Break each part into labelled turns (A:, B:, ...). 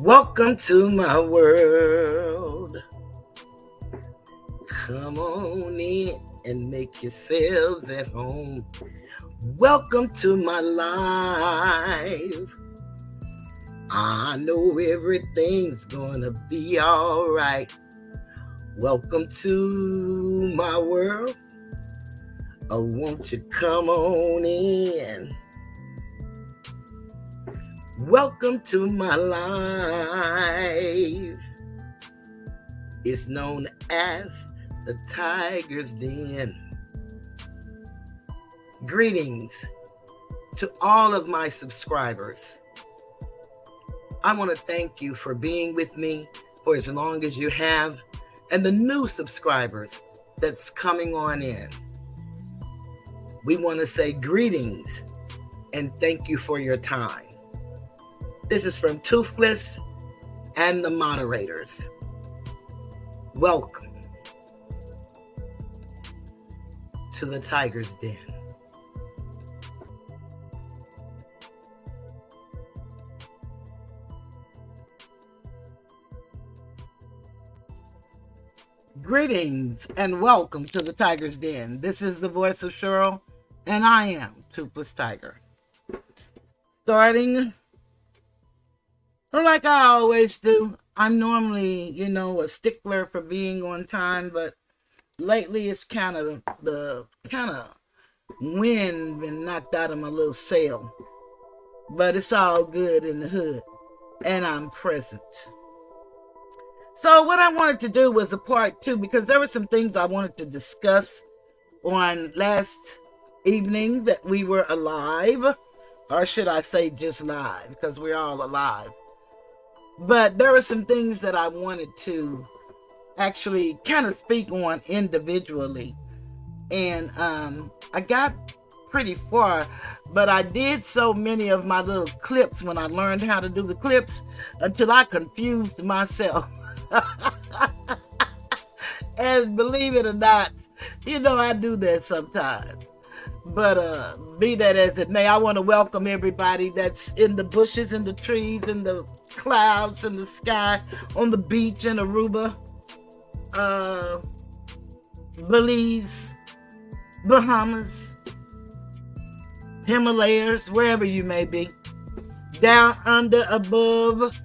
A: Welcome to my world. Come on in and make yourselves at home. Welcome to my life. I know everything's gonna be all right. Welcome to my world. Oh, won't you come on in? Welcome to my life. It's known as the Tiger's Den. Greetings to all of my subscribers. I want to thank you for being with me for as long as you have, and the new subscribers that's coming on in. We want to say greetings and thank you for your time. This is from Toothless and the moderators. Welcome to the Tiger's Den. Greetings and welcome to the Tiger's Den. This is the voice of Cheryl, and I am Toothless Tiger. Starting like I always do. I'm normally, a stickler for being on time, but lately it's kind of wind been knocked out of my little sail. But it's all good in the hood, and I'm present. So what I wanted to do was a part 2, because there were some things I wanted to discuss on last evening that we were alive, or should I say just live, because we're all alive. But there were some things that I wanted to actually kind of speak on individually. And I got pretty far, but I did so many of my little clips when I learned how to do the clips until I confused myself. And believe it or not, I do that sometimes. But be that as it may, I want to welcome everybody that's in the bushes, in the trees, in the clouds, in the sky, on the beach in Aruba, Belize, Bahamas, Himalayas, wherever you may be. Down, under, above,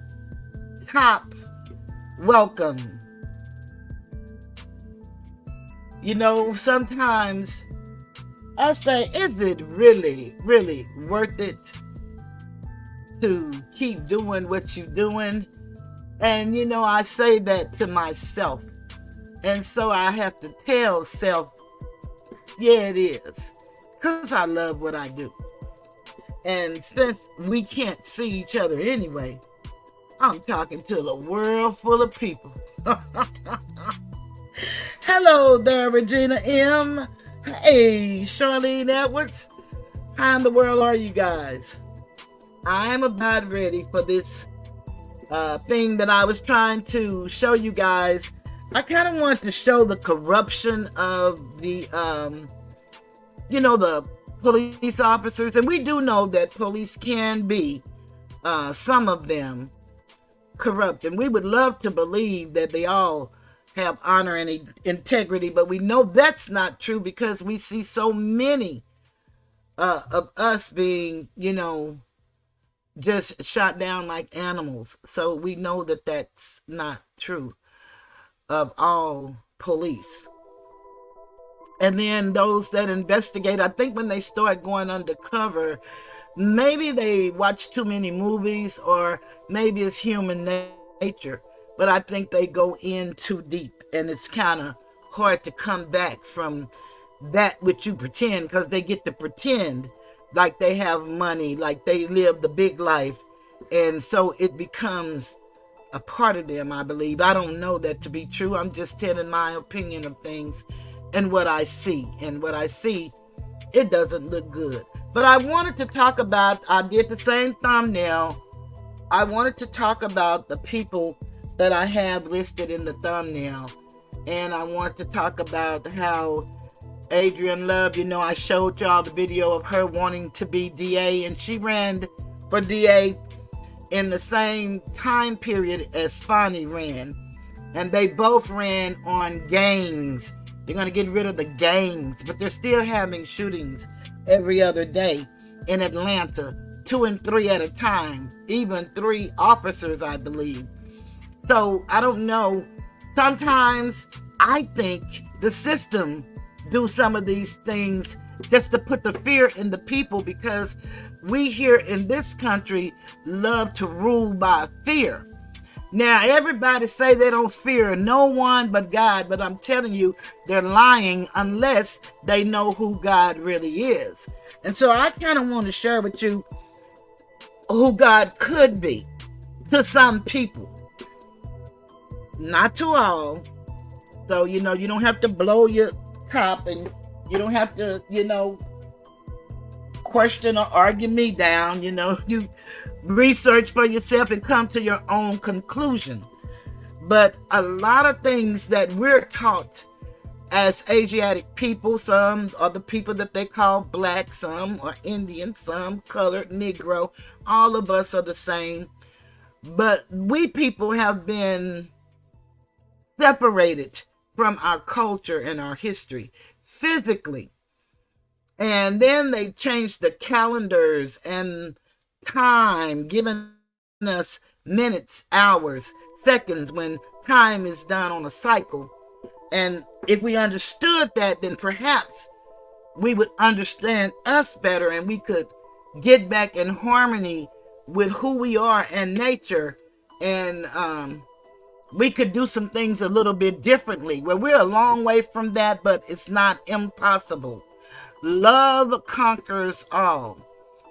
A: top, welcome. Sometimes I say, is it really, really worth it to keep doing what you're doing? And, I say that to myself. And so I have to tell self, yeah, it is. Because I love what I do. And since we can't see each other anyway, I'm talking to a world full of people. Hello there, Regina M. Hey, Charlene Edwards. How in the world are you guys? I'm about ready for this thing that I was trying to show you guys. I kind of want to show the corruption of the, the police officers. And we do know that police can be, some of them, corrupt. And we would love to believe that they all have honor and integrity. But we know that's not true because we see so many of us being, just shot down like animals. So we know that that's not true of all police. And then those that investigate, I think when they start going undercover, maybe they watch too many movies, or maybe it's human nature, but I think they go in too deep, and it's kind of hard to come back from that which you pretend, because they get to pretend like they have money, like they live the big life, and so it becomes a part of them, I believe. I don't know that to be true. I'm just telling my opinion of things and what I see. And what I see, it doesn't look good. But I wanted to talk about, I did the same thumbnail. I wanted to talk about the people that I have listed in the thumbnail. And I want to talk about how Adrian Love, I showed y'all the video of her wanting to be DA, and she ran for DA in the same time period as Fani ran. And they both ran on gangs. They're going to get rid of the gangs, but they're still having shootings every other day in Atlanta, 2 and 3 at a time, even 3 officers, I believe. So I don't know. Sometimes I think the system do some of these things just to put the fear in the people, because we here in this country love to rule by fear. Now, everybody say they don't fear no one but God, but I'm telling you, they're lying unless they know who God really is. And so I kind of want to share with you who God could be to some people. Not to all. So, you don't have to blow your top, and you don't have to, question or argue me down. You research for yourself and come to your own conclusion. But a lot of things that we're taught as Asiatic people, some are the people that they call black, some are Indian, some colored, Negro, all of us are the same. But we people have been separated from our culture and our history physically. And then they changed the calendars and time, giving us minutes, hours, seconds, when time is done on a cycle. And if we understood that, then perhaps we would understand us better, and we could get back in harmony with who we are and nature, and we could do some things a little bit differently. Well, we're a long way from that, but it's not impossible. Love conquers all.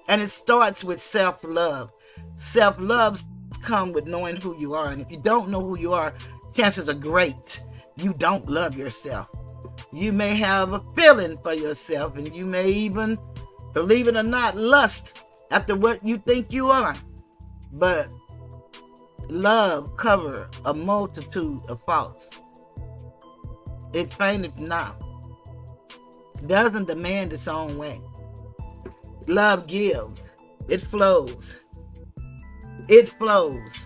A: And it starts with self-love. Self-love comes with knowing who you are. And if you don't know who you are, chances are great you don't love yourself. You may have a feeling for yourself, and you may even, believe it or not, lust after what you think you are. But love covers a multitude of faults. It fainteth not. Doesn't demand its own way. Love gives. It flows. It flows.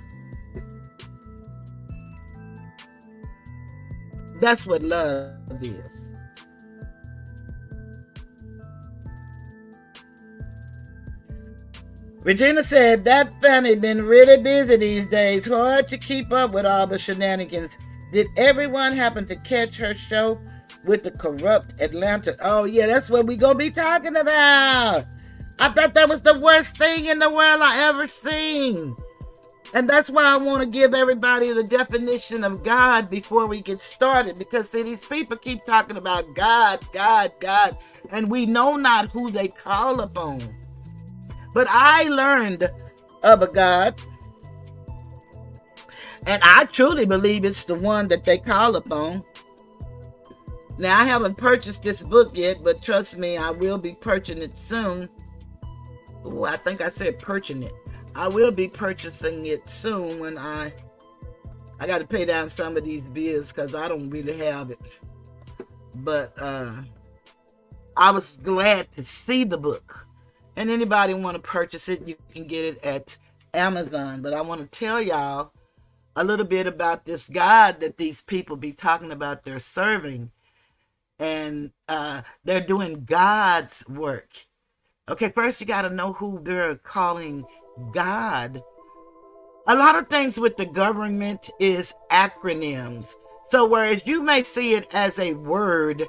A: That's what love is. Regina said, that Fani been really busy these days. Hard to keep up with all the shenanigans. Did everyone happen to catch her show with the corrupt Atlanta? Oh yeah, that's what we gonna be talking about. I thought that was the worst thing in the world I ever seen. And that's why I want to give everybody the definition of God before we get started. Because, see, these people keep talking about God, God, God, and we know not who they call upon. But I learned of a God, and I truly believe it's the one that they call upon. Now, I haven't purchased this book yet, but trust me, I will be purchasing it soon. Oh, I think I said purchasing it. I will be purchasing it soon when I got to pay down some of these bills because I don't really have it. But I was glad to see the book. And anybody want to purchase it, you can get it at Amazon. But I want to tell y'all a little bit about this God that these people be talking about they're serving. And they're doing God's work. Okay, first you got to know who they're calling God. A lot of things with the government is acronyms. So whereas you may see it as a word,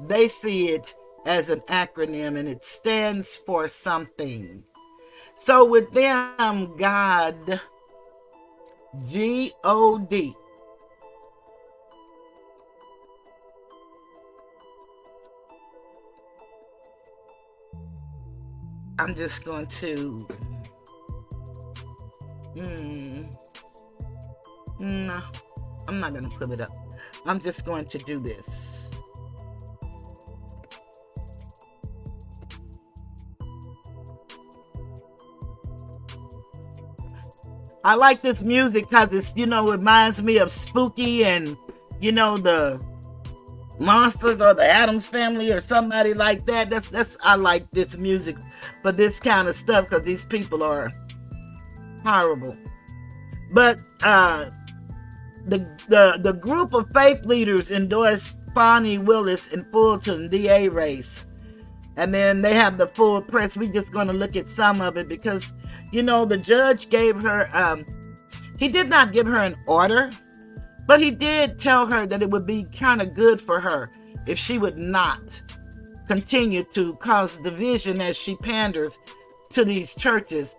A: they see it as an acronym, and it stands for something. So with them, God, G-O-D. I'm just going to no, I'm not going to put it up. I'm just going to do this. I like this music because it's, it reminds me of Spooky and, the Monsters or the Addams Family or somebody like that. I like this music for this kind of stuff because these people are horrible. But the group of faith leaders endorsed Fani Willis in Fulton DA race. And then they have the full press. We're just going to look at some of it because, the judge gave her, he did not give her an order, but he did tell her that it would be kind of good for her if she would not continue to cause division as she panders to these churches.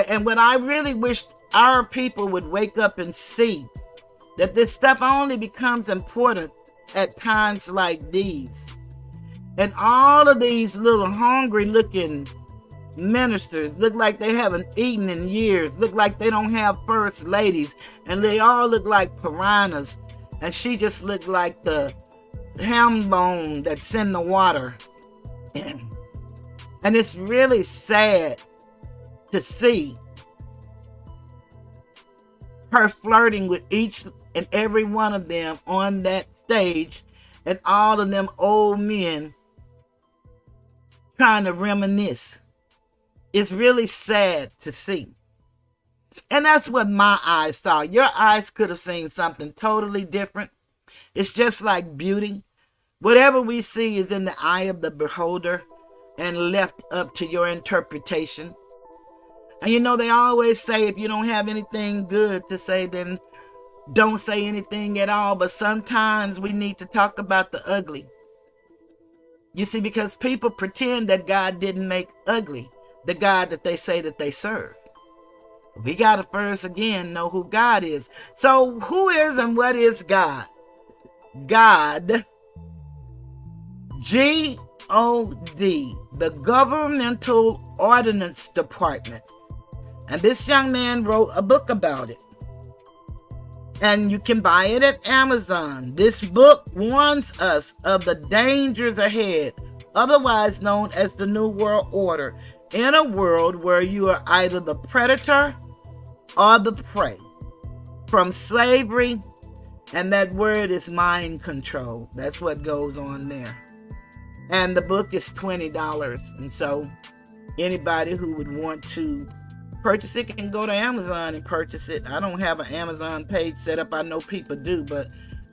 A: And what I really wished our people would wake up and see that this stuff only becomes important at times like these. And all of these little hungry looking ministers look like they haven't eaten in years, look like they don't have first ladies, and they all look like piranhas. And she just looked like the ham bone that's in the water. And it's really sad to see her flirting with each and every one of them on that stage, and all of them old men trying to reminisce. It's really sad to see. And that's what my eyes saw. Your eyes could have seen something totally different. It's just like beauty. Whatever we see is in the eye of the beholder and left up to your interpretation. And they always say if you don't have anything good to say, then don't say anything at all. But sometimes we need to talk about the ugly. You see, because people pretend that God didn't make ugly the God that they say that they serve. We got to first, again, know who God is. So who is and what is God? God, G-O-D, the Governmental Ordnance Department. And this young man wrote a book about it. And you can buy it at Amazon. This book warns us of the dangers ahead, otherwise known as the New World Order, in a world where you are either the predator or the prey. From slavery, and that word is mind control. That's what goes on there. And the book is $20. And so anybody who would want to purchase it can go to Amazon and purchase it. I don't have an Amazon page set up. I know people do, but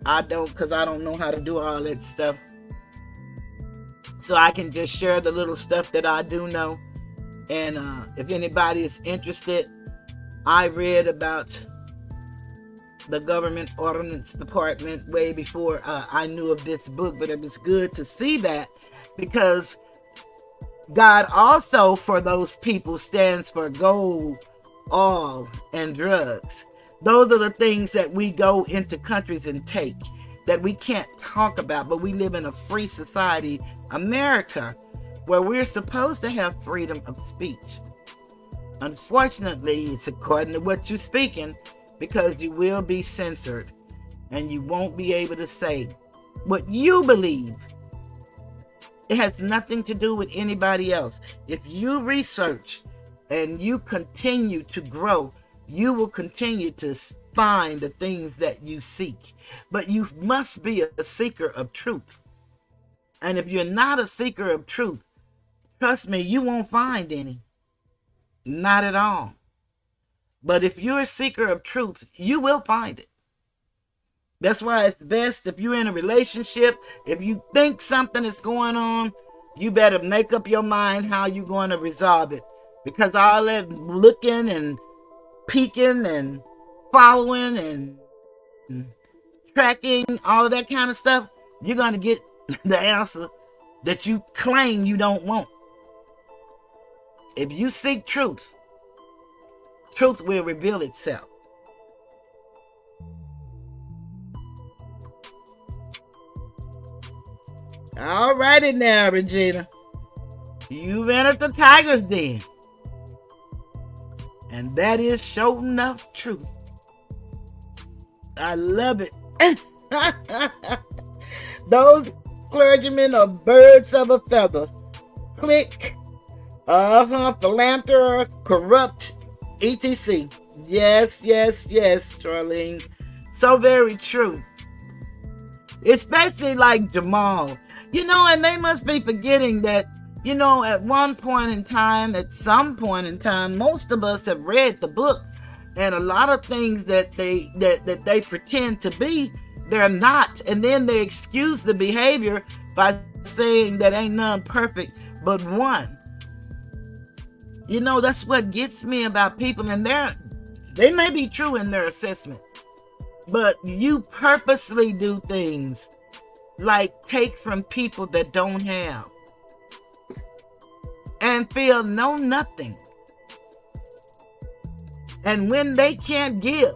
A: I don't, because I don't know how to do all that stuff. So I can just share the little stuff that I do know. And if anybody is interested, I read about the Government Ordnance Department way before I knew of this book, but it was good to see that, because God also, for those people, stands for gold, oil, and drugs. Those are the things that we go into countries and take, that we can't talk about, but we live in a free society, America, where we're supposed to have freedom of speech. Unfortunately, it's according to what you're speaking, because you will be censored and you won't be able to say what you believe. It has nothing to do with anybody else. If you research and you continue to grow, you will continue to find the things that you seek. But you must be a seeker of truth. And if you're not a seeker of truth, trust me, you won't find any. Not at all. But if you're a seeker of truth, you will find it. That's why it's best, if you're in a relationship, if you think something is going on, you better make up your mind how you're going to resolve it. Because all that looking and peeking and following and tracking, all of that kind of stuff, you're going to get the answer that you claim you don't want. If you seek truth, truth will reveal itself. All righty now, Regina. You've entered the tiger's den. And that is sure enough truth. I love it. Those clergymen are birds of a feather. Click. Philanthropist, corrupt, etc. Yes, Charlene. So very true. Especially like Jamal. And they must be forgetting that, at one point in time, at some point in time, most of us have read the book. And a lot of things that they pretend to be, they're not. And then they excuse the behavior by saying that ain't none perfect but one. That's what gets me about people. And they may be true in their assessment, but you purposely do things like take from people that don't have and feel no nothing. And when they can't give,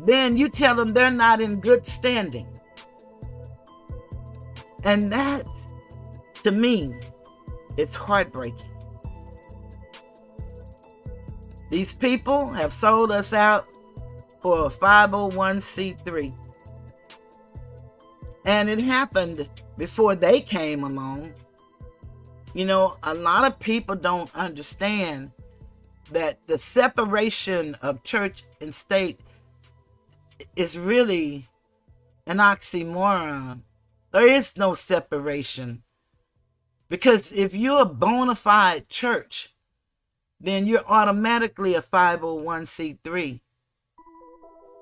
A: then you tell them they're not in good standing. And that, to me, it's heartbreaking. These people have sold us out for a 501c3. And it happened before they came along. A lot of people don't understand that the separation of church and state is really an oxymoron. There is no separation. Because if you're a bona fide church, then you're automatically a 501c3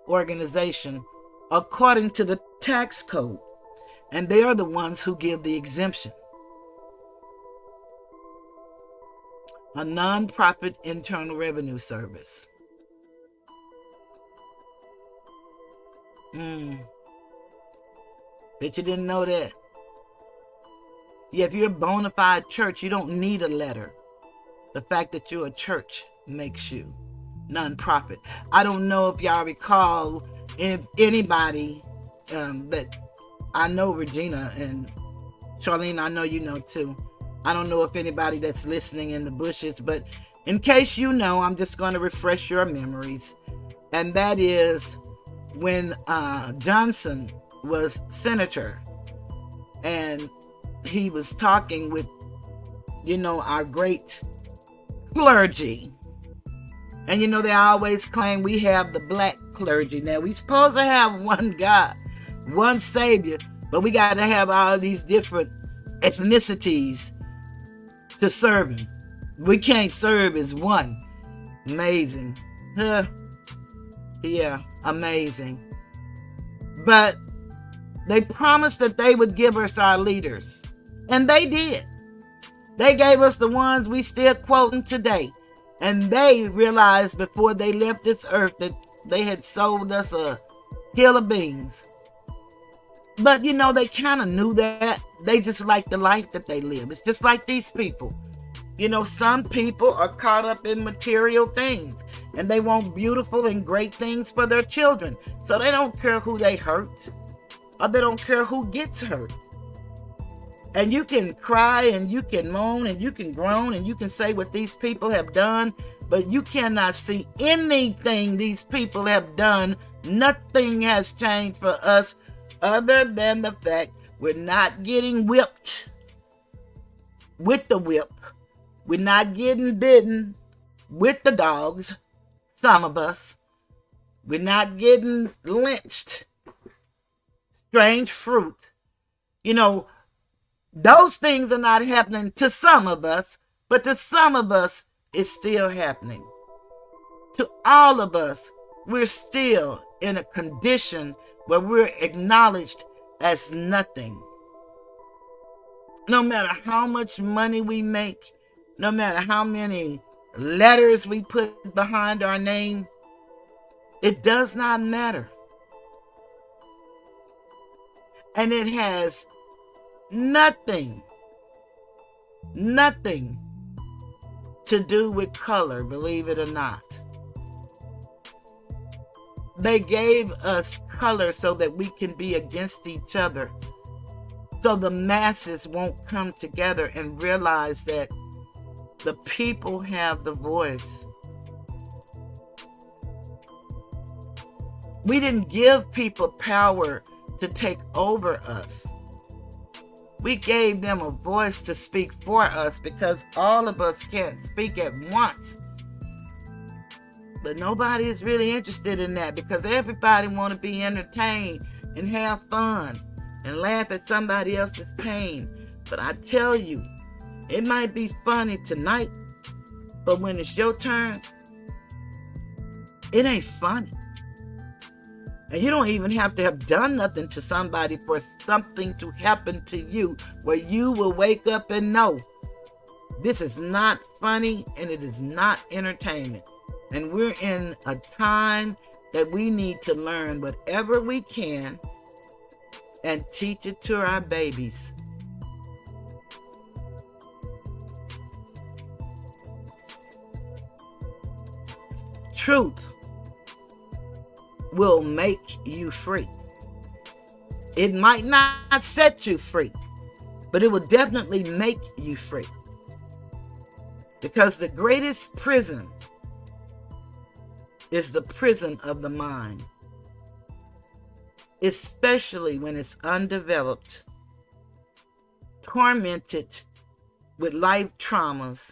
A: organization according to the tax code. And they are the ones who give the exemption. A non-profit internal revenue service. Bet you didn't know that. Yeah, if you're a bona fide church, you don't need a letter. The fact that you're a church makes you nonprofit. I don't know if y'all recall, if anybody that I know, Regina and Charlene, I know you know too. I don't know if anybody that's listening in the bushes, but in case you know, I'm just going to refresh your memories. And that is when Johnson was senator and he was talking with, our great clergy. And they always claim we have the black clergy. Now, we supposed to have one God, one Savior, but we got to have all these different ethnicities to serve him. We can't serve as one. Amazing. Yeah, amazing. But they promised that they would give us our leaders. And they did. They gave us the ones we still quoting today. And they realized before they left this earth that they had sold us a hill of beans. But, they kind of knew that. They just like the life that they live. It's just like these people. Some people are caught up in material things. And they want beautiful and great things for their children. So they don't care who they hurt. Or they don't care who gets hurt. And you can cry and you can moan and you can groan and you can say what these people have done, but you cannot see anything these people have done. Nothing has changed for us other than the fact we're not getting whipped with the whip. We're not getting bitten with the dogs, some of us. We're not getting lynched. Strange fruit. Those things are not happening to some of us, but to some of us, it's still happening. To all of us, we're still in a condition where we're acknowledged as nothing. No matter how much money we make, no matter how many letters we put behind our name, it does not matter. And it has nothing to do with color, believe it or not. They gave us color so that we can be against each other, so the masses won't come together and realize that the people have the voice. We didn't give people power to take over us. We gave them a voice to speak for us because all of us can't speak at once. But nobody is really interested in that because everybody want to be entertained and have fun and laugh at somebody else's pain. But I tell you, it might be funny tonight, but when it's your turn, it ain't funny. And you don't even have to have done nothing to somebody for something to happen to you where you will wake up and know this is not funny and it is not entertainment. And we're in a time that we need to learn whatever we can and teach it to our babies. Truth will make you free. It might not set you free, but it will definitely make you free. Because the greatest prison is the prison of the mind, especially when it's undeveloped, tormented with life traumas,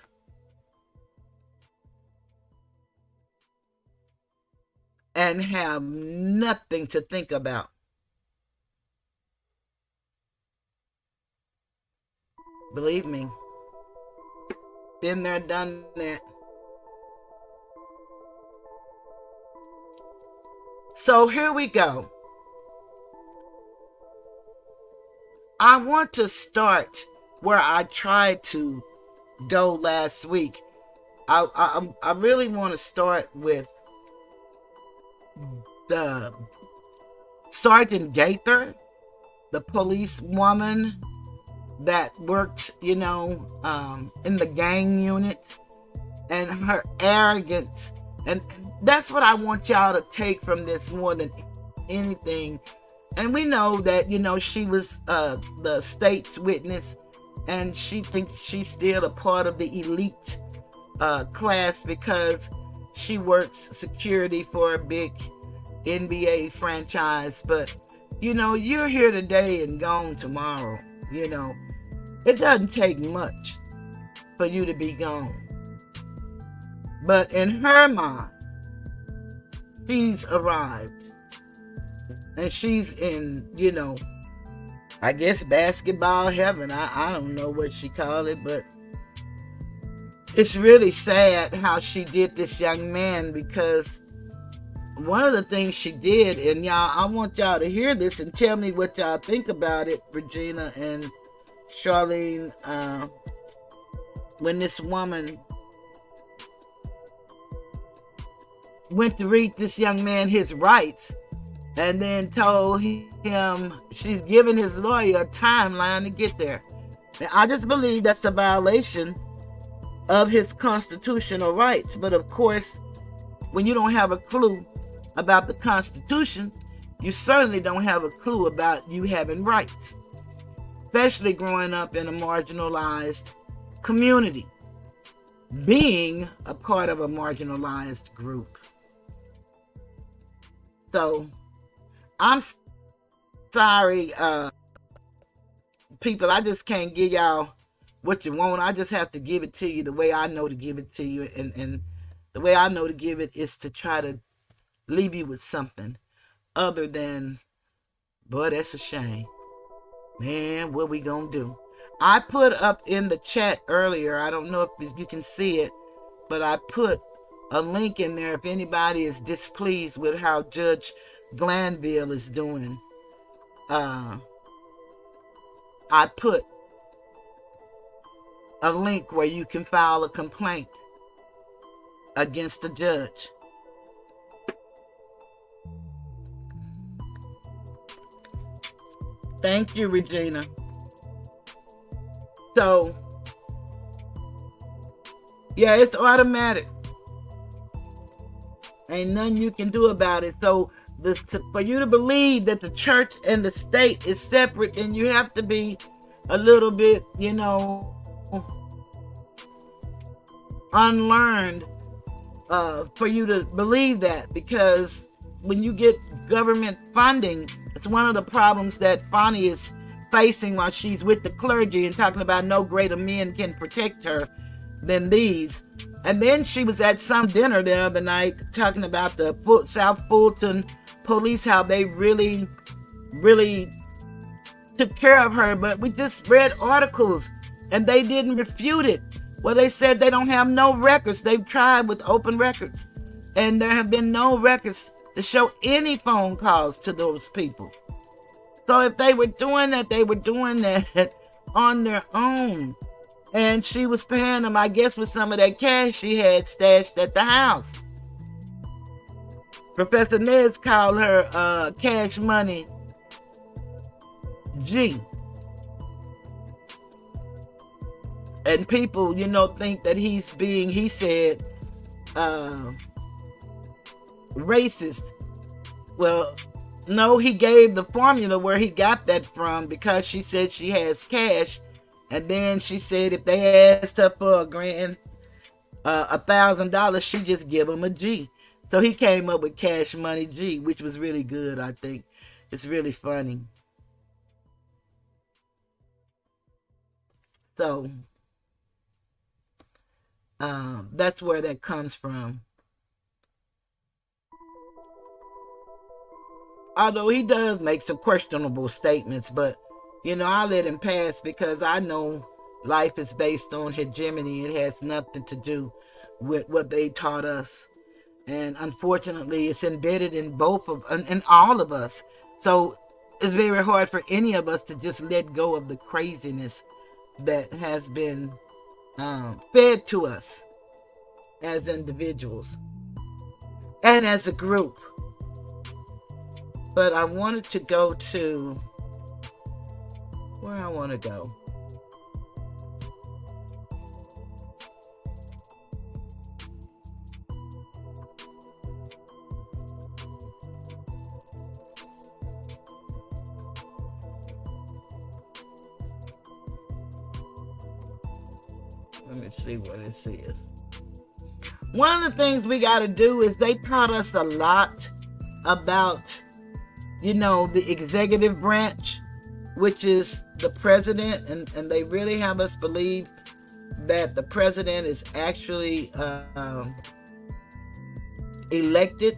A: and have nothing to think about. Believe me, been there, done that. So here we go. I want to start where I tried to go last week. I really want to start with the Sergeant Gaither, the police woman that worked, in the gang unit, and her arrogance And that's what I want y'all to take from this more than anything. And we know that, she was the state's witness, and she thinks she's still a part of the elite class because she works security for a big NBA franchise. But, you're here today and gone tomorrow. It doesn't take much for you to be gone. But in her mind, she's arrived. And she's in, I guess basketball heaven. I don't know what she called it, but it's really sad how she did this young man, because one of the things she did, and y'all, I want y'all to hear this and tell me what y'all think about it, Regina and Charlene, when this woman went to read this young man his rights, and then told him she's giving his lawyer a timeline to get there. And I just believe that's a violation of his constitutional rights. But of course, when you don't have a clue about the Constitution, you certainly don't have a clue about you having rights, especially growing up in a marginalized community, being a part of a marginalized group. So I'm sorry, people, I just can't give y'all what you want. I just have to give it to you the way I know to give it to you. And the way I know to give it is to try to leave you with something other than, boy, that's a shame. Man, what we gonna do? I put up in the chat earlier, I don't know if you can see it, but I put a link in there if anybody is displeased with how Judge Glanville is doing. I put a link where you can file a complaint against the judge. Thank you, Regina. So, yeah, it's automatic. Ain't nothing you can do about it. So, for you to believe that the church and the state is separate, then you have to be a little bit, unlearned for you to believe that. Because when you get government funding, it's one of the problems that Fani is facing while she's with the clergy and talking about no greater men can protect her than these. And then she was at some dinner the other night talking about the South Fulton police, how they really, really took care of her. But we just read articles and they didn't refute it. Well, they said they don't have no records. They've tried with open records, and there have been no records to show any phone calls to those people. So if they were doing that, they were doing that on their own. And she was paying them, I guess, with some of that cash she had stashed at the house. Professor Nez called her Cash Money G. And people, think that he's being, he said, racist. Well, no, he gave the formula where he got that from, because she said she has cash. And then she said if they asked her for $1,000, she just give them a G. So he came up with Cash Money G, which was really good, I think. It's really funny. So that's where that comes from. Although he does make some questionable statements, but I let him pass because I know life is based on hegemony. It has nothing to do with what they taught us. And unfortunately, it's embedded in in all of us. So it's very hard for any of us to just let go of the craziness that has been fed to us as individuals and as a group. But I wanted to go to where I want to go. Let me see what it says. One of the things we got to do is they taught us a lot about, the executive branch, which is the president, and they really have us believe that the president is actually elected.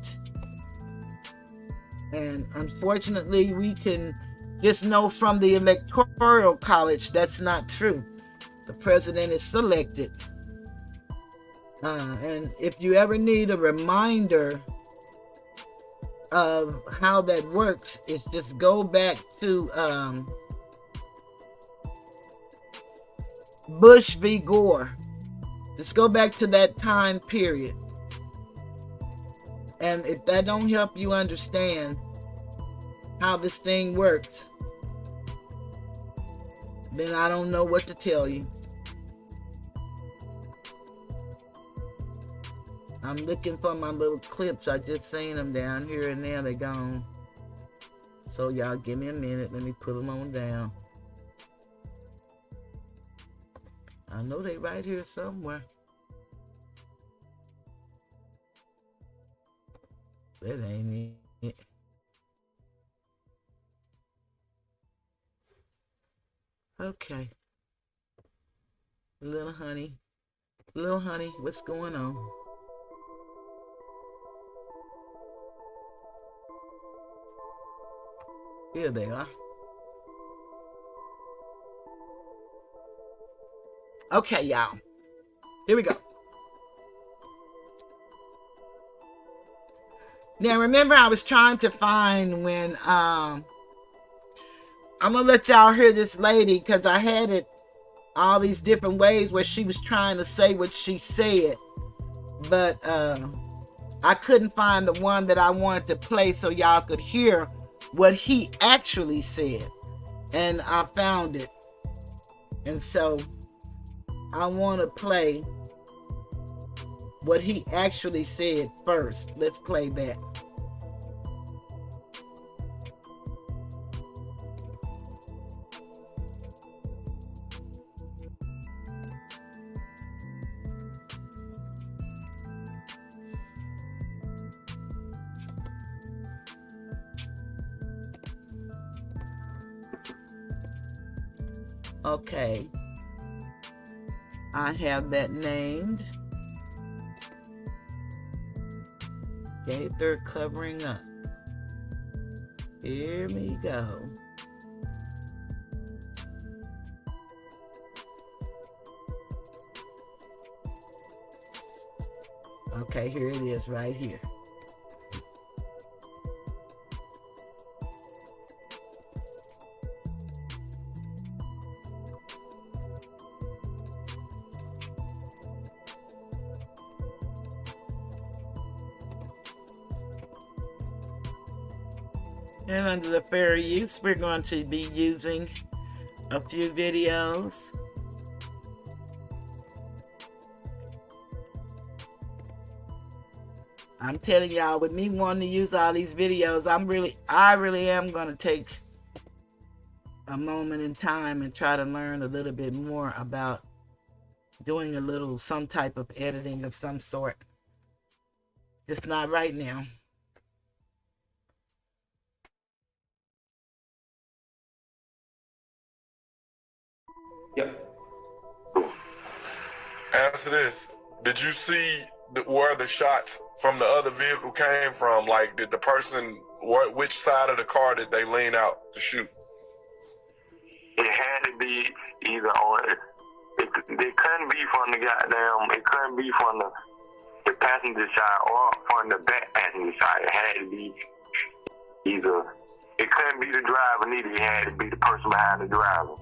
A: And unfortunately, we can just know from the Electoral College that's not true. The president is selected. And if you ever need a reminder of how that works, is just go back to Bush v. Gore. Just go back to that time period. And if that don't help you understand how this thing works, then I don't know what to tell you. I'm looking for my little clips. I just seen them down here and there. They're gone. So y'all give me a minute. Let me put them on down. I know they right here somewhere. That ain't it. Okay. Little honey, what's going on? Here they are. Okay, y'all. Here we go. Now, remember, I was trying to find when, I'm going to let y'all hear this lady, because I had it all these different ways where she was trying to say what she said. But I couldn't find the one that I wanted to play so y'all could hear what he actually said. And I found it. And so I want to play what he actually said first. Let's play that. Okay, I have that named. Okay, they're covering up. Here we go. Okay, here it is right here. And under the fair use, we're going to be using a few videos. I'm telling y'all, with me wanting to use all these videos, I really am going to take a moment in time and try to learn a little bit more about doing some type of editing of some sort. Just not right now.
B: Yep.
C: Answer this. Did you see where the shots from the other vehicle came from? Like, did the person, which side of the car did they lean out to shoot?
D: It had to be either on it. It couldn't be from the goddamn, it couldn't be from the passenger side or from the back passenger side. It had to be either, it couldn't be the driver neither. It had to be the person behind the driver.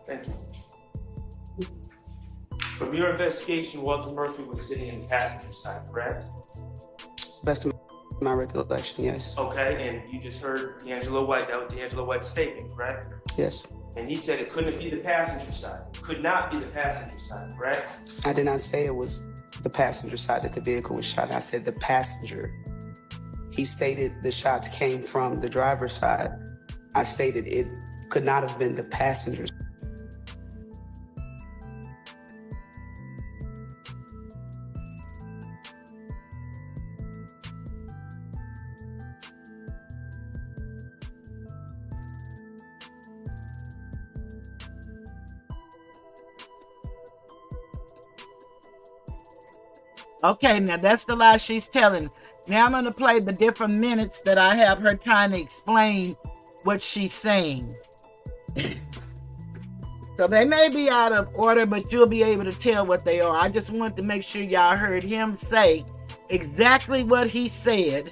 B: Thank you. From your investigation, Walter Murphy was sitting in the passenger side, correct?
E: Best of my recollection, yes.
B: Okay, and you just heard D'Angelo White, that was D'Angelo White's statement, correct?
E: Yes.
B: And he said it couldn't be the passenger side. It could not be the passenger side, correct?
E: I did not say it was the passenger side that the vehicle was shot. I said the passenger. He stated the shots came from the driver's side. I stated it could not have been the passenger's.
A: Okay, now that's the lie she's telling. Now I'm going to play the different minutes that I have her trying to explain what she's saying. So they may be out of order, but you'll be able to tell what they are. I just wanted to make sure y'all heard him say exactly what he said,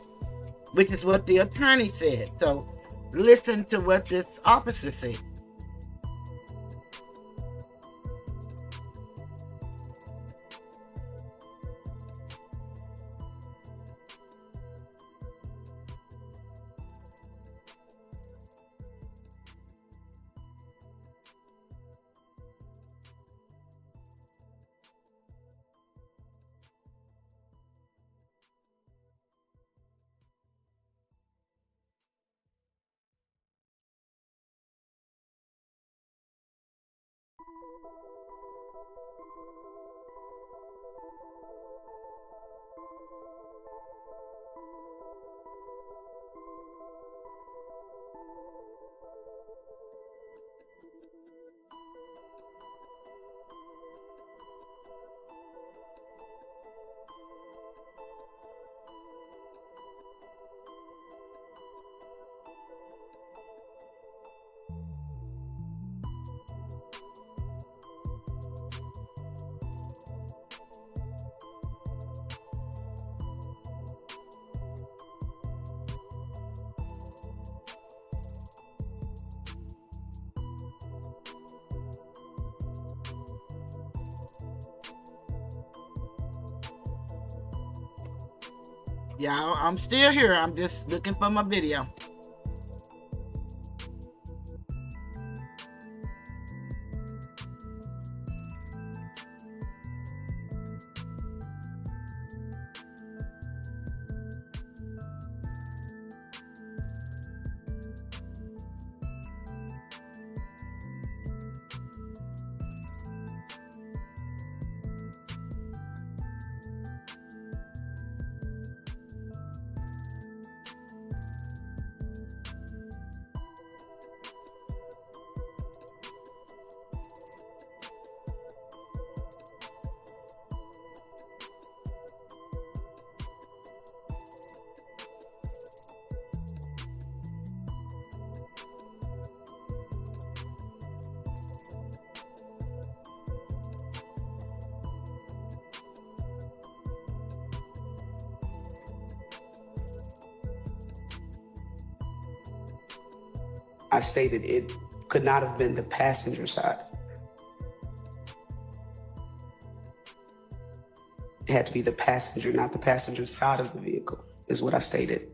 A: which is what the attorney said. So listen to what this officer said. Yeah, I'm still here. I'm just looking for my video.
E: I stated it could not have been the passenger side. It had to be the passenger, not the passenger side of the vehicle, is what I stated.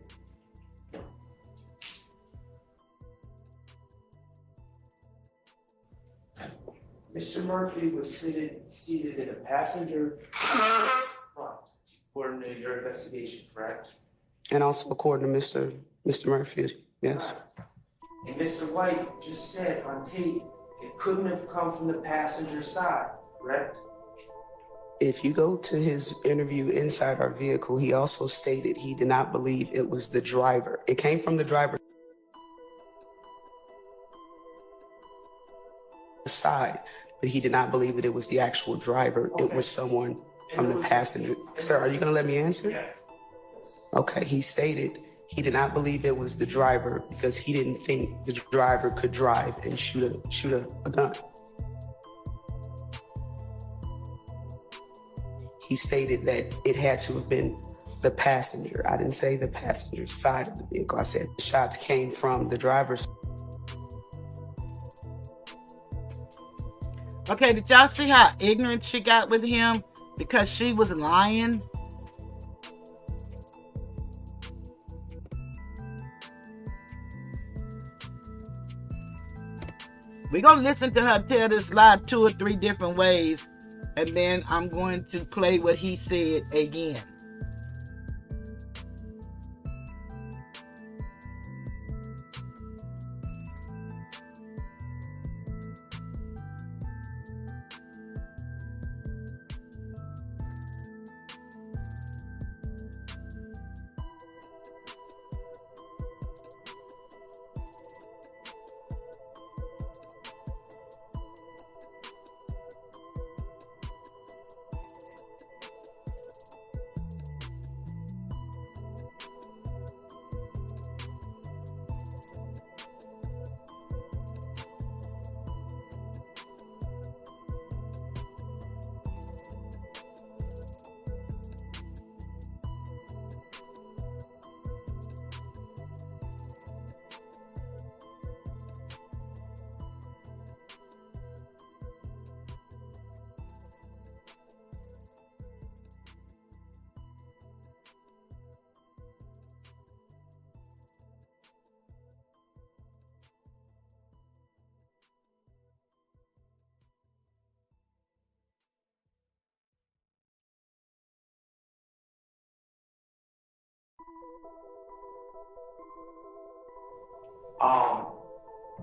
B: Mr. Murphy was seated in a passenger front, according to your investigation, correct?
E: And also according to Mr. Murphy, yes.
B: And Mr. White just said on tape, it couldn't have come from the passenger side, correct?
E: If you go to his interview inside our vehicle, he also stated he did not believe it was the driver. It came from the driver's side, but he did not believe that it was the actual driver. Okay. It was someone from the passenger. Sir, are you going to let me answer?
B: Yes.
E: Okay, he stated he did not believe it was the driver because he didn't think the driver could drive and shoot a gun. He stated that it had to have been the passenger. I didn't say the passenger side of the vehicle. I said the shots came from the driver's.
A: Okay, did y'all see how ignorant she got with him because she was lying? We're going to listen to her tell this lie 2 or 3 different ways and then I'm going to play what he said again.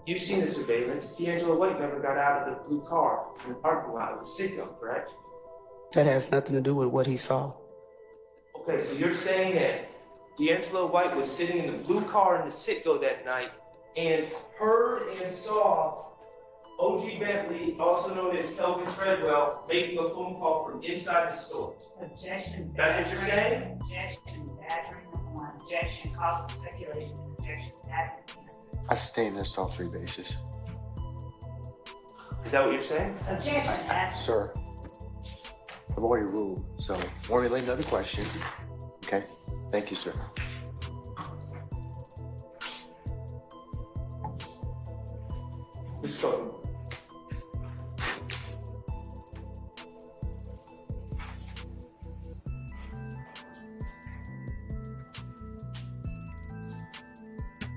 B: You've seen the surveillance. D'Angelo White never got out of the blue car in the parking lot of the Citgo, correct?
E: That has nothing to do with what he saw.
B: Okay, so you're saying that D'Angelo White was sitting in the blue car in the Citgo that night and heard and saw OG Bentley, also known as Kelvin Treadwell, making a phone call from inside the store.
F: Objection.
B: That's what you're saying?
F: Objection. Badgering number one. Objection. Causal speculation. Objection. Passive innocent.
G: I sustain this to all three bases.
B: Is that what you're saying?
F: Objection. Passive.
G: Sir, I've already ruled, so formulate another question. Okay? Thank you, sir.
B: Who's talking?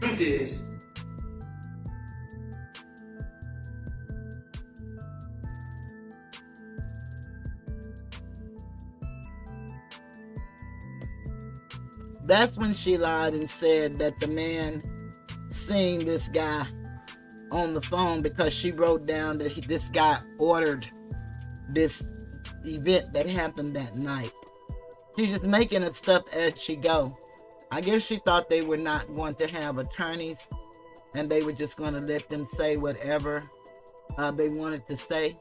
B: Truth is,
A: That's when she lied and said that the man seen this guy on the phone because she wrote down that this guy ordered this event that happened that night. She's just making up stuff as she go. I guess she thought they were not going to have attorneys and they were just going to let them say whatever they wanted to say.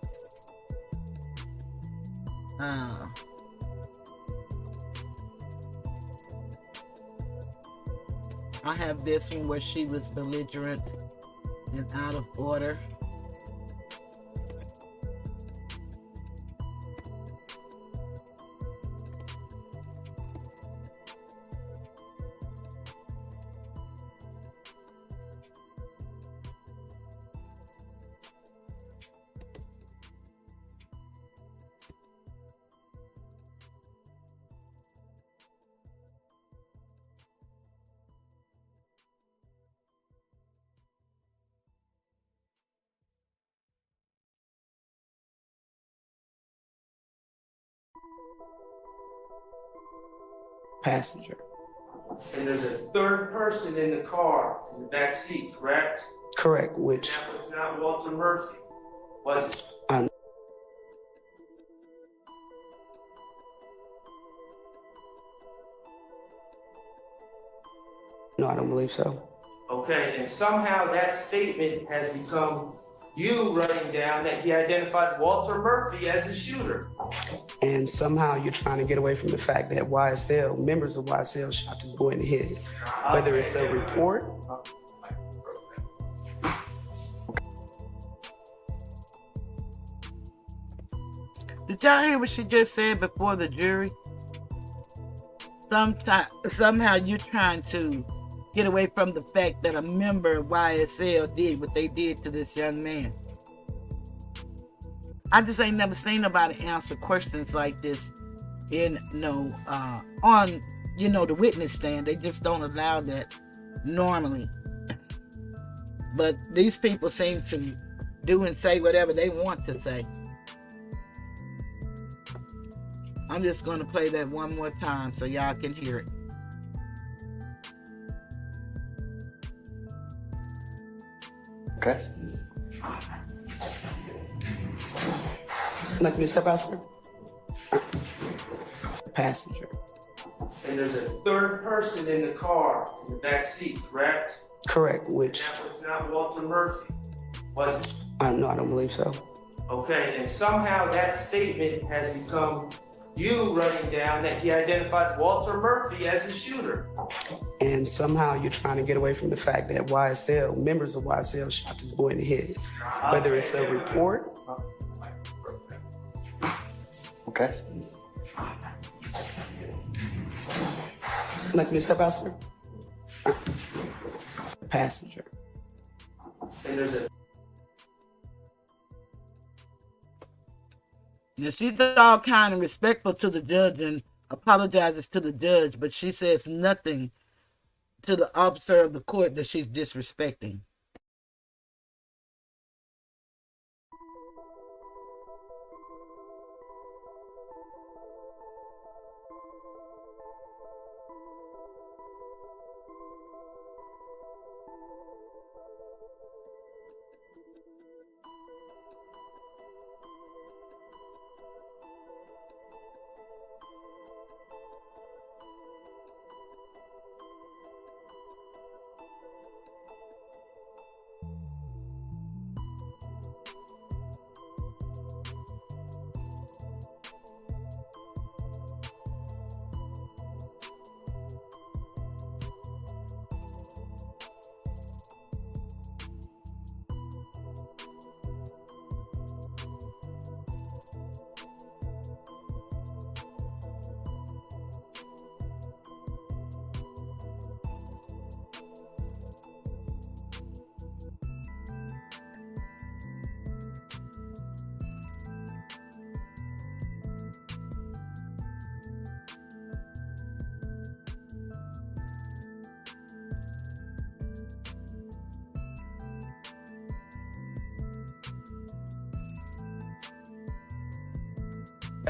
A: I have this one where she was belligerent and out of order.
E: Passenger.
B: and there's a third person in the car in the back seat, correct?
E: Correct, which
B: That was not Walter Murphy, was it?
E: no, I don't believe so.
B: Okay, and somehow that statement has become you writing down that he identified Walter Murphy as the shooter.
E: And somehow you're trying to get away from the fact that YSL, members of YSL shot this boy in the head. Whether it's a report.
A: Did y'all hear what she just said before the jury? Somehow you're trying to get away from the fact that a member of YSL did what they did to this young man. I just ain't never seen nobody answer questions like this on the witness stand. They just don't allow that normally. But these people seem to do and say whatever they want to say. I'm just going to play that one more time so y'all can hear it.
G: Okay.
E: Like me to step out, sir? Passenger.
B: And there's a third person in the car, in the back seat, correct?
E: Correct, which
B: That was not Walter Murphy, was it?
E: I don't believe so.
B: Okay, and somehow that statement has become you running down that he identified Walter Murphy as the shooter.
E: And somehow you're trying to get away from the fact that YSL, members of YSL shot this boy in the head. Whether it's a report.
G: Okay.
E: Like me to step out, sir? Passenger.
B: And there's a
A: Now, she's all kind of respectful to the judge and apologizes to the judge, but she says nothing to the officer of the court that she's disrespecting.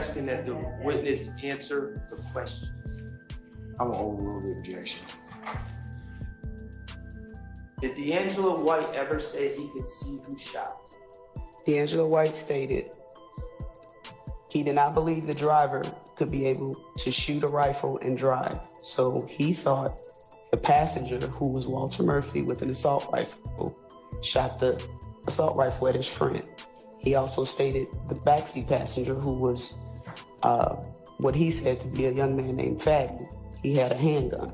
B: asking that the witness answer the question.
G: I'm gonna overrule the objection.
B: Did D'Angelo White ever say he could see who shot?
E: D'Angelo White stated he did not believe the driver could be able to shoot a rifle and drive. So he thought the passenger, who was Walter Murphy with an assault rifle, shot the assault rifle at his friend. He also stated the backseat passenger, who was what he said to be a young man named Fani, he had a handgun.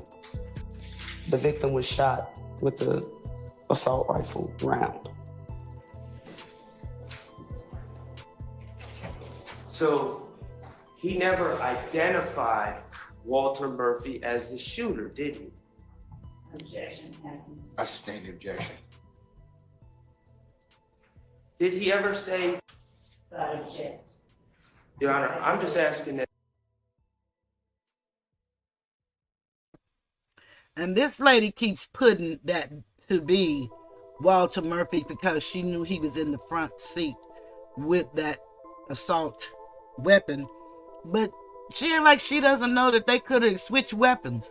E: The victim was shot with the assault rifle round.
B: So he never identified Walter Murphy as the shooter, did he?
F: Objection has been.
G: I sustain the objection.
B: Did he ever say,
F: So I object.
B: Your Honor, I'm just asking that.
A: And this lady keeps putting that to be Walter Murphy because she knew he was in the front seat with that assault weapon. But she ain't like she doesn't know that they could have switched weapons.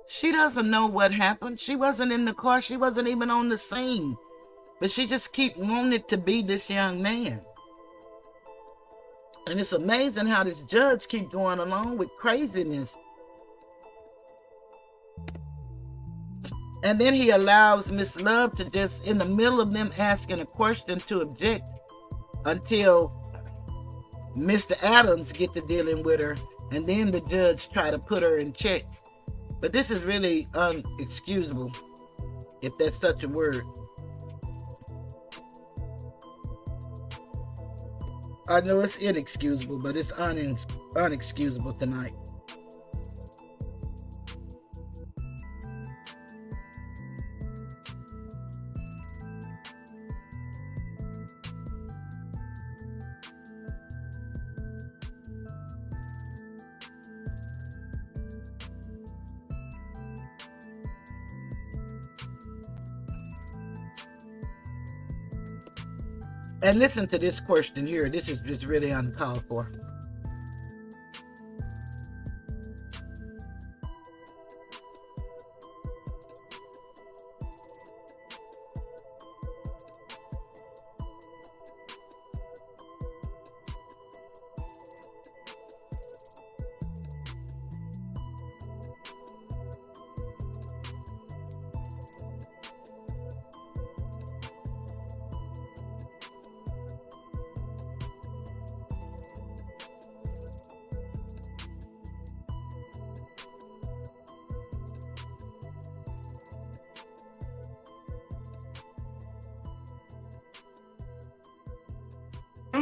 A: She doesn't know what happened. She wasn't in the car. She wasn't even on the scene. But she just keep wanting it to be this young man. And it's amazing how this judge keep going along with craziness. And then he allows Miss Love to just, in the middle of them asking a question, to object until Mr. Adams get to dealing with her. And then the judge try to put her in check. But this is really unexcusable, if that's such a word. I know it's inexcusable, but it's unexcusable tonight. And listen to this question here. This is just really uncalled for.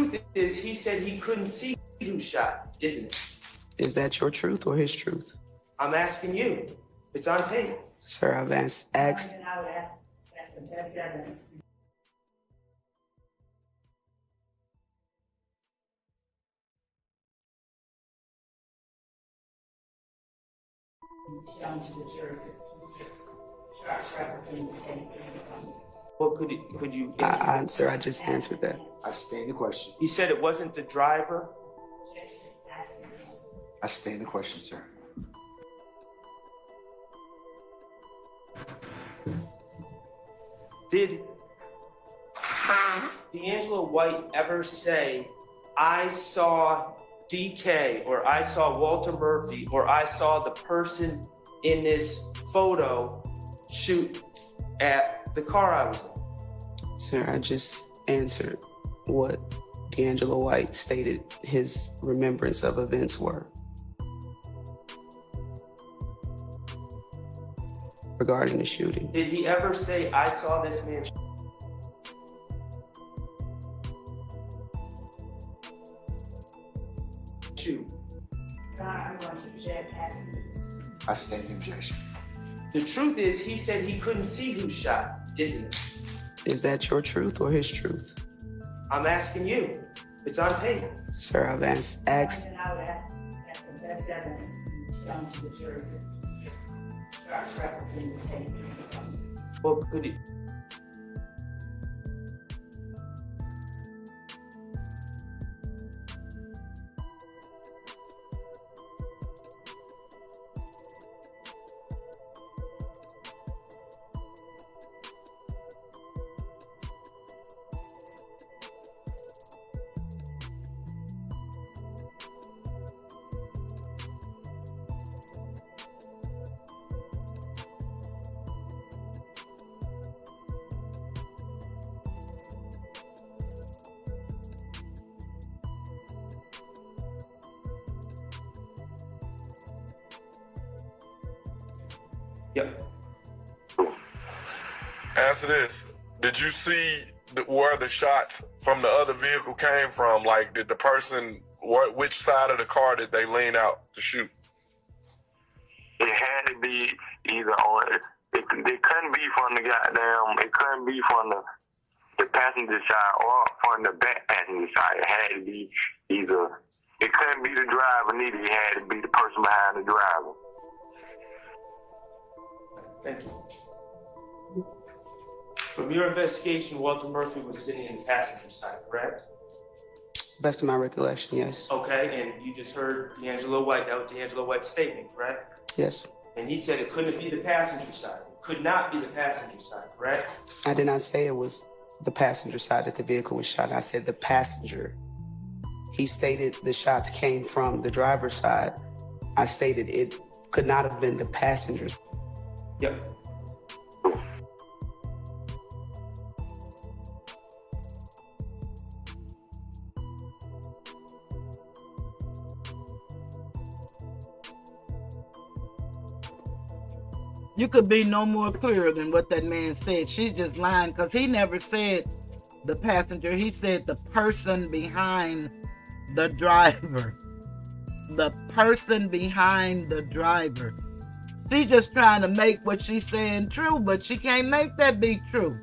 B: truth is, he said he couldn't see who shot, isn't it?
E: Is that your truth or his truth?
B: I'm asking you. It's on tape.
E: Sir, I've asked.
F: And I would ask that the best evidence be shown to the jury since Mr. Sharp's representing the tape.
B: Well, could you
E: Sir, I just answered that.
G: I stand the question.
B: He said it wasn't the driver.
F: Objection, ask the answer.
G: I stand the question, sir.
B: Did D'Angelo White ever say, I saw DK, or I saw Walter Murphy, or I saw the person in this photo shoot at the car I was in?
E: Sir, I just answered what D'Angelo White stated his remembrance of events were. Regarding the shooting.
B: Did he ever say, I saw this man shoot?
F: Your Honor, I'm going to object, ask the answer.
G: I stand the objection.
B: The truth is, he said he couldn't see who shot, isn't it?
E: Is that your truth or his truth?
B: I'm asking you. It's on tape.
E: Sir, I've asked.
F: And I would ask that the best evidence be shown to the jury since Mr. Sharp's representing the tape.
B: Well, could he? Yep.
C: Answer this. Did you see where the shots from the other vehicle came from? Like, did the person, which side of the car did they lean out to shoot?
D: It had to be either on it couldn't be from the goddamn, it couldn't be from the passenger side or from the back passenger side. It had to be either, it couldn't be the driver neither, it had to be the person behind the driver.
B: Thank you. From your investigation, Walter Murphy was sitting in the passenger side, correct?
E: Best of my recollection, yes.
B: Okay, and you just heard D'Angelo White. That was D'Angelo White's statement, correct?
E: Yes.
B: And he said it couldn't be the passenger side. It could not be the passenger side, correct?
E: I did not say it was the passenger side that the vehicle was shot. I said the passenger. He stated the shots came from the driver's side. I stated it could not have been the passenger.
B: Yep.
A: You could be no more clear than what that man said. She's just lying because he never said the passenger. He said the person behind the driver. The person behind the driver. She's just trying to make what she's saying true, but she can't make that be true.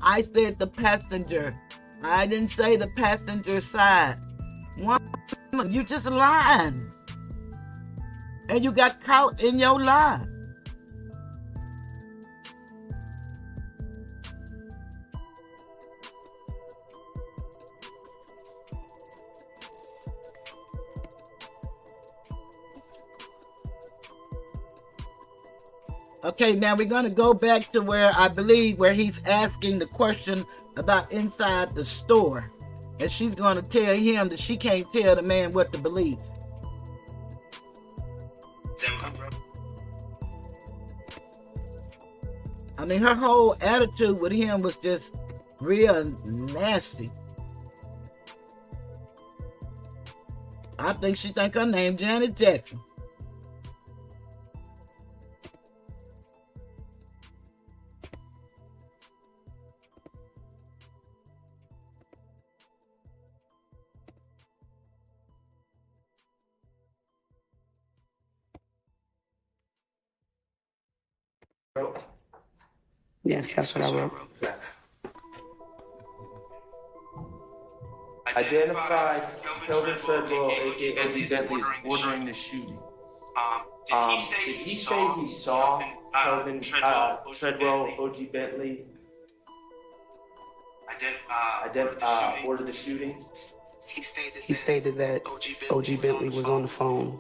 A: I said the passenger. I didn't say the passenger side. Woman, you just lying. And you got caught in your lie. Okay, now we're going to go back to where I believe where he's asking the question about inside the store. And she's going to tell him that she can't tell the man what to believe. I mean, her whole attitude with him was just real nasty. I think she think her name Janet Jackson.
B: wrote?
E: Yes, that's what I wrote.
B: Okay. Identified Kelvin Treadwell, aka O.G. Bentley, as ordering the shooting. Did he say he saw Kelvin Treadwell, O.G. Bentley order the shooting?
E: He stated that O.G. Bentley was on the phone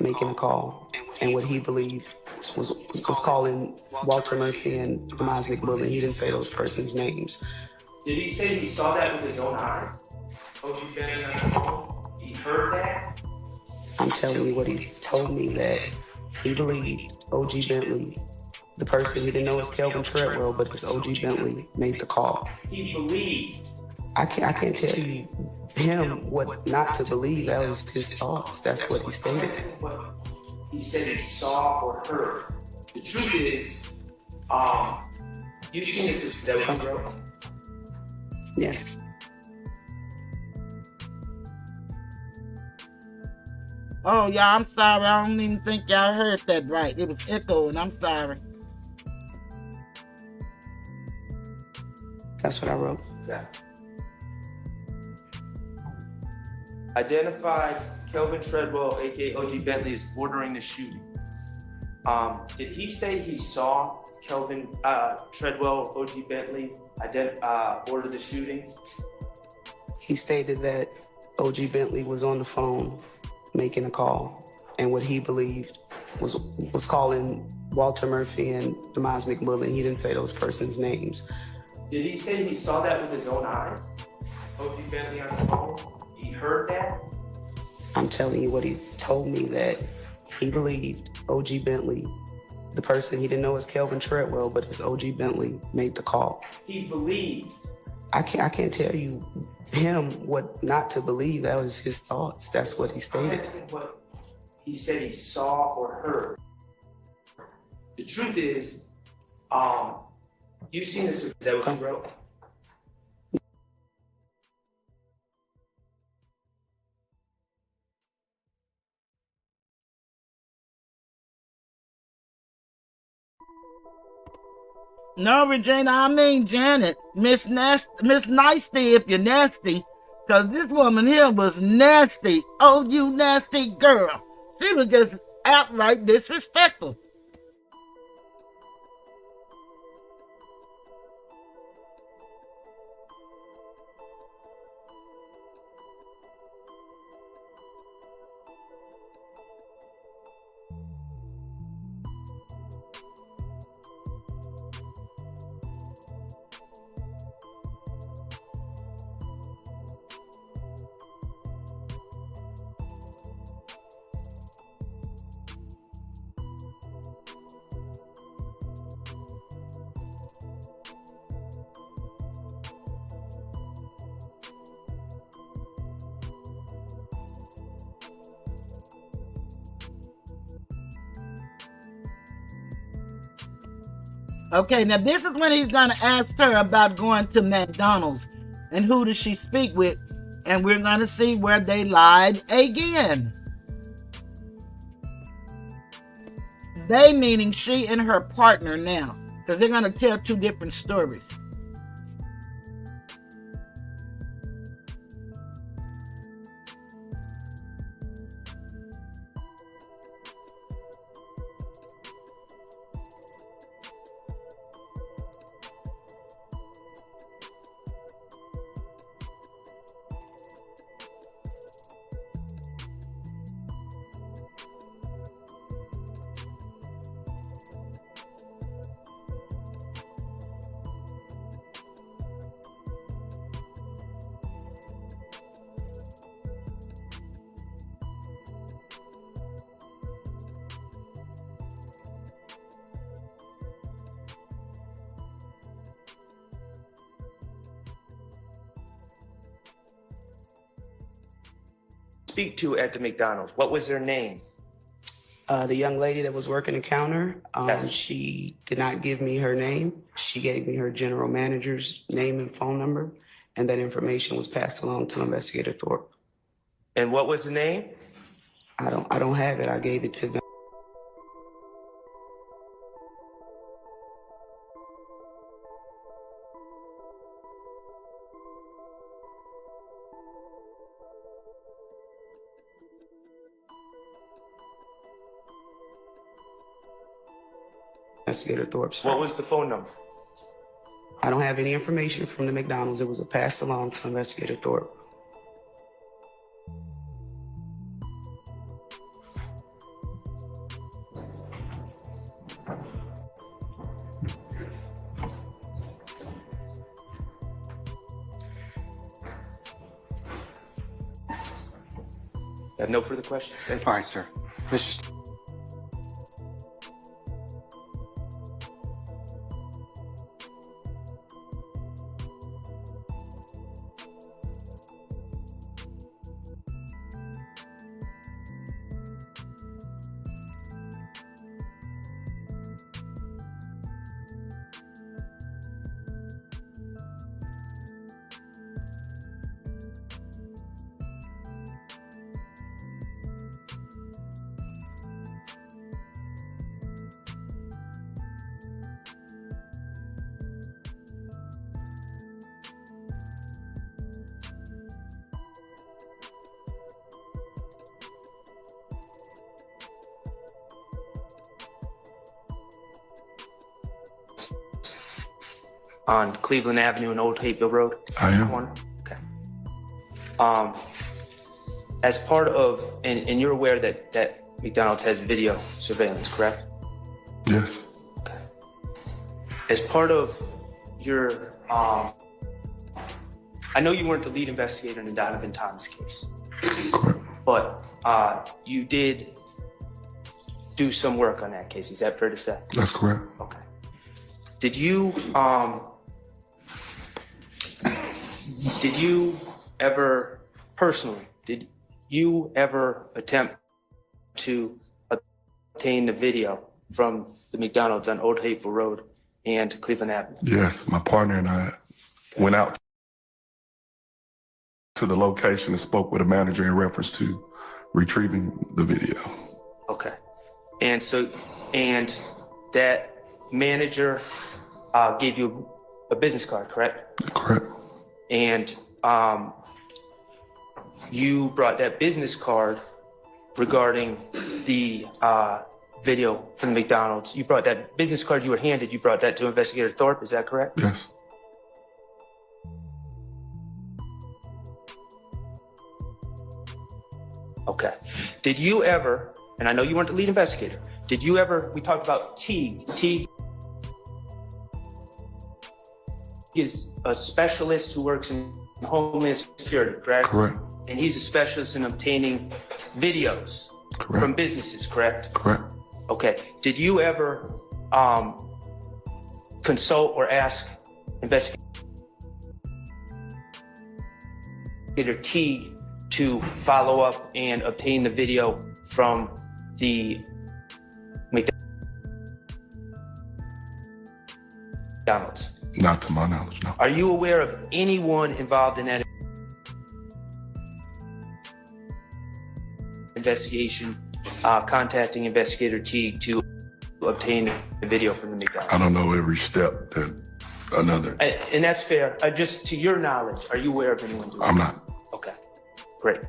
E: making a call, and what he believed was calling Walter Murphy and Demise McMillan. He didn't say those persons' names.
B: Did he say he saw that with his own eyes? O.G. Bentley on the phone? He heard that?
E: I'm telling you what he told me, that he believed O.G. Bentley, the person he didn't know was Kelvin Treadwell, but it's O.G. Bentley, made the call.
B: He believed.
E: I can't tell you him what not to believe. That was his thoughts. That's what he stated.
B: He said he saw or heard. The truth is, you've seen this that we wrote.
E: Yes.
A: Oh, yeah, I'm sorry. I don't even think y'all heard that right. It was echoing. I'm sorry.
E: That's what I wrote.
B: Yeah. Identified Kelvin Treadwell, aka O.G. Bentley, as ordering the shooting. Did he say he saw Kelvin Treadwell, O.G. Bentley, order the shooting?
E: He stated that O.G. Bentley was on the phone making a call, and what he believed was calling Walter Murphy and Demise McMillan. He didn't say those persons' names.
B: Did he say he saw that with his own eyes? O.G. Bentley on the phone? He heard that?
E: I'm telling you what he told me, that he believed O.G. Bentley, the person he didn't know was Kelvin Treadwell, but it's O.G. Bentley, made the call.
B: He believed.
E: I can't tell you him what not to believe. That was his thoughts. That's what he stated.
B: I'm asking what he said he saw or heard. The truth is, you've seen this. Is that what you wrote?
A: No, Regina, I mean Janet. Miss Nasty, if you're nasty. Because this woman here was nasty. Oh, you nasty girl. She was just outright disrespectful. Okay, now this is when he's going to ask her about going to McDonald's and who does she speak with, and we're going to see where they lied again. They meaning she and her partner now, because they're going to tell two different stories.
B: Speak to at the McDonald's. What was their name?
E: The young lady that was working the counter,
B: Yes.
E: she did not give me her name. She gave me her general manager's name and phone number, and that information was passed along to Investigator Thorpe.
B: And what was the name?
E: I don't have it. I gave it to them. Investigator Thorpe's
B: What
E: phone.
B: was the phone number?
E: I don't have any information from the McDonald's. It was a passed along to Investigator Thorpe.
B: I have no further questions. Thank you.
G: All right, sir. Mr.
B: On Cleveland Avenue and Old Hateville Road?
C: I am.
B: Corner? Okay. As part of, and you're aware that McDonald's has video surveillance, correct?
C: Yes.
B: Okay. As part of your, I know you weren't the lead investigator in the Donovan Thomas case,
C: Correct.
B: but you did do some work on that case. Is that fair to say?
C: That's correct.
B: Okay. Did you ever personally, did you ever attempt to obtain the video from the McDonald's on Old Hateville Road and Cleveland Avenue?
C: Yes, my partner and I went out to the location and spoke with a manager in reference to retrieving the video.
B: Okay. And so, and that manager gave you a business card, correct?
C: Correct.
B: And you brought that business card regarding the video from the McDonald's. You brought that business card you were handed, you brought that to Investigator Thorpe, is that correct?
C: Yes.
B: Okay. Did you ever, and I know you weren't the lead investigator, did you ever, we talked about Teague. Teague is a specialist who works in Homeland Security, correct?
C: Correct.
B: And he's a specialist in obtaining videos
C: Correct.
B: from businesses, correct?
C: Correct.
B: Okay. Did you ever consult or ask Investigator Teague to follow up and obtain the video from the McDonald's?
C: Not to my knowledge, no.
B: Are you aware of anyone involved in that investigation contacting Investigator Teague to obtain the video from the McDonald's?
C: I don't know every step that another.
B: And that's fair. Just to your knowledge, are you aware of anyone doing
C: I'm
B: that?
C: not.
B: Okay, great.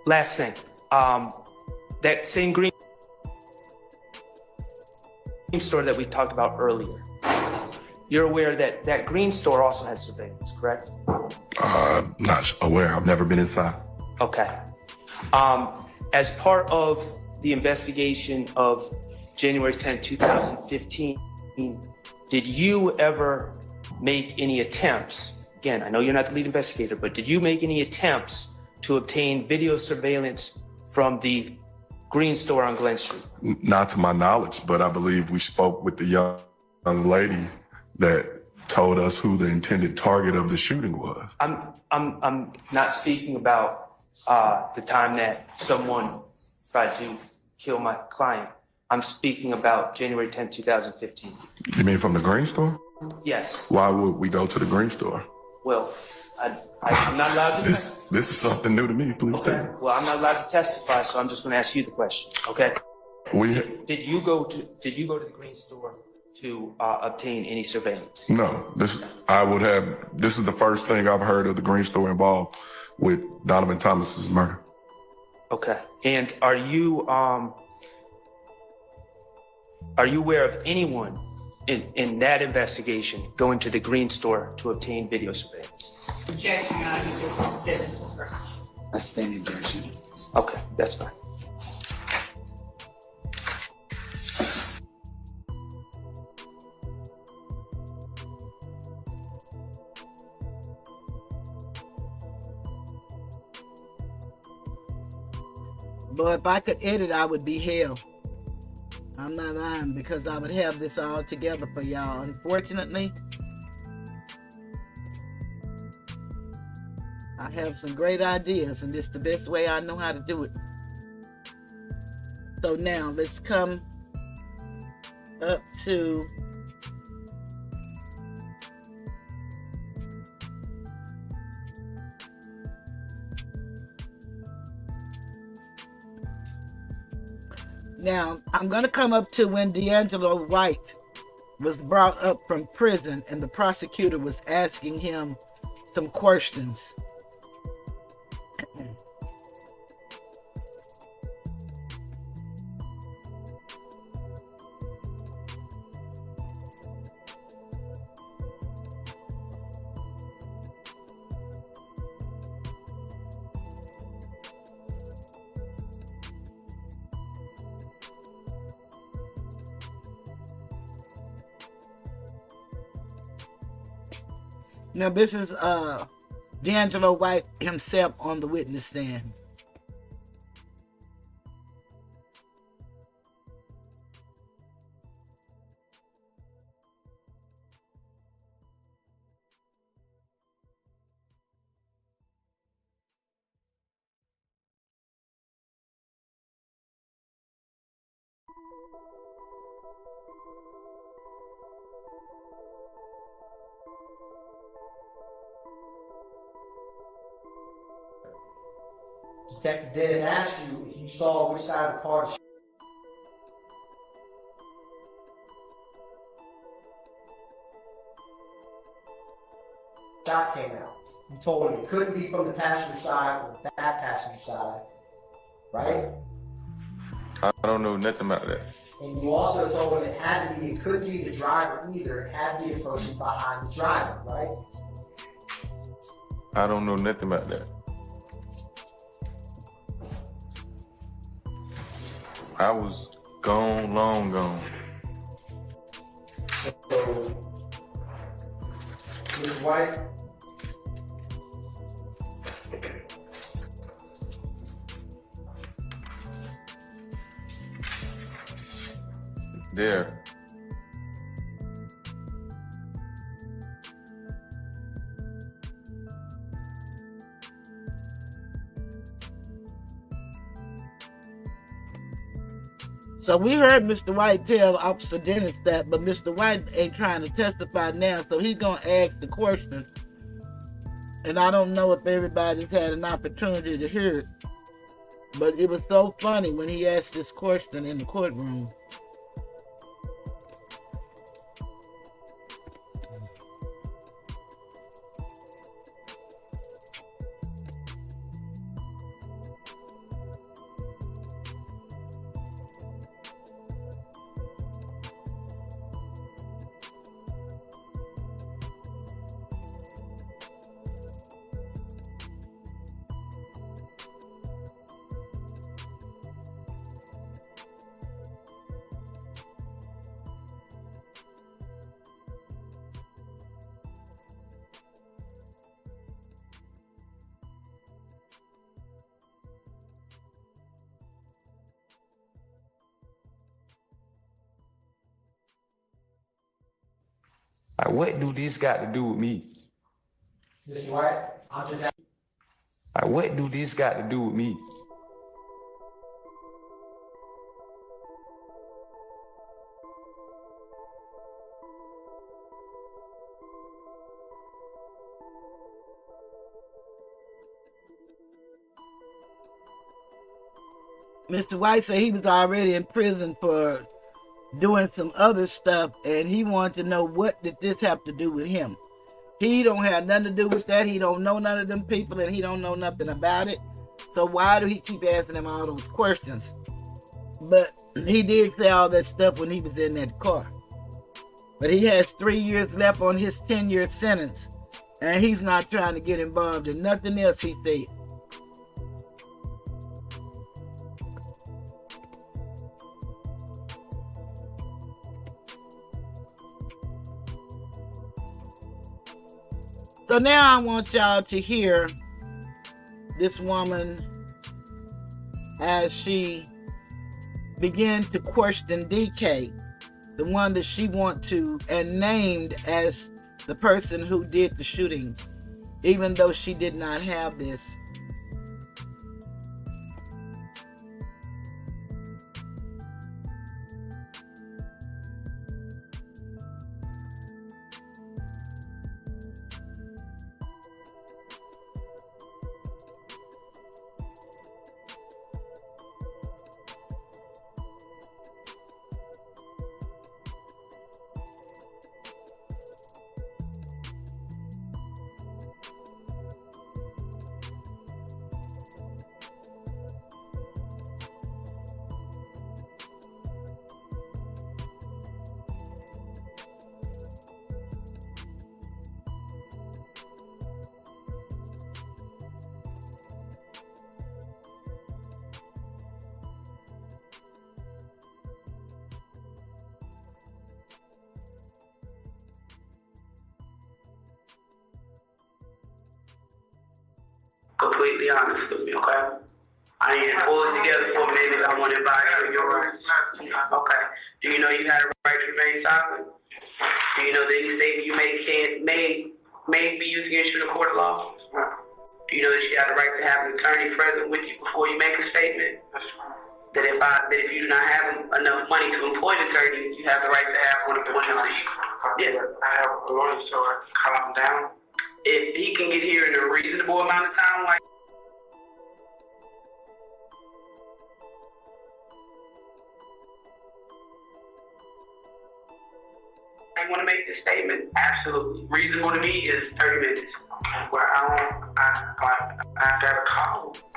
B: Last thing, that same green store that we talked about earlier, you're aware that that green store also has surveillance, correct?
C: Not aware. I've never been inside.
B: Okay. As part of the investigation of January 10, 2015, did you ever make any attempts? Again, I know you're not the lead investigator, but did you make any attempts to obtain video surveillance from the green store on Glen Street?
C: Not to my knowledge, but I believe we spoke with the young lady that told us who the intended target of the shooting was.
B: I'm not speaking about the time that someone tried to kill my client. I'm speaking about January 10, 2015.
C: You mean from the green store?
B: Yes.
C: Why would we go to the green store?
B: Well, I'm not allowed to.
C: This is something new to me. Please
B: Okay.
C: tell me.
B: Well, I'm not allowed to testify, so I'm just going to ask you the question. Okay. Did you go to the green store to obtain any surveillance?
C: No. This is the first thing I've heard of the green store involved with Donovan Thomas's murder.
B: Okay. And are you Are you aware of anyone in that investigation going to the Green store to obtain video surveillance?
F: Objection, Your Honor, you just said this first.
G: I stand the objection.
B: Okay, that's fine.
A: But if I could edit, I would be hell. I'm not lying, because I would have this all together for y'all. Unfortunately, I have some great ideas, and this is the best way I know how to do it. So now let's come up to now I'm going to come up to when D'Angelo White was brought up from prison and the prosecutor was asking him some questions. Now this is D'Angelo White himself on the witness stand.
H: Detective Dennis asked you if you saw which side of the car the shots came out. You told him it couldn't be from the passenger side or the back passenger side, right?
I: I don't know nothing about that.
H: And you also told him it couldn't be the driver either. It had to be a person behind the driver, right?
I: I don't know nothing about that. I was gone, long gone.
H: So, Ms. White,
I: There.
A: So we heard Mr. White tell Officer Dennis that, but Mr. White ain't trying to testify now, so he's gonna ask the question. And I don't know if everybody's had an opportunity to hear it, but it was so funny when he asked this question in the courtroom.
I: Like, what do this got to do with me?
H: Ms. White, I'm just asking.
I: Like, what do this got to do with me?
A: Mr. White said he was already in prison for doing some other stuff, and he wanted to know, what did this have to do with him? He don't have nothing to do with that. He don't know none of them people, and he don't know nothing about it. So why do he keep asking them all those questions? But he did say all that stuff when he was in that car. But he has 3 years left on his 10-year sentence, and he's not trying to get involved in nothing else, he said. So now I want y'all to hear this woman as she began to question DK, the one that she want to and named as the person who did the shooting, even though she did not have this.
E: Completely honest with me, okay? I ain't pull it together for a minute. I want to advise you your rights. Okay. Do you know you had a right to remain silent? Do you know that any statement you may be used against you in a court of law? Do you know that you have the right to have an attorney present with you before you make a statement? That if you do not have enough money to employ an attorney, you have the right to have one appointed to you. Yeah.
J: I have a lawyer, so I can calm down.
E: If he can get here in a reasonable amount of time, like you want to make this statement, absolutely. Reasonable to me is 30 minutes.
J: Okay, well, I got a call. I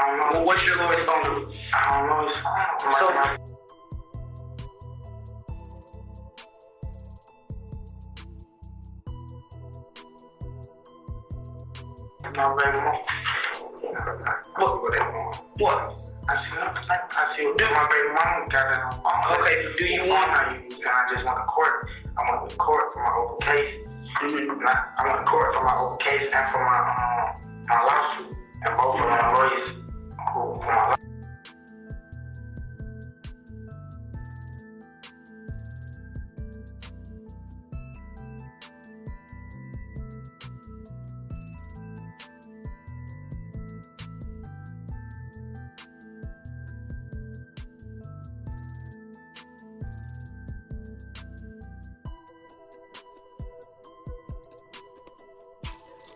J: don't know.
E: Well, what's your lawyer's phone number?
J: I don't know his phone. My baby mom.
E: What?
J: I see what my baby mom got it on phone.
E: Okay, do you want?
J: I just went to court. I went to court for my open case. I went to court for my open case and for my lawsuit. And both of my lawyers for my lawsuit.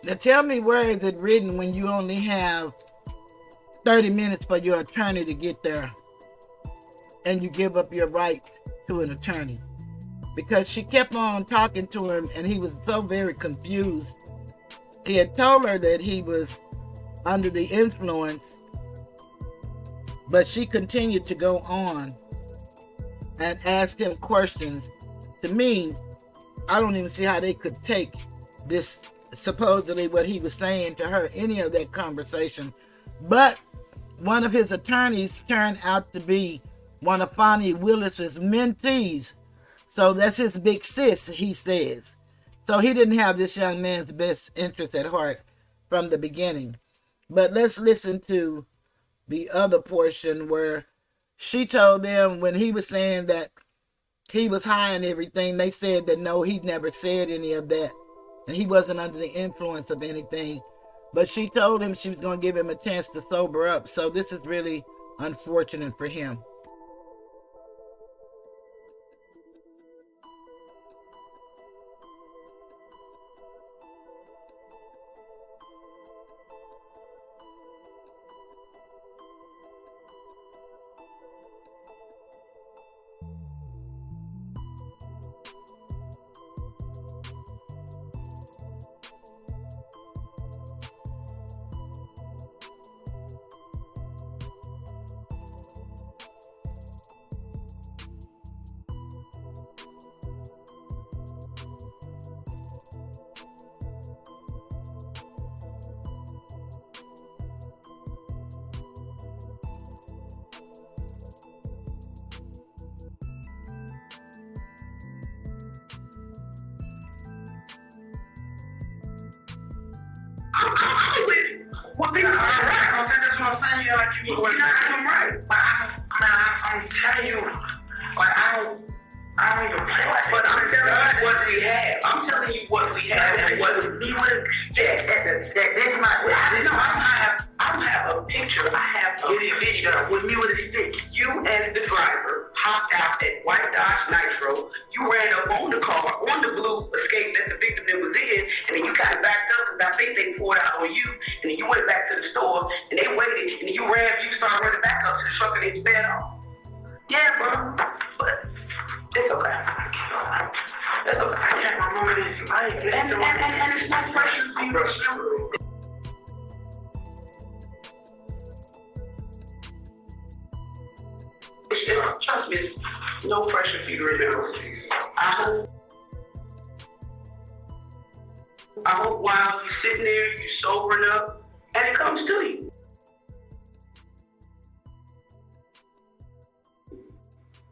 A: Now tell me, where is it written when you only have 30 minutes for your attorney to get there and you give up your right to an attorney? Because she kept on talking to him and he was so very confused. He had told her that he was under the influence, but she continued to go on and ask him questions. To me, I don't even see how they could take this, supposedly what he was saying to her, any of that conversation. But one of his attorneys turned out to be one of Fani Willis's mentees. So that's his big sis, he says. So he didn't have this young man's best interest at heart from the beginning. But let's listen to the other portion where she told them, when he was saying that he was high and everything, they said that no, he never said any of that. And he wasn't under the influence of anything. But she told him she was going to give him a chance to sober up. So this is really unfortunate for him.
J: I'm with it. Well, people are right. I'm saying that's what I'm saying. Yeah, like you know, I'm right. But I'm telling you, like I don't even play like that. But I'm telling you what we have. I'm telling you what we have and what we would expect. That's my. I don't have a picture. I have a video. What we would expect. You and the driver hopped out at White Dodge Nitro. You ran up on the car on the blue Escape that the victim that was in, and then you got backed up because I think they poured out on you, and then you went back to the store and they waited, and then you started running back up to the truck and they sped off. Yeah, bro. But it's okay. That's okay. I can't remember this. And it's not pressure to be trust me, no pressure for you to remember. I hope while you're sitting there, you're sobering up, and it comes to you.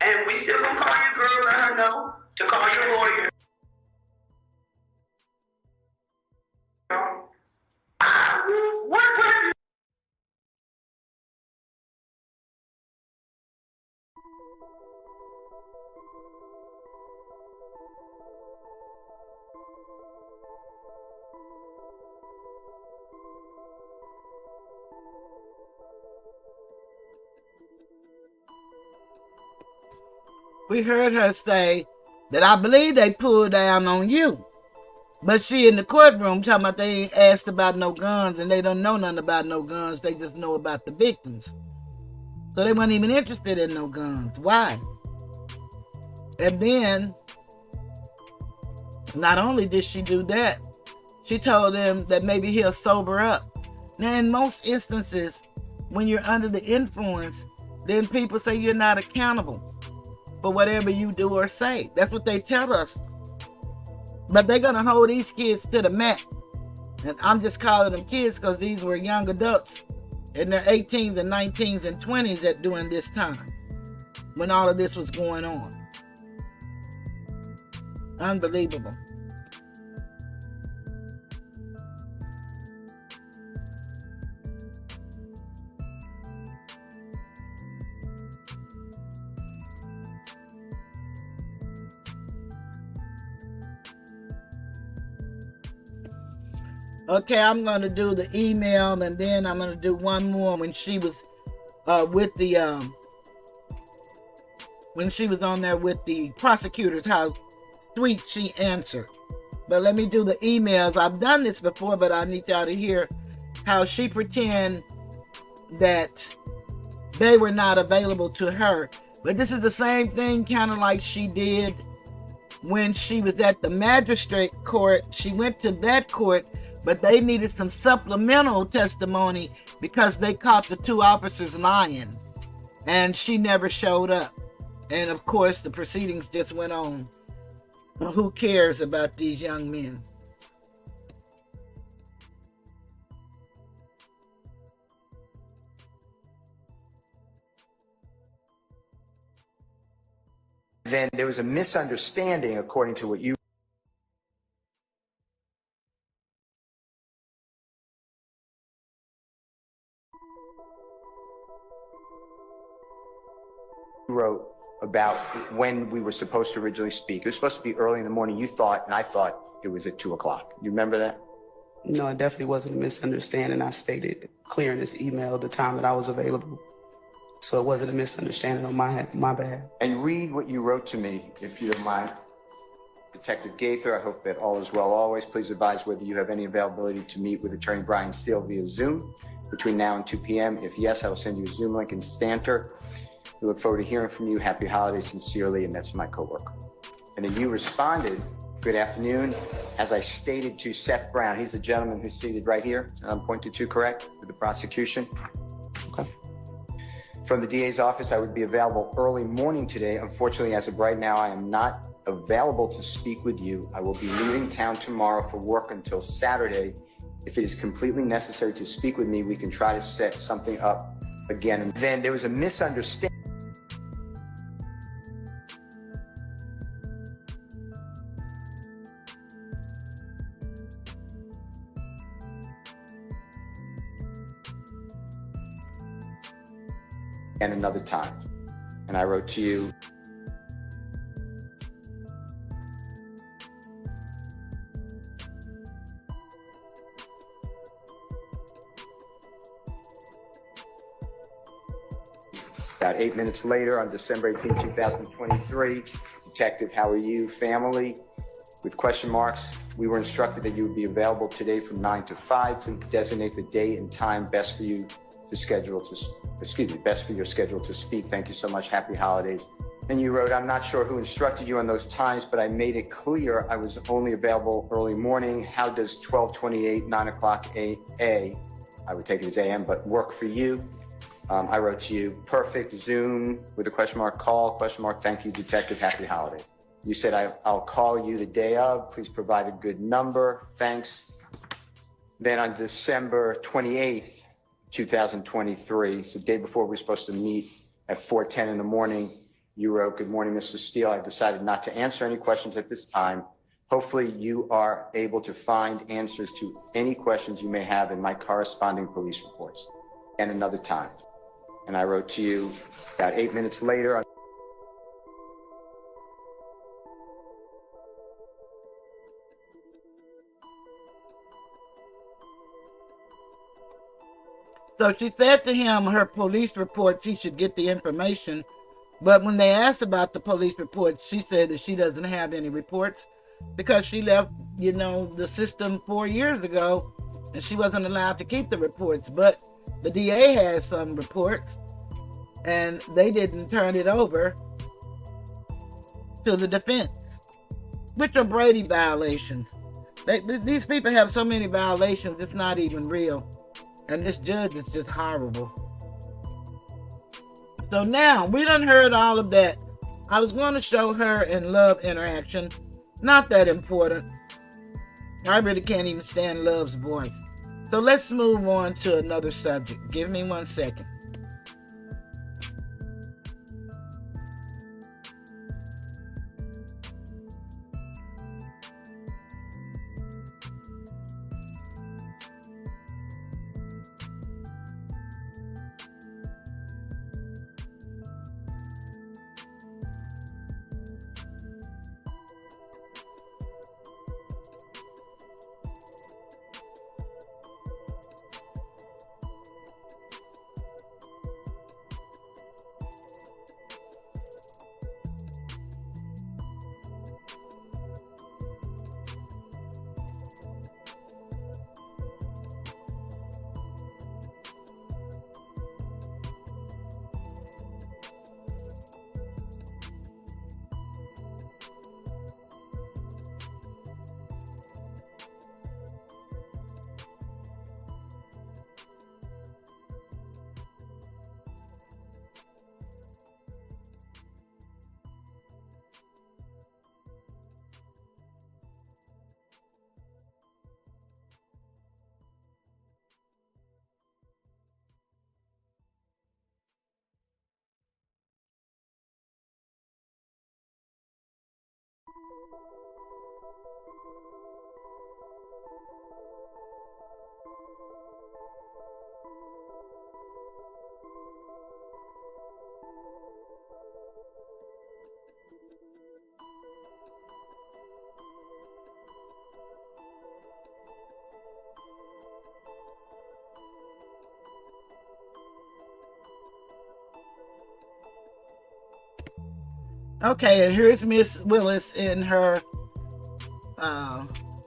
J: And we still gonna call your girl, let her know to call your lawyer. What?
A: We heard her say that I believe they pulled down on you. But she in the courtroom talking about they ain't asked about no guns and they don't know nothing about no guns. They just know about the victims. So they weren't even interested in no guns. Why? And then, not only did she do that, she told them that maybe he'll sober up. Now, in most instances, when you're under the influence, then people say you're not accountable for whatever you do or say. That's what they tell us. But they're going to hold these kids to the mat. And I'm just calling them kids because these were young adults in their 18s and 19s and 20s at during this time when all of this was going on. Unbelievable. Okay, I'm going to do the email and then I'm going to do one more when she was with the when she was on there with the prosecutors, how sweet she answered. But let me do the emails. I've done this before, but I need y'all to hear how she pretend that they were not available to her. But this is the same thing kind of like she did when she was at the magistrate court. She went to that court, but they needed some supplemental testimony because they caught the two officers lying. And she never showed up. And of course, the proceedings just went on. Who cares about these young men?
K: Then there was a misunderstanding, according to what you wrote about when we were supposed to originally speak. It was supposed to be early in the morning. You thought, and I thought it was at 2 o'clock. You remember that?
E: No, it definitely wasn't a misunderstanding. I stated clear in this email the time that I was available. So it wasn't a misunderstanding on my behalf.
K: And read what you wrote to me, if you don't mind. Detective Gaither, I hope that all is well always. Please advise whether you have any availability to meet with Attorney Brian Steele via Zoom between now and 2 p.m. If yes, I will send you a Zoom link in Stanter. We look forward to hearing from you. Happy holidays, sincerely, and that's my coworker. And then you responded, good afternoon. As I stated to Seth Brown, he's the gentleman who's seated right here, pointed to, correct, with the prosecution.
E: Okay.
K: From the DA's office, I would be available early morning today. Unfortunately, as of right now, I am not available to speak with you. I will be leaving town tomorrow for work until Saturday. If it is completely necessary to speak with me, we can try to set something up again. And then there was a misunderstanding. and another time. And I wrote to you, about 8 minutes later on December 18, 2023, Detective, how are you, family? With question marks, we were instructed that you would be available today from 9 to 5. Please designate the day and time best for you to schedule to, best for your schedule to speak. Thank you so much. Happy holidays. And you wrote, I'm not sure who instructed you on those times, but I made it clear I was only available early morning. How does 12:28, 9 o'clock A, I would take it as AM, but work for you? I wrote to you, perfect, Zoom with a question mark, call, question mark, thank you, Detective, happy holidays. You said, I'll call you the day of, please provide a good number, thanks. Then on December 28th, 2023, it's the day before we were supposed to meet at 4:10 in the morning, you wrote, good morning, Mr. Steele. I've decided not to answer any questions at this time. Hopefully you are able to find answers to any questions you may have in my corresponding police reports. And another time. And I wrote to you about 8 minutes later.
A: So she said to him, her police reports, he should get the information. But when they asked about the police reports, she said that she doesn't have any reports because she left, the system 4 years ago and she wasn't allowed to keep the reports. But the DA has some reports and they didn't turn it over to the defense, which are Brady violations. These people have so many violations, it's not even real. And this judge is just horrible. So now, we done heard all of that. I was going to show her in Love interaction. Not that important. I really can't even stand Love's voice. So let's move on to another subject. Give me 1 second. Okay, and here's Miss Willis in her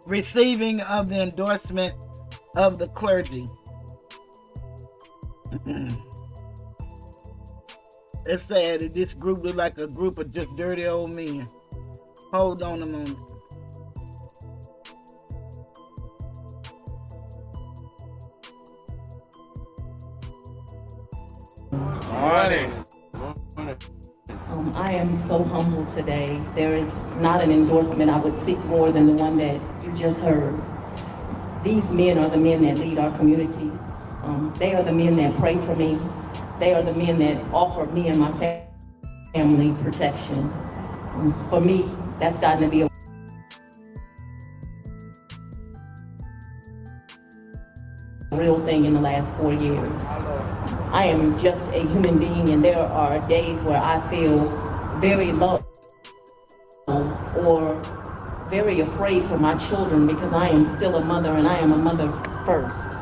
A: receiving of the endorsement of the clergy. It's sad that this group looks like a group of just dirty old men. Hold on a moment.
L: Morning.
M: I am so humble today. There is not an endorsement I would seek more than the one that you just heard. These men are the men that lead our community. They are the men that pray for me. They are the men that offer me and my family protection. For me, that's gotten to be a real thing in the last 4 years. I am just a human being, and there are days where I feel very low or very afraid for my children because I am still a mother, and I am a mother first.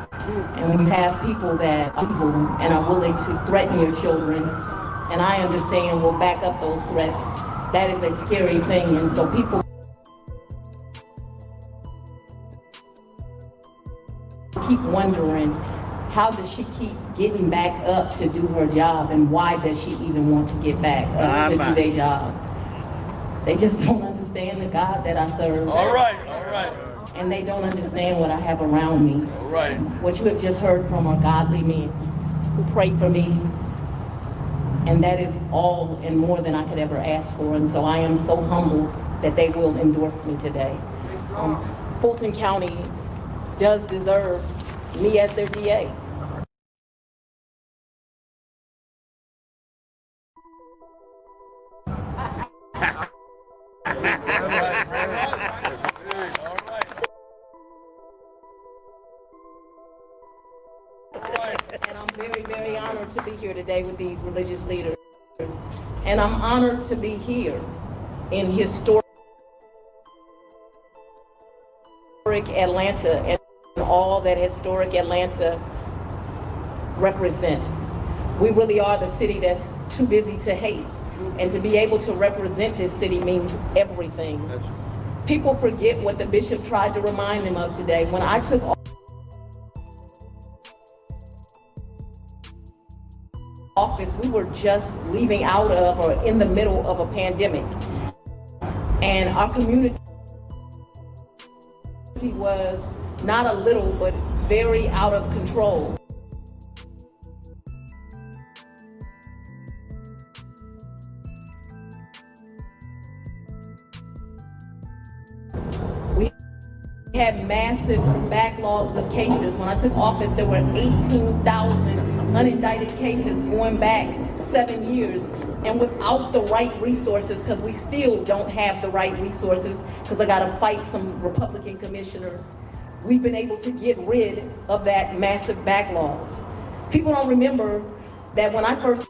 M: And when you have people that are evil and are willing to threaten your children, and I understand will back up those threats, that is a scary thing. And so people keep wondering, how does she keep getting back up to do her job, and why does she even want to get back up to do their job? They just don't understand the God that I serve.
L: All right, all right.
M: And they don't understand what I have around me.
L: All right.
M: What you have just heard from are godly men who pray for me. And that is all and more than I could ever ask for. And so I am so humbled that they will endorse me today. Fulton County does deserve me as their DA. And I'm very, very honored to be here today with these religious leaders. And I'm honored to be here in historic Atlanta and all that historic Atlanta represents. We really are the city that's too busy to hate. And to be able to represent this city means everything. People forget what the bishop tried to remind them of today. When I took office, we were just leaving out of or in the middle of a pandemic. And our community was not a little, but very out of control. We had massive backlogs of cases. When I took office, there were 18,000 unindicted cases going back 7 years. And without the right resources, because we still don't have the right resources, because I got to fight some Republican commissioners, we've been able to get rid of that massive backlog. People don't remember that when I first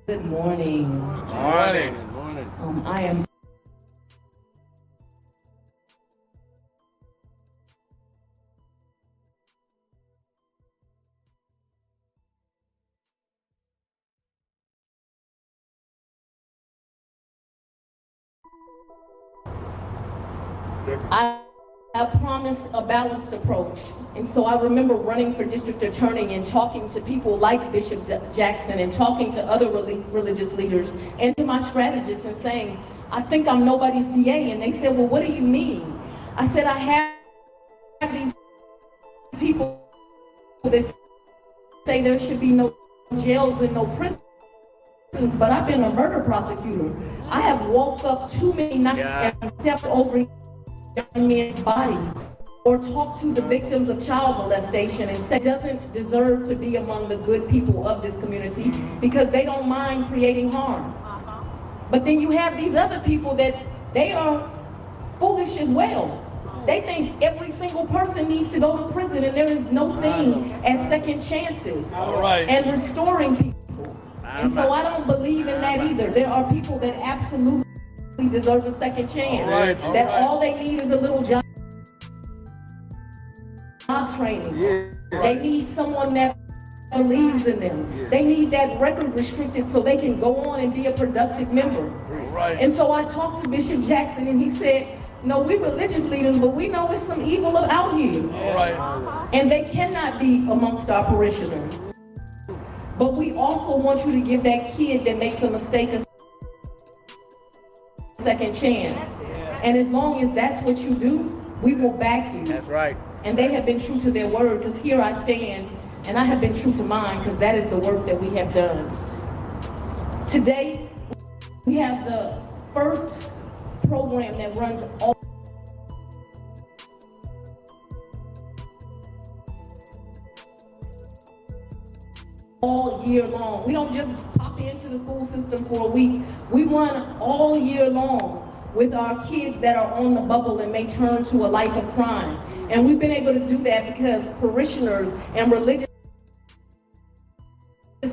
M: Good morning.
L: Morning. Morning.
M: I am I promised a balanced approach. And so I remember running for district attorney and talking to people like Bishop Jackson and talking to other religious leaders and to my strategists and saying, I think I'm nobody's DA. And they said, well, what do you mean? I said, I have these people that say there should be no jails and no prisons, but I've been a murder prosecutor. I have walked up too many nights and stepped over young men's bodies, or talk to the victims of child molestation and say doesn't deserve to be among the good people of this community because they don't mind creating harm. But then you have these other people that they are foolish as well. They think every single person needs to go to prison and there is no thing as second chances and restoring people. And so I don't believe in that either. There are people that absolutely deserve a second chance. All they need is a little job training. They need someone that believes in them. They need that record restricted so they can go on and be a productive member. And so I talked to Bishop Jackson and he said, no, we're religious leaders, but we know it's some evil out here. And they cannot be amongst our parishioners. But we also want you to give that kid that makes a mistake a second chance. And as long as that's what you do, we will back you.
L: That's right.
M: And they have been true to their word, because here I stand, and I have been true to mine, because that is the work that we have done. Today, we have the first program that runs all year long. We don't just pop into the school system for a week. We run all year long with our kids that are on the bubble and may turn to a life of crime. And we've been able to do that because parishioners and religious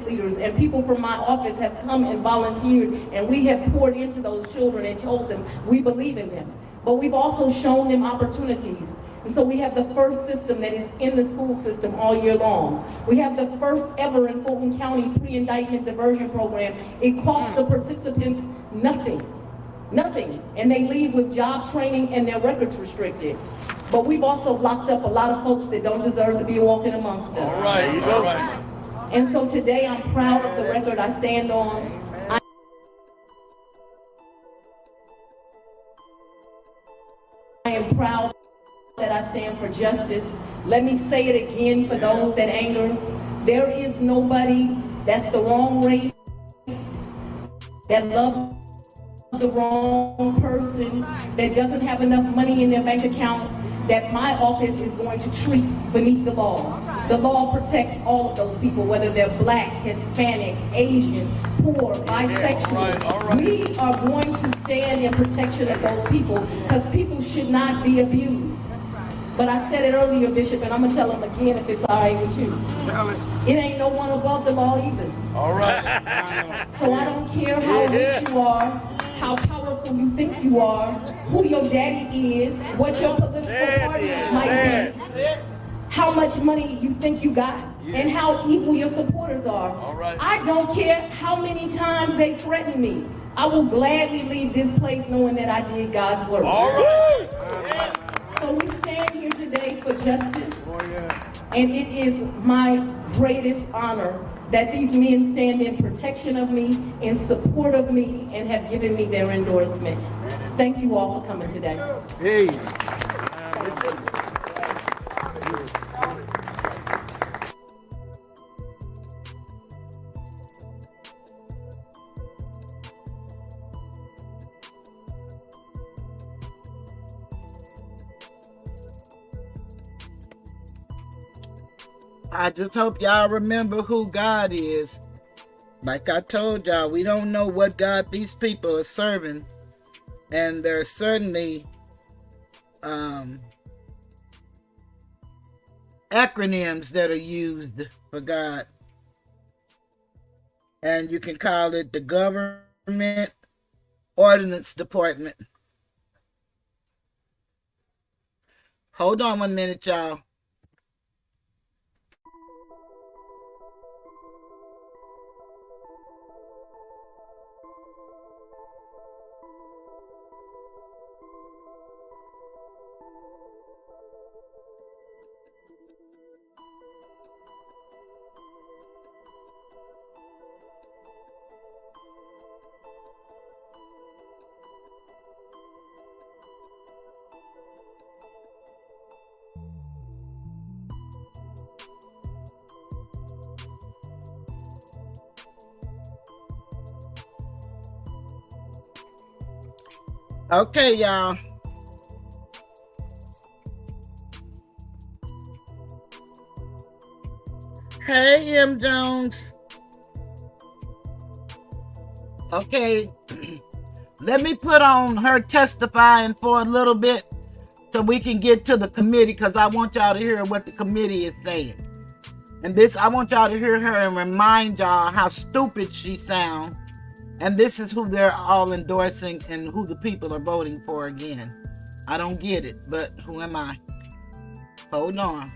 M: leaders and people from my office have come and volunteered, and we have poured into those children and told them we believe in them. But we've also shown them opportunities. And so we have the first system that is in the school system all year long. We have the first ever in Fulton County pre-indictment diversion program. It costs the participants nothing. Nothing. And they leave with job training and their records restricted. But we've also locked up a lot of folks that don't deserve to be walking amongst us.
L: All right, all right.
M: And so today I'm proud of the record I stand on. I am proud that I stand for justice. Let me say it again for those that anger. There is nobody that's the wrong race, that loves the wrong person, that doesn't have enough money in their bank account, that my office is going to treat beneath the law. The law protects all of those people, whether they're Black, Hispanic, Asian, poor, bisexual.
L: All right.
M: We are going to stand in protection of those people, because people should not be abused. But I said it earlier, Bishop, and I'm gonna tell them again if it's all right with you. It ain't no one above the law either.
L: All right.
M: So I don't care how rich you are, how powerful you think you are, who your daddy is, what your political party might be, how much money you think you got, and how evil your supporters are.
L: All right.
M: I don't care how many times they threaten me. I will gladly leave this place knowing that I did God's work.
L: All right.
M: So we stand here today for justice, and it is my greatest honor that these men stand in protection of me, in support of me, and have given me their endorsement. Thank you all for coming today.
L: Hey.
A: I just hope y'all remember who God is. Like I told y'all, we don't know what God these people are serving. And there's certainly acronyms that are used for God. And you can call it the Government Ordinance Department. Hold on 1 minute, y'all. Okay, y'all. Hey, M. Jones. Okay, let me put on her testifying for a little bit so we can get to the committee, because I want y'all to hear what the committee is saying. And this, I want y'all to hear her and remind y'all how stupid she sounds. And this is who they're all endorsing and who the people are voting for again. I don't get it, but who am I? Hold on.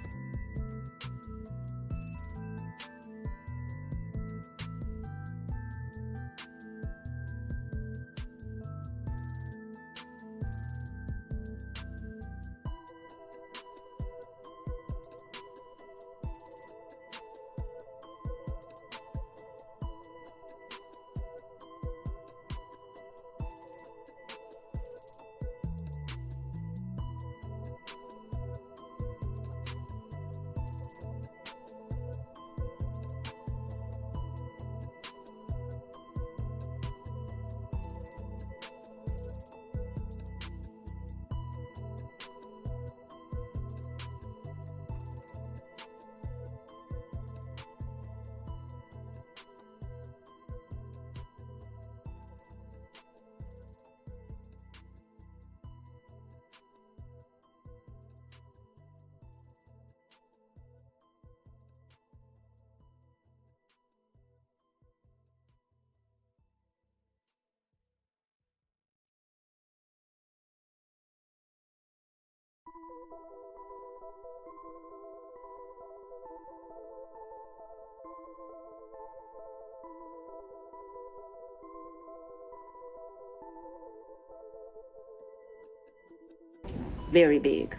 M: Very big.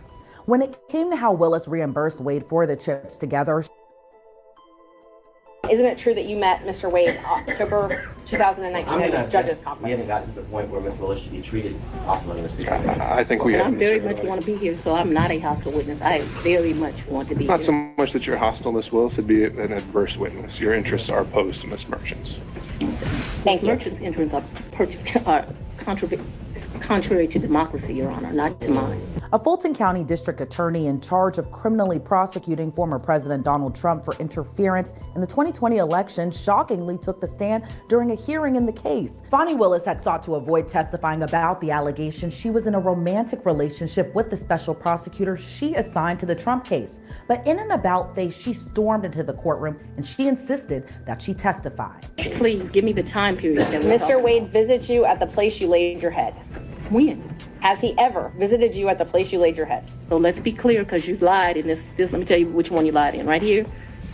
N: When it came to how Willis reimbursed Wade for the chips together,
O: isn't it true that you met Mr. Wade October 2019 at the judges
P: We
O: conference?
P: haven't gotten to the point where Ms. Willis should be treated also under the secret.
I: I think we have.
M: I very much want to be here, so I'm not a hostile witness. I very much want to be
Q: Not
M: here.
Q: so much that you're hostile, Ms. Willis, it'd be an adverse witness. Your interests are opposed to Ms. Merchant's.
M: Ms. Merchant's interests are contrary to democracy, Your Honor, not to mine.
N: a Fulton County District Attorney in charge of criminally prosecuting former President Donald Trump for interference in the 2020 election shockingly took the stand during a hearing in the case. Fani Willis had sought to avoid testifying about the allegation she was in a romantic relationship with the special prosecutor she assigned to the Trump case. But in an about face, she stormed into the courtroom and she insisted that she testify.
M: Please give me the time period. That
O: Mr. Wade visited you at the place you laid your head.
M: When?
O: Has he ever visited you at the place you laid your head?
M: So let's be clear, because you lied in this. Let me tell you which one you lied in. Right here.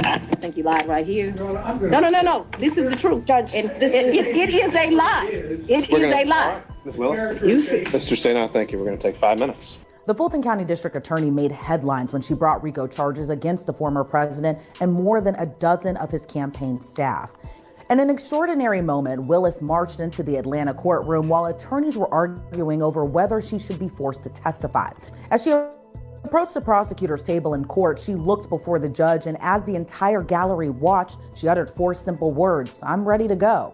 M: I think you lied right here. No. This is the truth,
O: Judge.
M: And it is a lie. It is a lie.
Q: Ms. Willis?
M: You see.
Q: Mr. Sano, thank you. We're going to take 5 minutes.
N: The Fulton County District Attorney made headlines when she brought RICO charges against the former president and more than a dozen of his campaign staff. In an extraordinary moment, Willis marched into the Atlanta courtroom while attorneys were arguing over whether she should be forced to testify. As she approached the prosecutor's table in court, she looked before the judge, and as the entire gallery watched, she uttered 4 simple words: "I'm ready to go."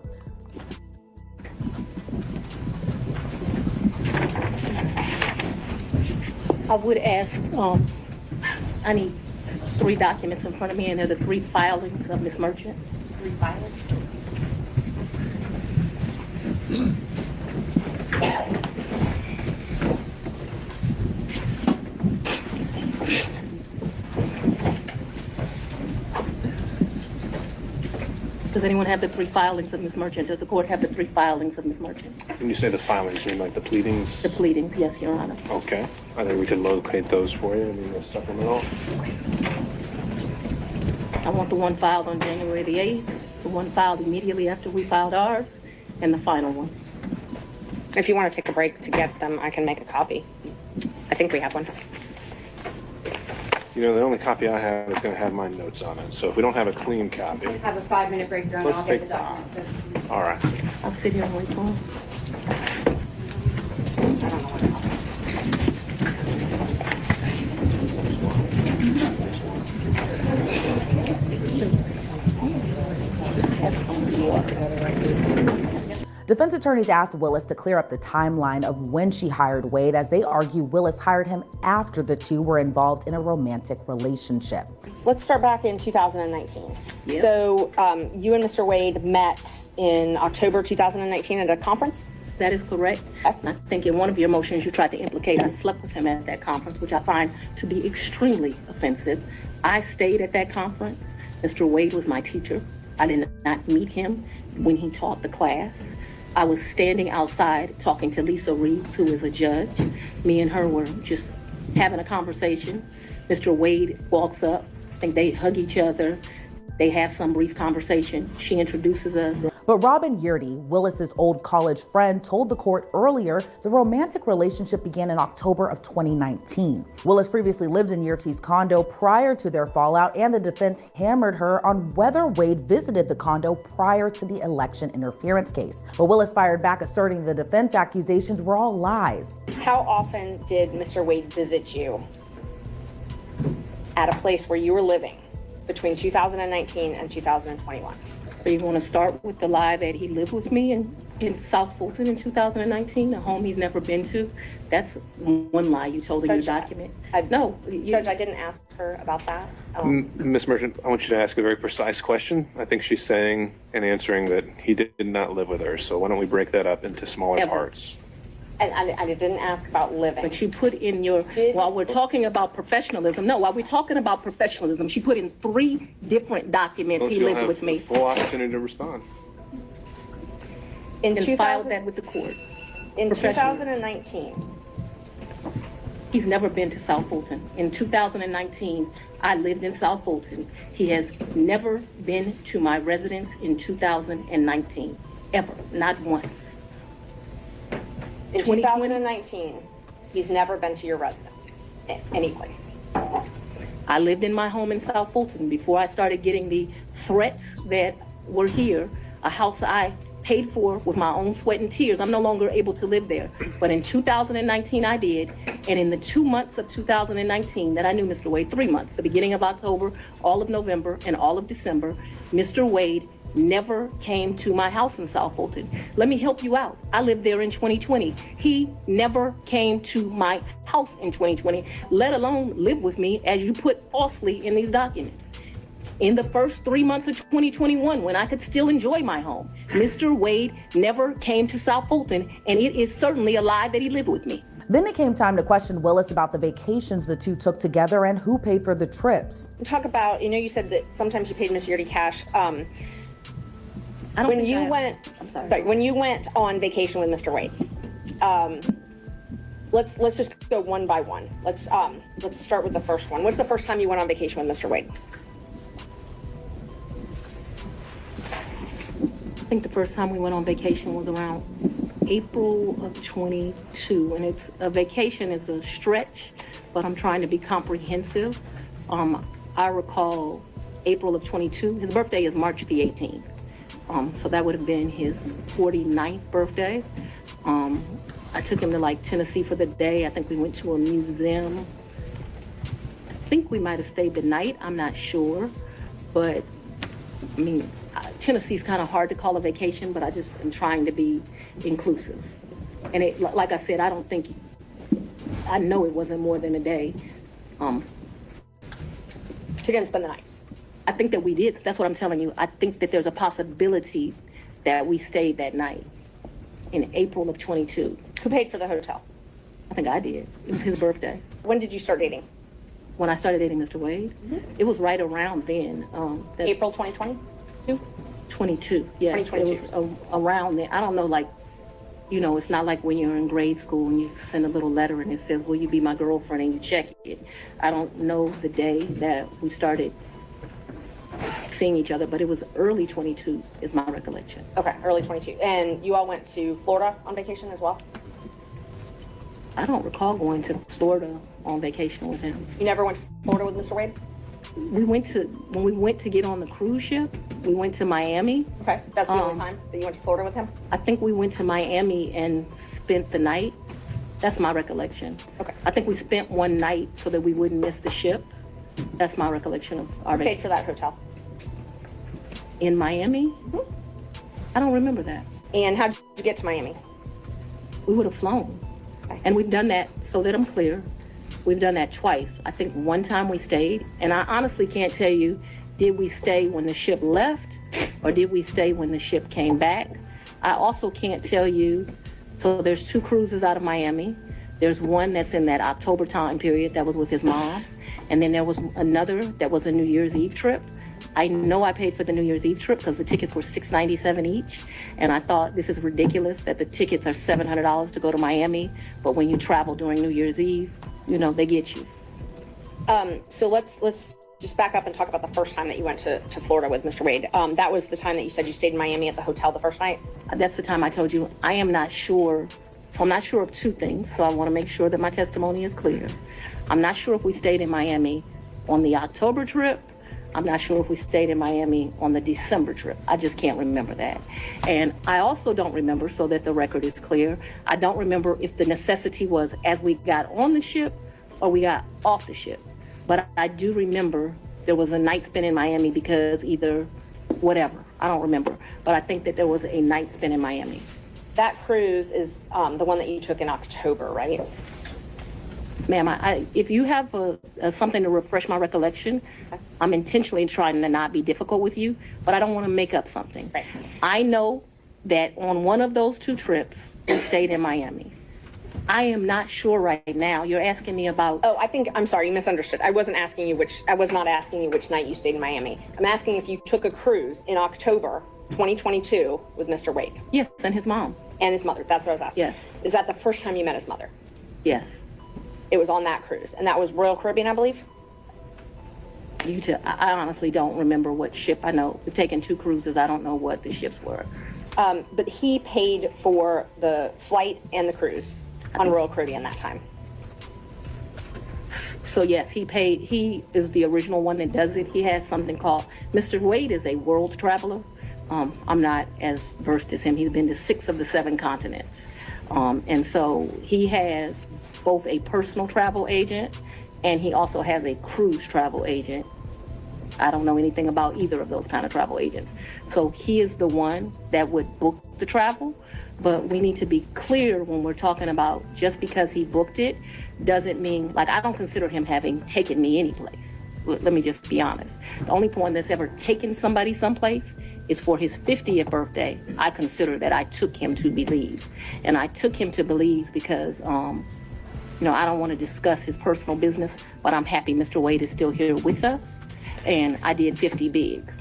M: I would ask, I need 3 documents in front of me, and they're the 3 filings of Ms. Merchant. 3 filings. Does anyone have the 3 filings of Ms. Merchant? Does the court have the 3 filings of Ms. Merchant?
Q: When you say the filings, you mean like the pleadings?
M: The pleadings, yes, Your Honor.
Q: Okay. I think we can locate those for you. I mean, the supplemental.
M: I want the one filed on January the 8th, the one filed immediately after we filed ours, and the final one.
O: If you want to take a break to get them, I can make a copy. I think we have one.
Q: You know, the only copy I have is going to have my notes on it. So if we don't have a clean copy,
F: Have a 5-minute break, John.
Q: Let's
F: I'll get
Q: take
F: the documents.
Q: all right.
M: I'll sit here and wait for him.
N: Defense attorneys asked Willis to clear up the timeline of when she hired Wade, as they argue Willis hired him after the two were involved in a romantic relationship.
O: Let's start back in 2019.
M: Yep.
O: So you and Mr. Wade met in October 2019 at a conference?
M: That is correct. And I think in one of your motions you tried to implicate I slept with him at that conference, which I find to be extremely offensive. I stayed at that conference. Mr. Wade was my teacher. I did not meet him when he taught the class. I was standing outside talking to Lisa Reeves, who is a judge. Me and her were just having a conversation. Mr. Wade walks up. I think they hug each other. They have some brief conversation. She introduces us.
N: But Robin Yurdy, Willis's old college friend, told the court earlier the romantic relationship began in October of 2019. Willis previously lived in Yurdy's condo prior to their fallout, and the defense hammered her on whether Wade visited the condo prior to the election interference case. But Willis fired back, asserting the defense accusations were all lies.
O: How often did Mr. Wade visit you at a place where you were living between 2019 and 2021?
M: So you want to start with the lie that he lived with me in South Fulton in 2019, a home he's never been to? That's one lie you told in your document. No.
O: Judge, I didn't ask her about that.
Q: Ms. Merchant, I want you to ask a very precise question. I think she's saying and answering that he did not live with her. So why don't we break that up into smaller parts?
O: And I didn't ask about living.
M: But you put in your, while we're talking about professionalism, she put in 3 different documents he lived with me.
Q: Full opportunity to respond.
M: And filed that with the court.
O: In 2019,
M: He's never been to South Fulton. In 2019, I lived in South Fulton. He has never been to my residence in 2019, ever, not once.
O: In 2019, he's never been to your residence, any place.
M: I lived in my home in South Fulton before I started getting the threats that were here, a house I paid for with my own sweat and tears. I'm no longer able to live there. But in 2019, I did. And in the 2 months of 2019 that I knew Mr. Wade, 3 months, the beginning of October, all of November, and all of December, Mr. Wade never came to my house in South Fulton. Let me help you out. I lived there in 2020. He never came to my house in 2020, let alone live with me, as you put falsely in these documents. In the first 3 months of 2021, when I could still enjoy my home, Mr. Wade never came to South Fulton, and it is certainly a lie that he lived with me.
N: Then it came time to question Willis about the vacations the two took together and who paid for the trips.
O: Talk about, you said that sometimes you paid Miss Yurdy cash. When you went on vacation with Mr. Wade, let's just go one by one. Let's start with the first one. What's the first time you went on vacation with Mr. Wade?
M: I think the first time we went on vacation was around April of 22, and it's a vacation is a stretch, but I'm trying to be comprehensive. I recall April of 22. His birthday is March the 18th. So that would have been his 49th birthday. I took him to Tennessee for the day. I think we went to a museum. I think we might have stayed the night. I'm not sure. But I mean, Tennessee's kind of hard to call a vacation, but I just am trying to be inclusive. And it, like I said, I know it wasn't more than a day.
O: So you didn't spend the night?
M: I think that we did. That's what I'm telling you. I think that there's a possibility that we stayed that night in April of 22.
O: Who paid for the hotel?
M: I think I did. It was his birthday.
O: When did you start dating?
M: When I started dating Mr. Wade? It was right around then.
O: April 2022?
M: 22, yes.
O: 2022.
M: It was around then. I don't know, it's not like when you're in grade school and you send a little letter and it says, will you be my girlfriend, and you check it. I don't know the day that we started seeing each other, but it was early 22 is my recollection.
O: Okay, early 22. And you all went to Florida on vacation as well?
M: I don't recall going to Florida on vacation with him.
O: You never went to Florida with Mr. Wade?
M: When we went to get on the cruise ship, we went to Miami.
O: Okay, that's the only time that you went to Florida with him?
M: I think we went to Miami and spent the night. That's my recollection.
O: Okay.
M: I think we spent one night so that we wouldn't miss the ship. That's my recollection of our vacation.
O: Who paid for that hotel?
M: In Miami? Mm-hmm. I don't remember that.
O: And how did you get to Miami?
M: We would have flown. Okay. And we've done that, so that I'm clear, we've done that twice. I think one time we stayed, and I honestly can't tell you, did we stay when the ship left or did we stay when the ship came back? I also can't tell you, so there's 2 cruises out of Miami. There's one that's in that October time period that was with his mom. And then there was another that was a New Year's Eve trip. I know I paid for the New Year's Eve trip because the tickets were $697 each. And I thought this is ridiculous that the tickets are $700 to go to Miami. But when you travel during New Year's Eve, they get you.
O: So let's just back up and talk about the first time that you went to Florida with Mr. Wade. That was the time that you said you stayed in Miami at the hotel the first night?
M: That's the time I told you I am not sure. So I'm not sure of 2 things. So I want to make sure that my testimony is clear. I'm not sure if we stayed in Miami on the October trip. I'm not sure if we stayed in Miami on the December trip. I just can't remember that. And I also don't remember, so that the record is clear, I don't remember if the necessity was as we got on the ship or we got off the ship. But I do remember there was a night spent in Miami because either whatever, I don't remember. But I think that there was a night spent in Miami.
O: That cruise is the one that you took in October, right?
M: Ma'am, if you have something to refresh my recollection, okay. I'm intentionally trying to not be difficult with you, but I don't want to make up something.
O: Right.
M: I know that on one of those 2 trips, we stayed in Miami. I am not sure right now. You're asking me about...
O: Oh, I'm sorry, you misunderstood. I was not asking you which night you stayed in Miami. I'm asking if you took a cruise in October 2022 with Mr. Wade.
M: Yes, and his mom.
O: And his mother, that's what I was asking.
M: Yes.
O: Is that the first time you met his mother?
M: Yes.
O: It was on that cruise, and that was Royal Caribbean, I believe.
M: I honestly don't remember what ship. I know we've taken 2 cruises. I don't know what the ships were.
O: But he paid for the flight and the cruise on Royal Caribbean that time.
M: So yes, he paid. He is the original one that does it. He has something called, Mr. Wade is a world traveler. I'm not as versed as him. He's been to 6 of the 7 continents. And so he has both a personal travel agent and he also has a cruise travel agent. I don't know anything about either of those kind of travel agents. So he is the one that would book the travel, but we need to be clear when we're talking about just because he booked it doesn't mean, like, I don't consider him having taken me anyplace. Let me just be honest. The only one that's ever taken somebody someplace is for his 50th birthday. I consider that I took him to Belize. And I took him to Belize because, I don't want to discuss his personal business, but I'm happy Mr. Wade is still here with us. And I did 50 big,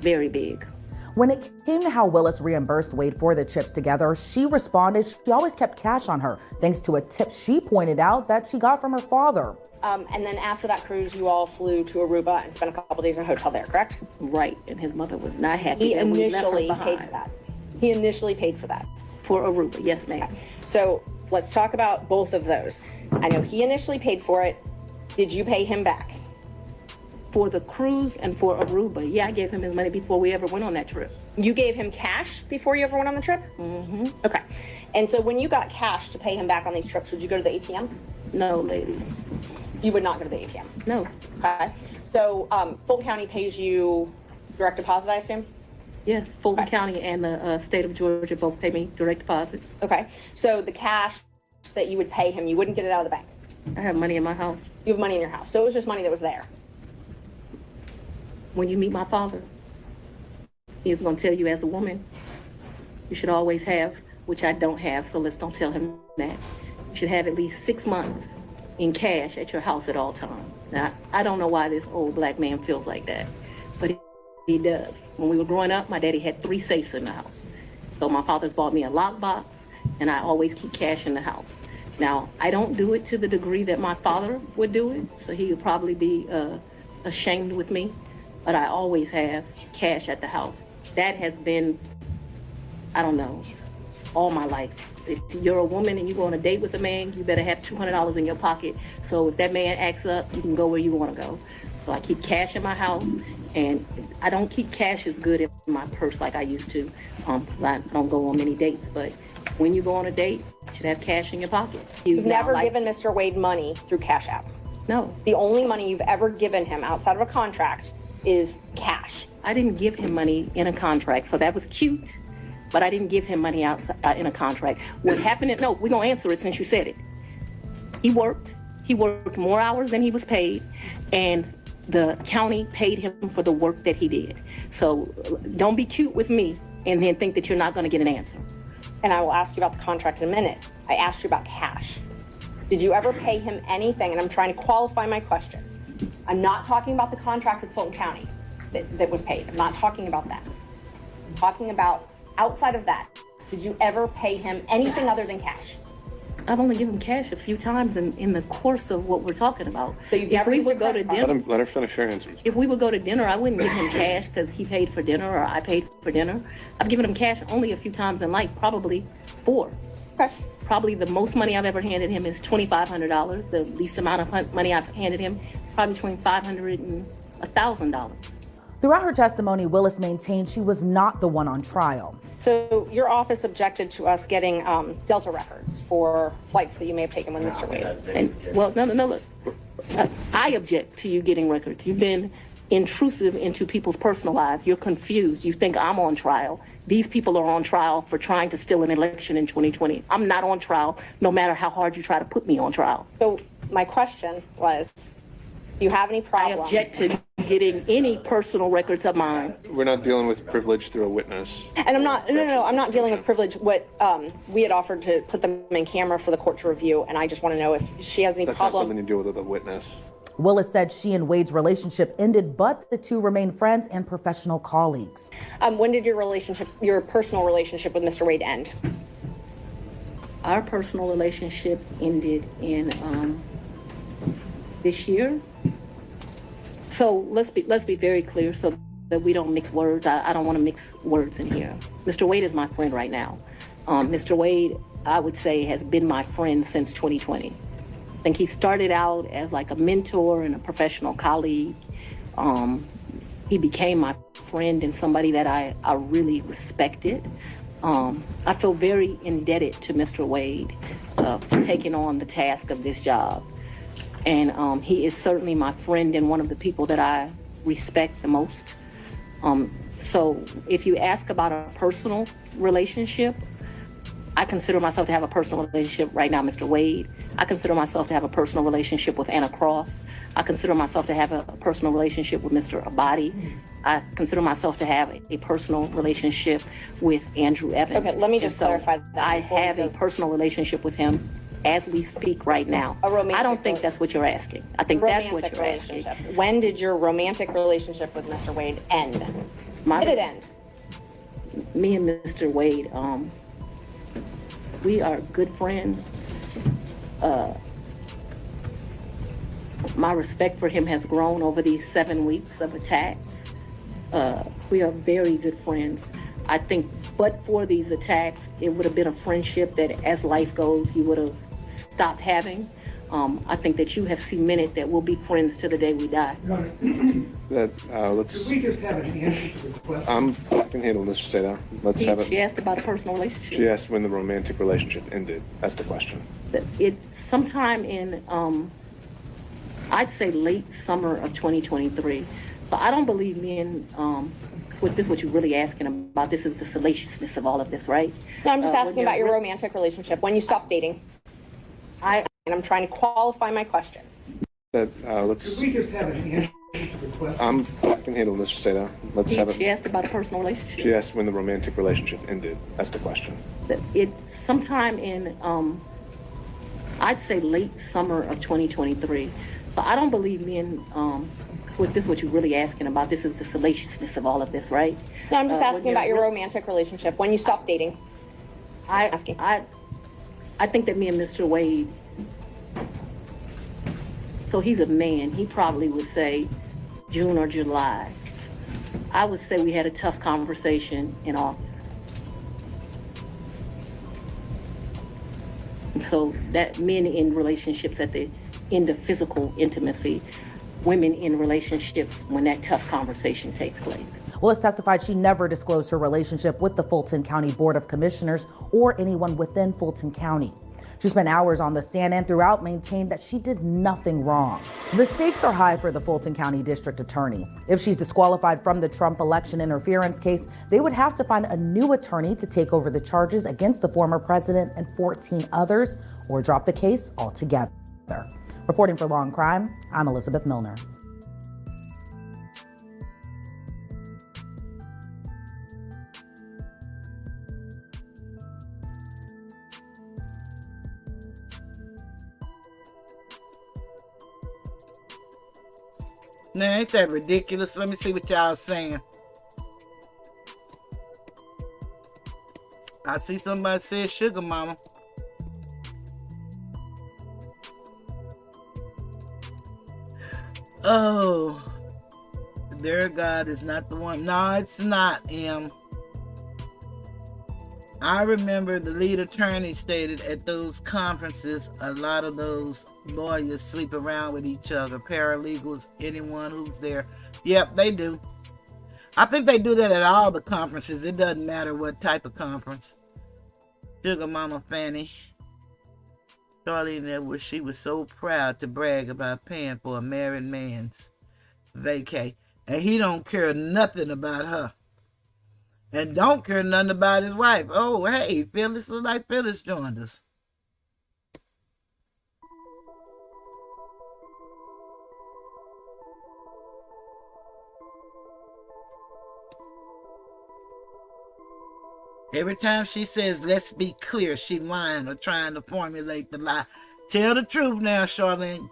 M: very big.
N: When it came to how Willis reimbursed Wade for the trips together, she responded she always kept cash on her, thanks to a tip she pointed out that she got from her father.
O: And then after that cruise, you all flew to Aruba and spent a couple days in a hotel there, correct?
M: Right, and his mother was not happy.
O: He
M: that we left her
O: initially
M: behind.
O: paid for that. He initially paid for that.
M: For Aruba, yes, ma'am.
O: So let's talk about both of those. I know he initially paid for it. Did you pay him back?
M: For the cruise and for Aruba, yeah, I gave him his money before we ever went on that trip.
O: You gave him cash before you ever went on the trip?
M: Mm-hmm.
O: Okay. And so when you got cash to pay him back on these trips, would you go to the ATM?
M: No, lady.
O: You would not go to the ATM?
M: No.
O: Okay. So Fulton County pays you direct deposit, I assume?
M: Yes, Fulton County and the state of Georgia both pay me direct deposits.
O: Okay. So the cash that you would pay him, you wouldn't get it out of the bank?
M: I have money in my house.
O: You have money in your house. So it was just money that was there?
M: When you meet my father, he's going to tell you as a woman, you should always have, which I don't have, so let's don't tell him that. You should have at least 6 months in cash at your house at all times. Now, I don't know why this old black man feels like that, but he does. When we were growing up, my daddy had 3 safes in the house. So my father's bought me a lockbox, and I always keep cash in the house. Now, I don't do it to the degree that my father would do it, so he would probably be ashamed with me. But I always have cash at the house. That has been, I don't know, all my life. If you're a woman and you go on a date with a man, you better have $200 in your pocket. So if that man acts up, you can go where you want to go. So I keep cash in my house, and I don't keep cash as good in my purse like I used to, because I don't go on many dates. But when you go on a date, you should have cash in your pocket.
O: You've never given Mr. Wade money through Cash App?
M: No.
O: The only money you've ever given him outside of a contract is cash.
M: I didn't give him money in a contract, so that was cute, but I didn't give him money outside in a contract. What happened is, no, we're gonna answer it since you said it. He worked more hours than he was paid, and the county paid him for the work that he did. So don't be cute with me and then think that you're not gonna get an answer.
O: And I will ask you about the contract in a minute. I asked you about cash. Did you ever pay him anything? And I'm trying to qualify my questions. I'm not talking about the contract with Fulton County that was paid. I'm not talking about that. I'm talking about outside of that. Did you ever pay him anything other than cash?
M: I've only given him cash a few times in the course of what we're talking about.
O: So you've
M: if
O: never
M: we
O: used
M: would go
O: a
M: to
O: credit
M: dinner,
Q: Let her finish her answers.
M: if we would go to dinner, I wouldn't give him cash because he paid for dinner or I paid for dinner. I've given him cash only a few times in life, probably 4.
O: Okay.
M: Probably the most money I've ever handed him is $2,500. The least amount of money I've handed him, probably between $500 and $1,000.
N: Throughout her testimony, Willis maintained she was not the one on trial.
O: So your office objected to us getting Delta records for flights that you may have taken with Mr. Wade.
M: And, well, no, look. I object to you getting records. You've been intrusive into people's personal lives. You're confused. You think I'm on trial. These people are on trial for trying to steal an election in 2020. I'm not on trial, no matter how hard you try to put me on trial.
O: So my question was, do you have any problem?
M: I object to getting any personal records of mine.
Q: We're not dealing with privilege through a witness.
O: And I'm not, no, I'm not dealing with privilege. What we had offered to put them in camera for the court to review, and I just want to know if she has any
Q: That's not
O: problem.
Q: something to do with a witness.
N: Willis said she and Wade's relationship ended, but the two remain friends and professional colleagues.
O: When did your personal relationship with Mr. Wade end?
M: Our personal relationship ended in this year. So let's be very clear so that we don't mix words. I don't want to mix words in here. Mr. Wade is my friend right now. Mr. Wade, I would say, has been my friend since 2020. I think he started out as like a mentor and a professional colleague. He became my friend and somebody that I really respected. I feel very indebted to Mr. Wade for taking on the task of this job. And he is certainly my friend and one of the people that I respect the most. So if you ask about a personal relationship, I consider myself to have a personal relationship right now, Mr. Wade. I consider myself to have a personal relationship with Anna Cross. I consider myself to have a personal relationship with Mr. Abadi. I consider myself to have a personal relationship with Andrew Evans.
O: Okay, let me just clarify that.
M: I have a personal relationship with him as we speak right now. I don't think that's what you're asking. I think that's what you're asking.
O: When did your romantic relationship with Mr. Wade end? When did it end?
M: Me and Mr. Wade, we are good friends. My respect for him has grown over these 7 weeks of attacks. We are very good friends. I think, but for these attacks, it would have been a friendship that, as life goes, you would have stopped having. I think that you have cemented that we'll be friends to the day we die.
Q: Let's.
L: Could we just have an answer to the question?
Q: I can handle Mr. Seda. Let's have it.
M: She asked about a personal relationship.
Q: She asked when the romantic relationship ended. That's the question.
M: It's sometime in, I'd say late summer of 2023. So I don't believe me in, this is what you're really asking about. This is the salaciousness of all of this, right?
O: No, I'm just asking about your romantic relationship, when you stopped dating. And I'm trying to qualify my questions.
Q: Let's.
L: Could we just have an answer to the question?
Q: I can handle Mr. Seda. Let's have it.
M: She asked about a personal relationship.
Q: She asked when the romantic relationship ended. That's the question.
M: It's sometime in, I'd say late summer of 2023. So I don't believe me in, this is what you're really asking about. This is the salaciousness of all of this, right?
O: No, I'm just asking about your romantic relationship, when you stopped dating.
M: I think that me and Mr. Wade, so he's a man, he probably would say June or July. I would say we had a tough conversation in August. So that men in relationships at the end of physical intimacy, women in relationships when that tough conversation takes place.
N: Willis testified she never disclosed her relationship with the Fulton County Board of Commissioners or anyone within Fulton County. She spent hours on the stand and throughout maintained that she did nothing wrong. The stakes are high for the Fulton County District Attorney. If she's disqualified from the Trump election interference case, they would have to find a new attorney to take over the charges against the former president and 14 others, or drop the case altogether. Reporting for Law and Crime, I'm Elizabeth Milner.
A: Now, ain't that ridiculous? Let me see what y'all saying. I see somebody say sugar mama. Oh, their God is not the one. No, it's not, I remember the lead attorney stated at those conferences, a lot of those lawyers sleep around with each other, paralegals, anyone who's there. Yep, they do. I think they do that at all the conferences. It doesn't matter what type of conference. Sugar Mama Fani. Charlene, she was so proud to brag about paying for a married man's vacay. And he don't care nothing about her. And don't care nothing about his wife. Oh, hey, Phyllis, looks like Phyllis joined us. Every time she says, let's be clear, she lying or trying to formulate the lie. Tell the truth now, Charlene.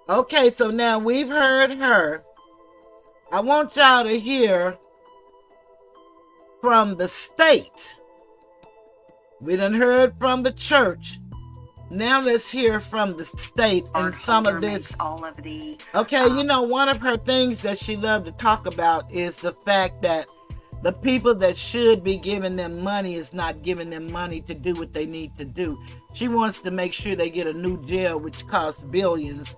A: Okay, so now we've heard her. I want y'all to hear from the state We done heard from the church. Now let's hear from the state and some of this. Okay, you know, one of her things that she loved to talk about is the fact that the people that should be giving them money is not giving them money to do what they need to do. She wants to make sure they get a new jail, which costs billions.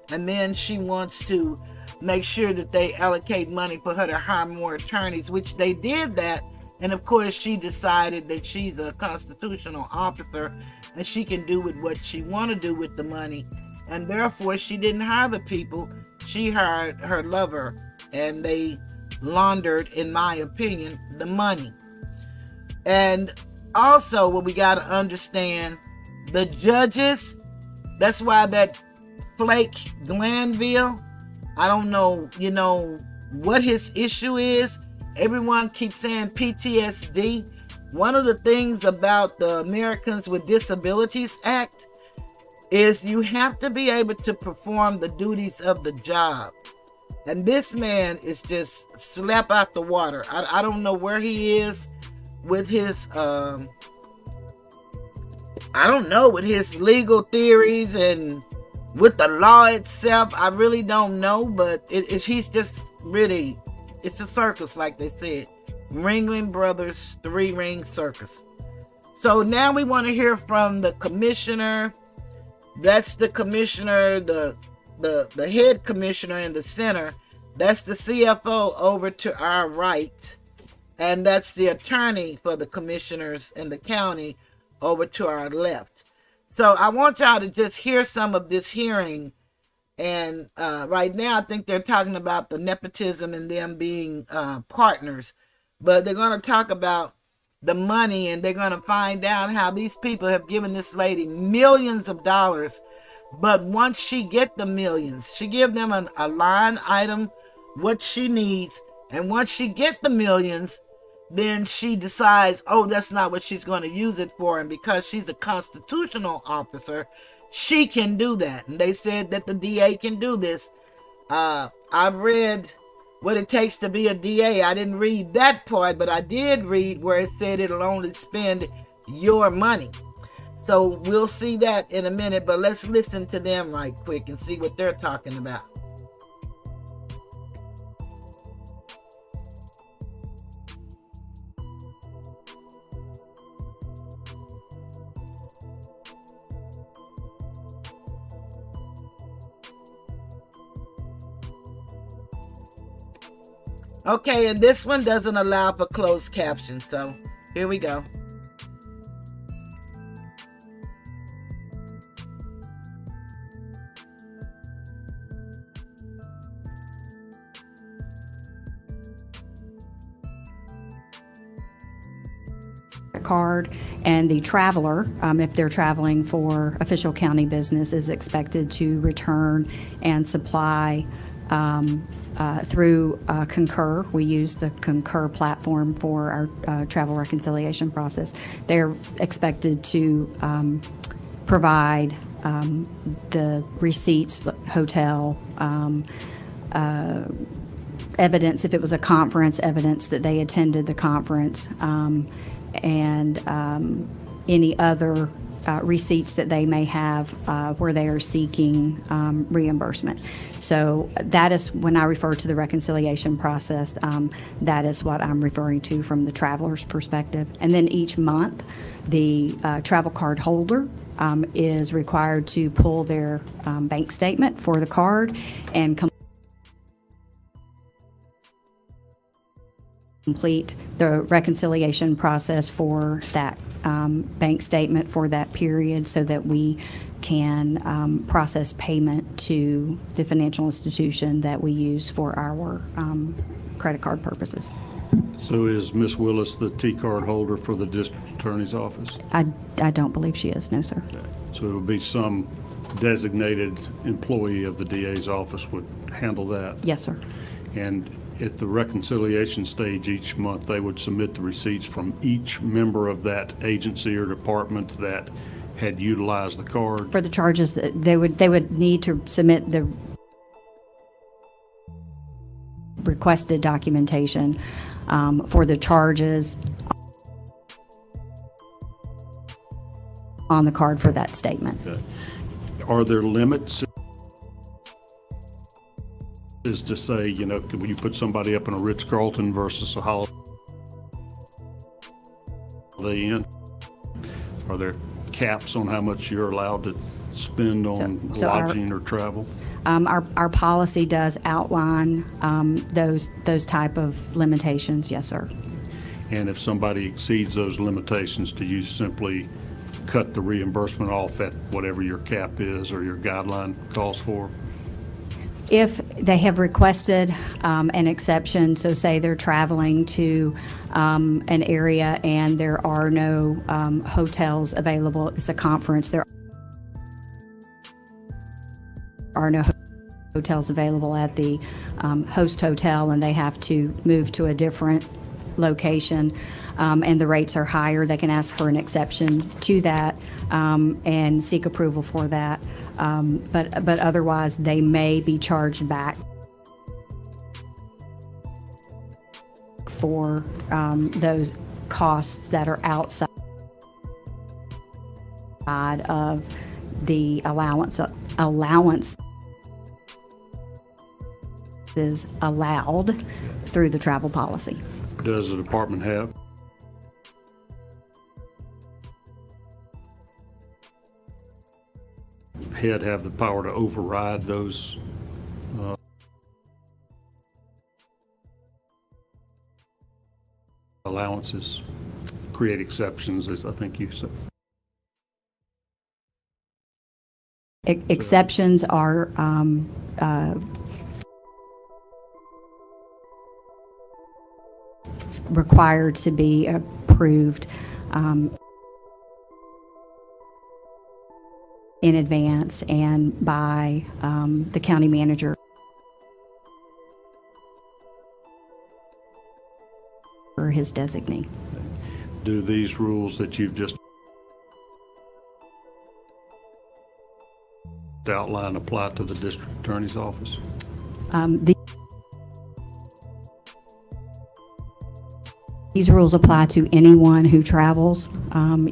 A: And then she wants to make sure that they allocate money for her to hire more attorneys, which they did that. And of course, she decided that she's a constitutional officer and she can do with what she want to do with the money. And therefore, she didn't hire the people. She hired her lover, and they laundered, in my opinion, the money. And also, what we got to understand, the judges, that's why that Flake Glanville, I don't know, you know, what his issue is. Everyone keeps saying PTSD. One of the things about the Americans with Disabilities Act is you have to be able to perform the duties of the job. And this man is just slap out the water. I don't know where he is with his, I don't know, with his legal theories and with the law itself. I really don't know, but he's just really, it's a circus, like they said. Ringling Brothers 3-ring circus. So now we want to hear from the commissioner. That's the commissioner, the head commissioner in the center. That's the CFO over to our right. And that's the attorney for the commissioners in the county over to our left. So I want y'all to just hear some of this hearing. And right now, I think they're talking about the nepotism and them being partners. But they're going to talk about the money, and they're going to find out how these people have given this lady millions of dollars. But once she get the millions, she give them a line item, what she needs. And once she get the millions, then she decides, oh, that's not what she's going to use it for. And because she's a constitutional officer, she can do that. And they said that the DA can do this. I've read what it takes to be a DA. I didn't read that part, but I did read where it said it'll only spend your money. So we'll see that in a minute, but let's listen to them right quick and see what they're talking about. Okay, and this one doesn't allow for closed caption, so here we go.
R: Card, and the traveler, if they're traveling for official county business, is expected to return and supply through Concur. We use the Concur platform for our travel reconciliation process. They're expected to provide the receipts, hotel, evidence, if it was a conference, evidence that they attended the conference, and any other receipts that they may have where they are seeking reimbursement. So that is, when I refer to the reconciliation process, that is what I'm referring to from the traveler's perspective. And then each month, the travel card holder is required to pull their bank statement for the card and complete the reconciliation process for that bank statement for that period, so that we can process payment to the financial institution that we use for our credit card purposes.
S: So is Ms. Willis the T-card holder for the district attorney's office?
R: I don't believe she is, no, sir.
S: So it would be some designated employee of the DA's office would handle that?
R: Yes, sir.
S: And at the reconciliation stage each month, they would submit the receipts from each member of that agency or department that had utilized the card.
R: For the charges, that they would need to submit the requested documentation for the charges. on the card for that statement.
S: Okay. Are there limits? Is to say, you know, when you put somebody up in a Ritz-Carlton versus a Holiday Inn, are there caps on how much you're allowed to spend on lodging or travel?
R: Our policy does outline those type of limitations, yes, sir.
S: And if somebody exceeds those limitations, do you simply cut the reimbursement off at whatever your cap is or your guideline calls for?
R: If they have requested an exception, so say they're traveling to an area and there are no hotels available, it's a conference, there are no hotels available at the host hotel and they have to move to a different location and the rates are higher, they can ask for an exception to that and seek approval for that. But otherwise, they may be charged back for those costs that are outside of the allowance is allowed through the travel policy.
S: Does the department have? Head have the power to override those allowances, create exceptions, as I think you said.
R: Exceptions are required to be approved in advance and by the county manager or his designee.
S: Do these rules that you've just outlined apply to the district attorney's office?
R: These rules apply to anyone who travels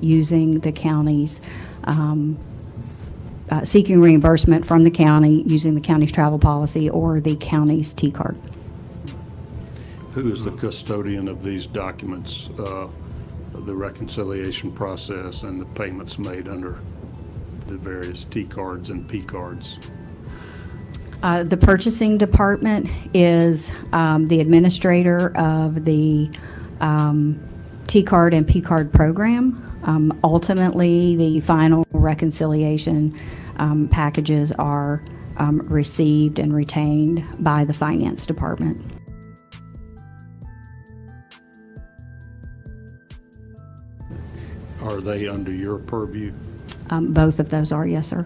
R: using the county's seeking reimbursement from the county using the county's travel policy or the county's T-card.
S: Who is the custodian of these documents, the reconciliation process and the payments made under the various T-cards and P-cards?
R: The purchasing department is the administrator of the T-card and P-card program. Ultimately, the final reconciliation packages are received and retained by the finance department.
S: Are they under your purview?
R: Both of those are, yes, sir.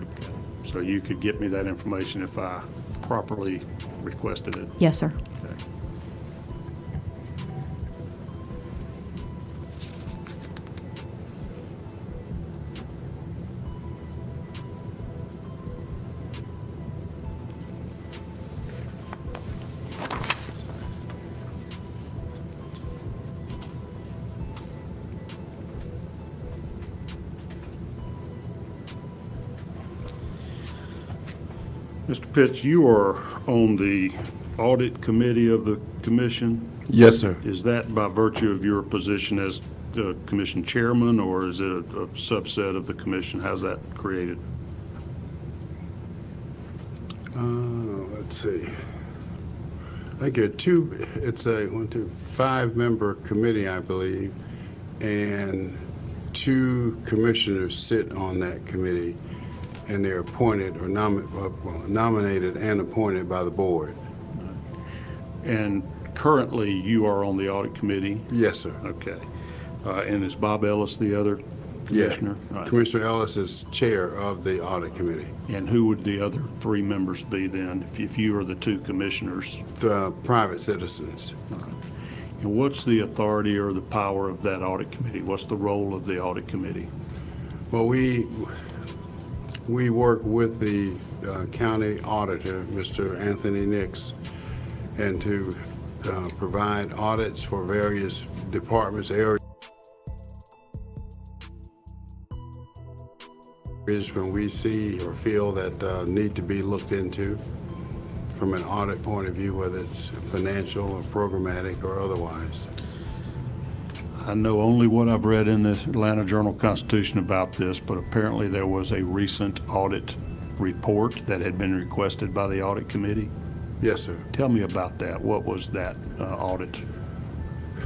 S: So you could get me that information if I properly requested it?
R: Yes, sir.
S: Okay. Mr. Pitts, you are on the audit committee of the commission?
T: Yes, sir.
S: Is that by virtue of your position as the commission chairman, or is it a subset of the commission? How's that created?
T: Let's see. I get two, it's a 5-member committee, I believe, and 2 commissioners sit on that committee, and they're appointed or nominated and appointed by the board.
S: And currently, you are on the audit committee?
T: Yes, sir.
S: Okay. And is Bob Ellis the other commissioner?
T: Yeah. Right. Commissioner Ellis is chair of the audit committee.
S: And who would the other 3 members be then, if you are the 2 commissioners?
T: The private citizens.
S: Right. And what's the authority or the power of that audit committee? What's the role of the audit committee?
T: Well, we work with the county auditor, Mr. Anthony Nix, and to provide audits for various departments, areas when we see or feel that need to be looked into from an audit point of view, whether it's financial or programmatic or otherwise.
S: I know only what I've read in the Atlanta Journal-Constitution about this, but apparently there was a recent audit report that had been requested by the audit committee.
T: Yes, sir.
S: Tell me about that. What was that audit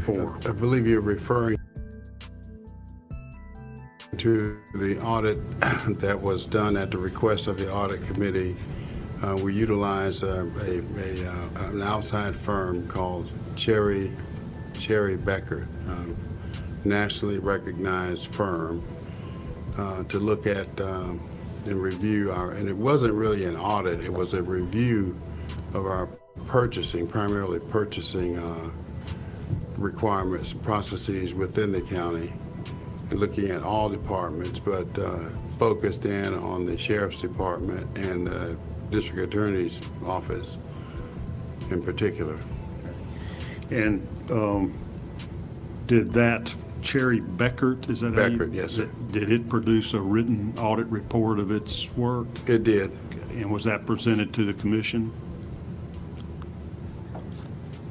S: for?
T: I believe you're referring to the audit that was done at the request of the audit committee. We utilized an outside firm called Cherry Becker, nationally recognized firm, to look at and review and it wasn't really an audit, it was a review of our primarily purchasing requirements, processes within the county, and looking at all departments, but focused in on the sheriff's department and the district attorney's office in particular.
S: And did that Cherry Beckert, is that
T: Beckert, yes, sir.
S: Did it produce a written audit report of its work?
T: It did.
S: Okay. And was that presented to the commission?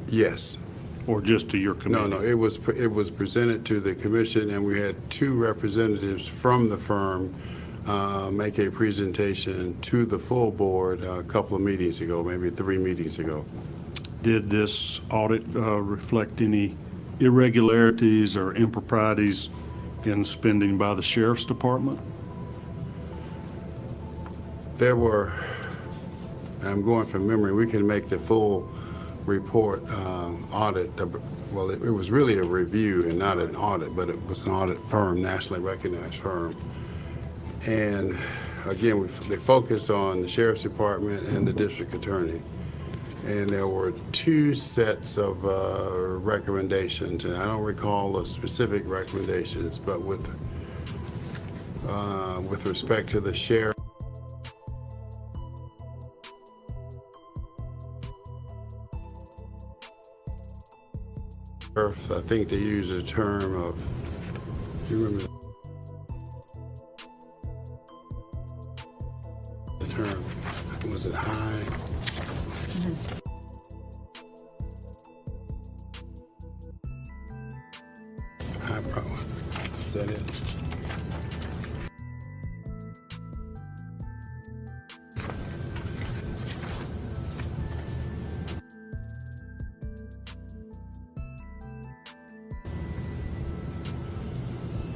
T: Yes.
S: Or just to your committee?
T: No, it was presented to the commission, and we had two representatives from the firm make a presentation to the full board a couple of meetings ago, maybe 3 meetings ago.
S: Did this audit reflect any irregularities or improprieties in spending by the sheriff's department?
T: There were, I'm going from memory, we can make the full report audit. Well, it was really a review and not an audit, but it was an audit firm, nationally recognized firm. And again, they focused on the sheriff's department and the district attorney. And there were 2 sets of recommendations, and I don't recall the specific recommendations, but with respect to the sheriff, I think they used a term of, do you remember the term? Was it high? High problem. Is that it?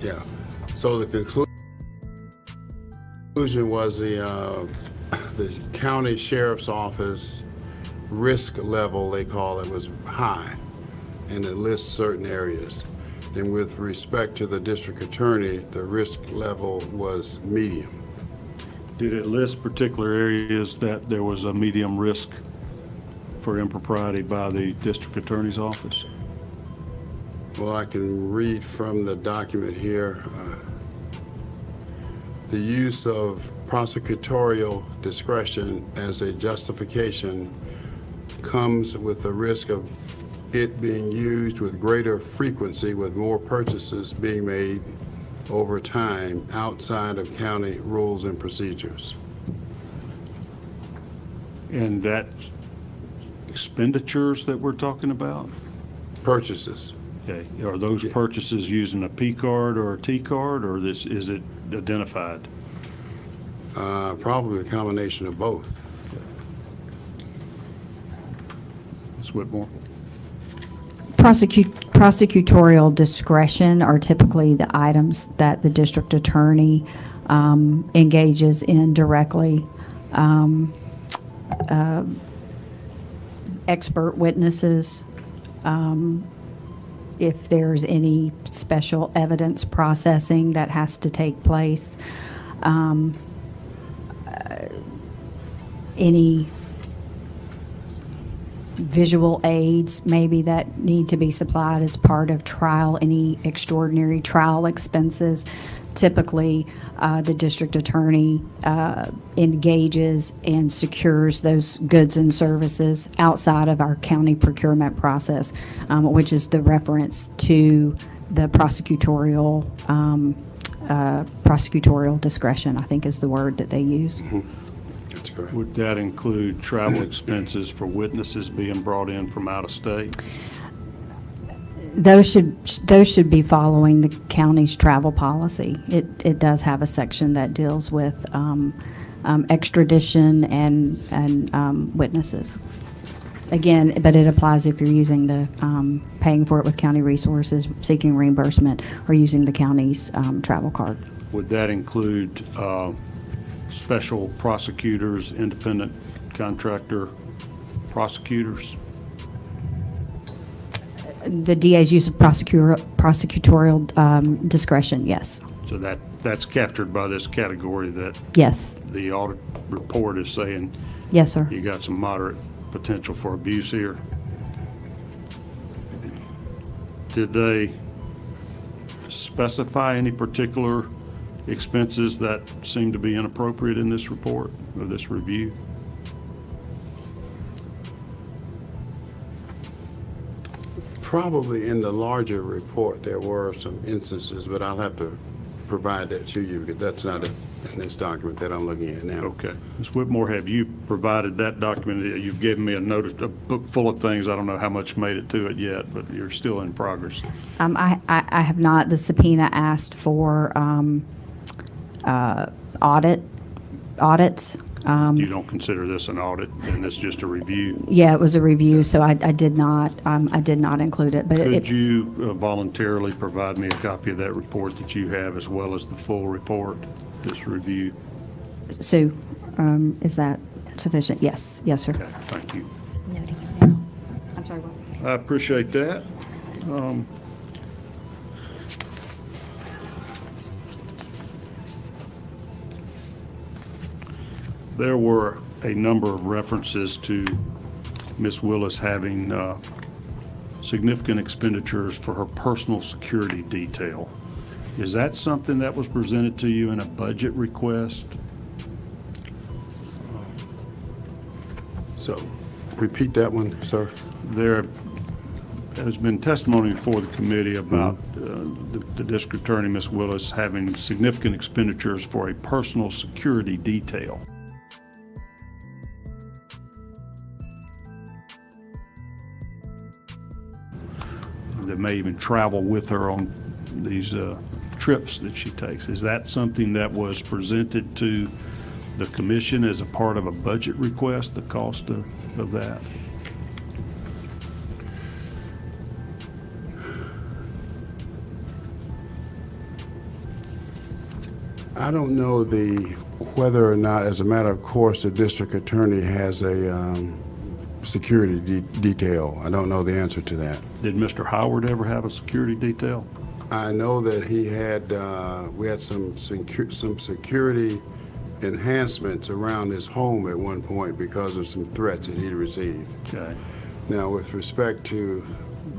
T: Yeah. So the conclusion was the county sheriff's office risk level, they call it, was high, and it lists certain areas. And with respect to the district attorney, the risk level was medium.
S: Did it list particular areas that there was a medium risk for impropriety by the district attorney's office?
T: Well, I can read from the document here. The use of prosecutorial discretion as a justification comes with the risk of it being used with greater frequency, with more purchases being made over time outside of county rules and procedures.
S: And that expenditures that we're talking about?
T: Purchases.
S: Okay. Are those purchases using a P card or a T card, or is it identified?
T: Probably a combination of both.
S: Ms. Whitmore.
R: Prosecutorial discretion are typically the items that the district attorney engages in directly. Expert witnesses, if there's any special evidence processing that has to take place, any visual aids maybe that need to be supplied as part of trial, any extraordinary trial expenses. Typically, the district attorney engages and secures those goods and services outside of our county procurement process, which is the reference to the prosecutorial prosecutorial discretion, I think is the word that they use.
T: That's correct.
S: Would that include travel expenses for witnesses being brought in from out of state?
R: Those should be following the county's travel policy. It does have a section that deals with extradition and witnesses. Again, but it applies if you're using the paying for it with county resources, seeking reimbursement, or using the county's travel card.
S: Would that include special prosecutors, independent contractor prosecutors?
R: The DA's use of prosecutorial discretion, yes.
S: So that's captured by this category that
R: Yes.
S: the audit report is saying
R: Yes, sir.
S: you got some moderate potential for abuse here. Did they specify any particular expenses that seem to be inappropriate in this report or this review?
T: Probably in the larger report, there were some instances, but I'll have to provide that to you because that's not in this document that I'm looking at now.
S: Okay. Ms. Whitmore, have you provided that document? You've given me a book full of things. I don't know how much made it to it yet, but you're still in progress.
R: I have not. The subpoena asked for audits.
S: You don't consider this an audit, and it's just a review?
R: Yeah, it was a review, so I did not include it. But
S: Could you voluntarily provide me a copy of that report that you have, as well as the full report, this review?
R: Sue, is that sufficient? Yes, sir.
S: Okay, thank you.
R: I'm sorry, what?
S: I appreciate that. There were a number of references to Ms. Willis having significant expenditures for her personal security detail. Is that something that was presented to you in a budget request?
T: So, repeat that one, sir.
S: There has been testimony before the committee about the district attorney, Ms. Willis, having significant expenditures for a personal security detail. That may even travel with her on these trips that she takes. Is that something that was presented to the commission as a part of a budget request, the cost of that?
T: I don't know whether or not, as a matter of course, the district attorney has a security detail. I don't know the answer to that.
S: Did Mr. Howard ever have a security detail?
T: I know that he had, we had some security enhancements around his home at one point because of some threats that he'd received.
S: Okay.
T: Now, with respect to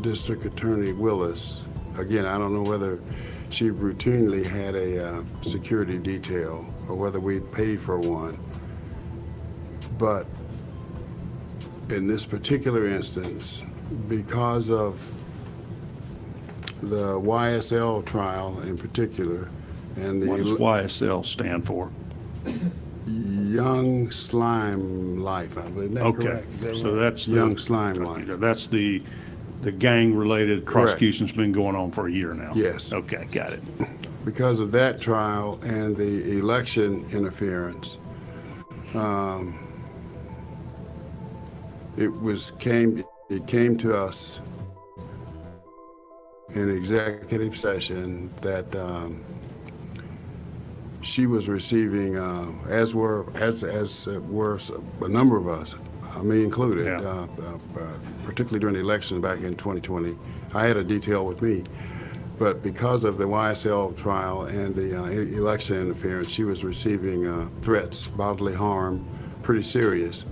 T: District Attorney Willis, again, I don't know whether she routinely had a security detail or whether we paid for one. But in this particular instance, because of the YSL trial in particular, and the
S: What does YSL stand for?
T: Young Slime Life, I believe. That
S: Okay,
T: correct? Is that
S: so
T: right?
S: that's
T: Young Slime Life.
S: That's the gang-related prosecution's been going on for a year now.
T: Yes.
S: Okay, got it.
T: Because of that trial and the election interference, it came to us in executive session that she was receiving, as were a number of us, me included, particularly during the election back in 2020. I had a detail with me, but because of the YSL trial and the election interference, she was receiving threats, bodily harm, pretty serious.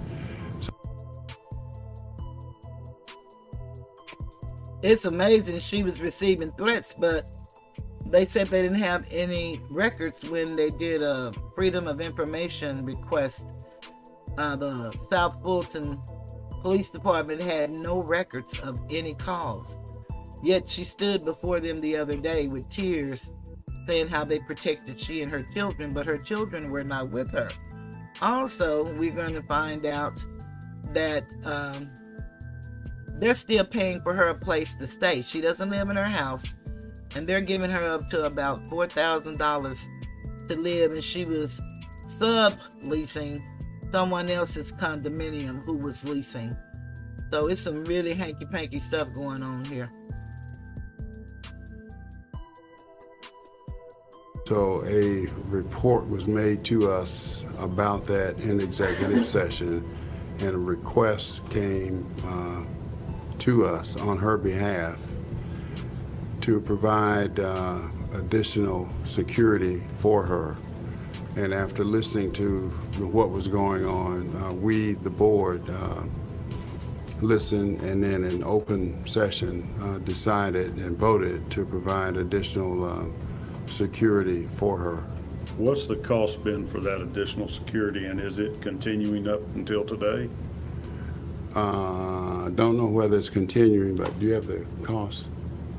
A: It's amazing she was receiving threats, but they said they didn't have any records when they did a Freedom of Information request. The South Fulton Police Department had no records of any calls. Yet she stood before them the other day with tears saying how they protected she and her children, but her children were not with her. Also, we're going to find out that they're still paying for her a place to stay. She doesn't live in her house, and they're giving her up to about $4,000 to live, and she was subleasing someone else's condominium who was leasing. So it's some really hanky-panky stuff going on here.
T: So a report was made to us about that in executive session, and a request came to us on her behalf to provide additional security for her. And after listening to what was going on, we, the board, listened, and then in open session decided and voted to provide additional security for her.
S: What's the cost been for that additional security, and is it continuing up until today?
T: I don't know whether it's continuing, but do you have the cost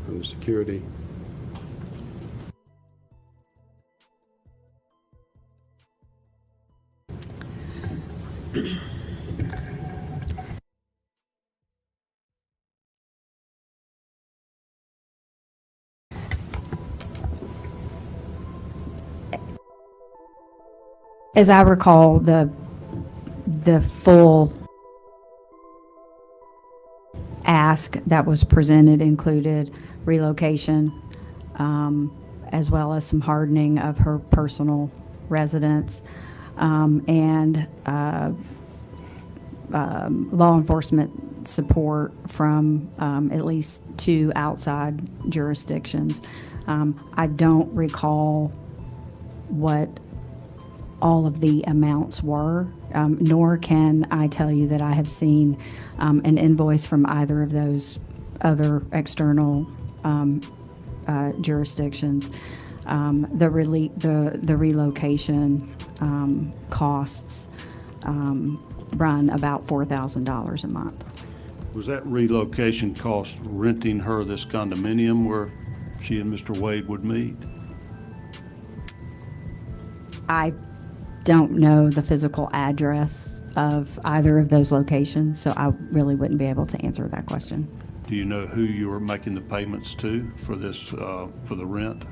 T: from the security?
R: As I recall, the full ask that was presented included relocation, as well as some hardening of her personal residence, and law enforcement support from at least 2 outside jurisdictions. I don't recall what all of the amounts were, nor can I tell you that I have seen an invoice from either of those other external jurisdictions. The relocation costs run about $4,000 a month.
S: Was that relocation cost renting her this condominium where she and Mr. Wade would meet?
R: I don't know the physical address of either of those locations, so I really wouldn't be able to answer that question.
S: Do you know who you were making the payments to for this, for the rent?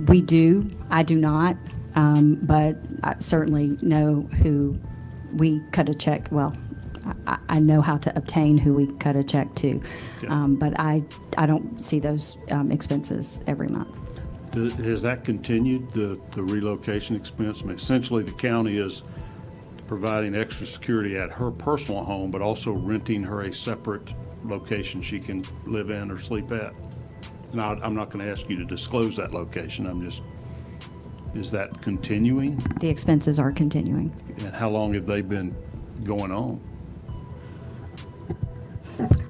R: We do. I do not, but I certainly know who we cut a check. Well, I know how to obtain who we cut a check to, okay. But I don't see those expenses every month.
S: Has that continued, the relocation expense? I mean, essentially, the county is providing extra security at her personal home, but also renting her a separate location she can live in or sleep at. Now, I'm not going to ask you to disclose that location. Is that continuing?
R: The expenses are continuing.
S: And how long have they been going on?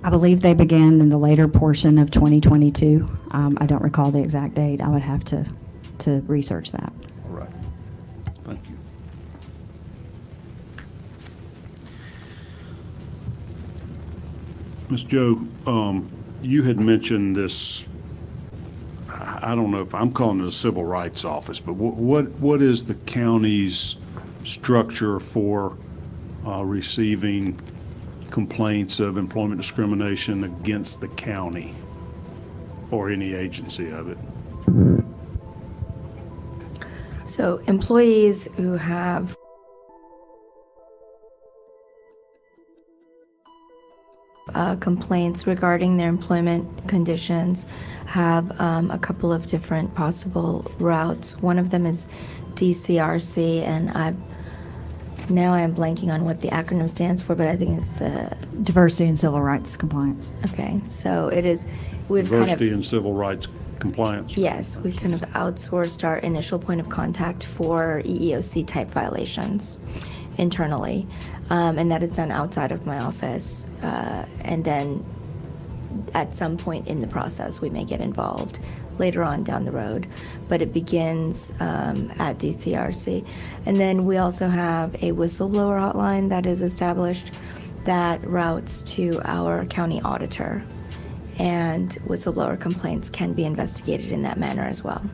R: I believe they began in the later portion of 2022. I don't recall the exact date. I would have to research that.
S: All right. Thank you. Ms. Joe, you had mentioned this, I don't know if I'm calling it a civil rights office, but what is the county's structure for receiving complaints of employment discrimination against the county or any agency of it?
U: So employees who have complaints regarding their employment conditions have a couple of different possible routes. One of them is DCRC, and now I'm blanking on what the acronym stands for, but I think it's the
R: Diversity and Civil Rights Compliance.
U: Okay, so it is.
S: Diversity and Civil Rights Compliance.
U: Yes, we've kind of outsourced our initial point of contact for EEOC type violations internally, and that is done outside of my office. And then at some point in the process, we may get involved later on down the road, but it begins at DCRC. And then we also have a whistleblower hotline that is established that routes to our county auditor. and whistleblower complaints can be investigated in that manner as well.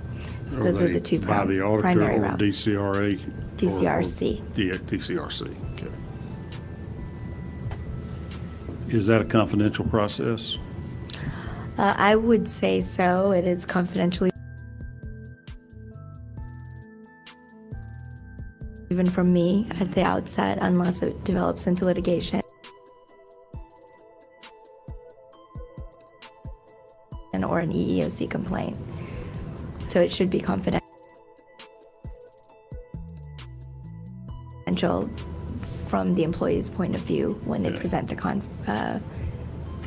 U: So those are the two
S: by the auditor
U: primary
S: or
U: routes.
S: DCRA?
U: DCRC.
S: DCRC, okay. Is that a confidential process?
U: I would say so. It is confidential, even from me at the outset, unless it develops into litigation or an EEOC complaint. So it should be confidential from the employee's point of view when they present the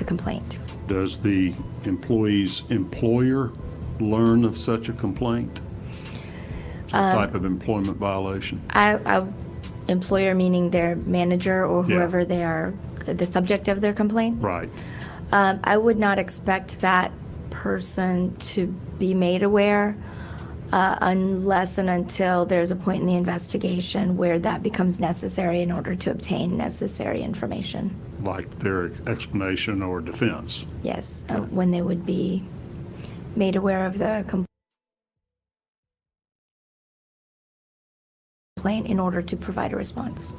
U: complaint.
S: Does the employee's employer learn of such a complaint? Some type of employment violation?
U: Employer meaning their manager or whoever they are, the subject of their complaint?
S: Right.
U: I would not expect that person to be made aware unless and until there's a point in the investigation where that becomes necessary in order to obtain necessary information.
S: Like their explanation or defense?
U: Yes, when they would be made aware of the complaint in order to provide a response.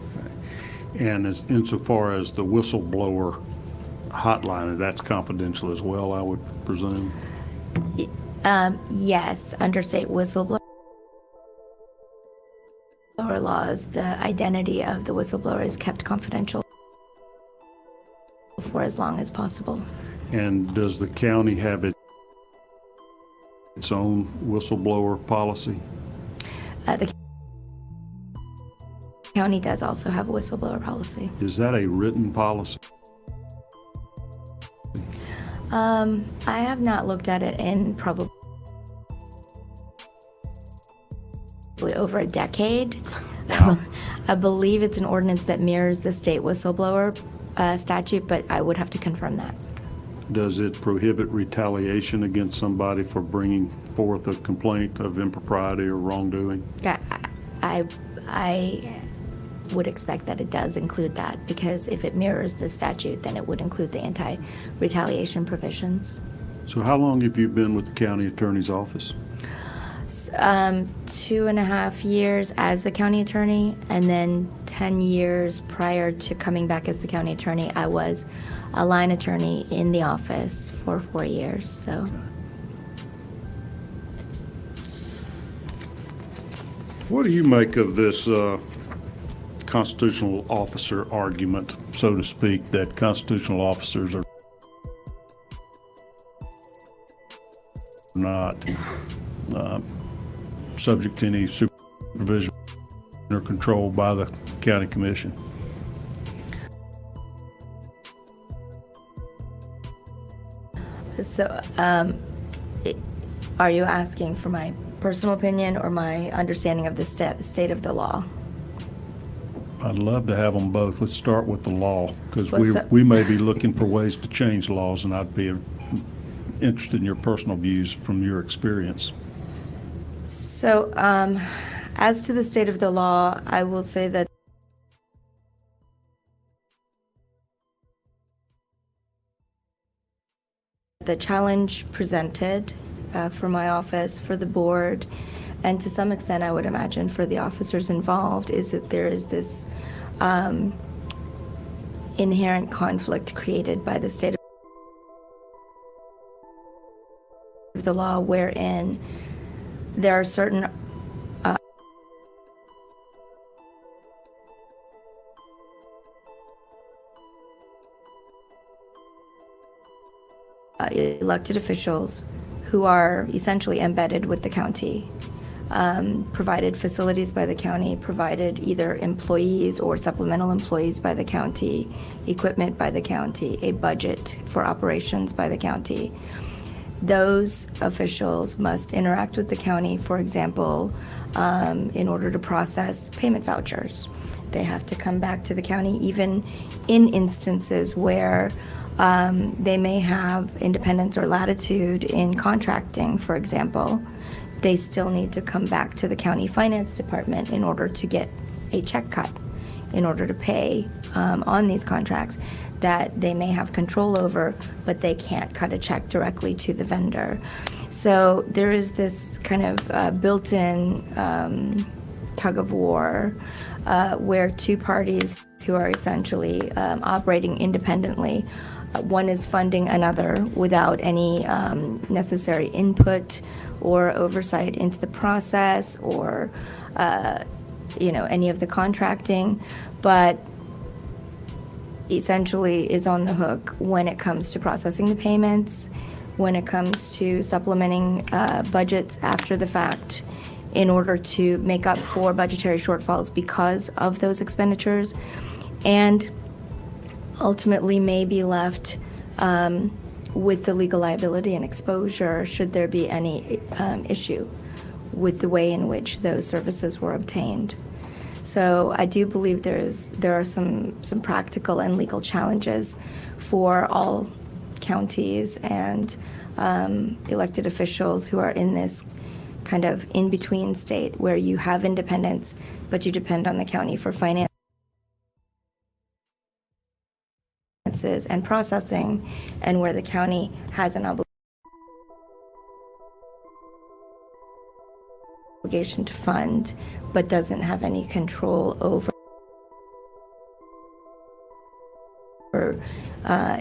S: And insofar as the whistleblower hotline, that's confidential as well, I would presume?
U: Yes, under state whistleblower laws, the identity of the whistleblower is kept confidential for as long as possible.
S: And does the county have its own whistleblower policy?
U: The county does also have a whistleblower policy.
S: Is that a written policy?
U: I have not looked at it in probably over a decade. Wow. I believe it's an ordinance that mirrors the state whistleblower statute, but I would have to confirm that.
S: Does it prohibit retaliation against somebody for bringing forth a complaint of impropriety or wrongdoing?
U: Yeah, I would expect that it does include that, because if it mirrors the statute, then it would include the anti-retaliation provisions.
S: So how long have you been with the county attorney's office?
U: 2.5 years as the county attorney, and then 10 years prior to coming back as the county attorney, I was a line attorney in the office for 4 years. So.
S: What do you make of this constitutional officer argument, so to speak, that constitutional officers are not subject to any supervision or control by the county commission?
U: So, are you asking for my personal opinion or my understanding of the state of the law?
S: I'd love to have them both. Let's start with the law, because
U: Well,
S: we may be looking for ways to change laws, and I'd be interested in your personal views from your experience.
U: So, as to the state of the law, I will say that the challenge presented for my office, for the board, and to some extent, I would imagine, for the officers involved, is that there is this inherent conflict created by the state of the law, wherein there are certain elected officials who are essentially embedded with the county, provided facilities by the county, provided either employees or supplemental employees by the county, equipment by the county, a budget for operations by the county. Those officials must interact with the county, for example, in order to process payment vouchers. They have to come back to the county, even in instances where they may have independence or latitude in contracting, for example. They still need to come back to the county finance department in order to get a check cut, in order to pay on these contracts that they may have control over, but they can't cut a check directly to the vendor. So there is this kind of built-in tug of war where two parties who are essentially operating independently, one is funding another without any necessary input or oversight into the process or any of the contracting, but essentially is on the hook when it comes to processing the payments, when it comes to supplementing budgets after the fact in order to make up for budgetary shortfalls because of those expenditures, and ultimately may be left with the legal liability and exposure should there be any issue with the way in which those services were obtained. So I do believe there are some practical and legal challenges for all counties and elected officials who are in this kind of in-between state where you have independence, but you depend on the county for finances and processing, and where the county has an obligation to fund, but doesn't have any control over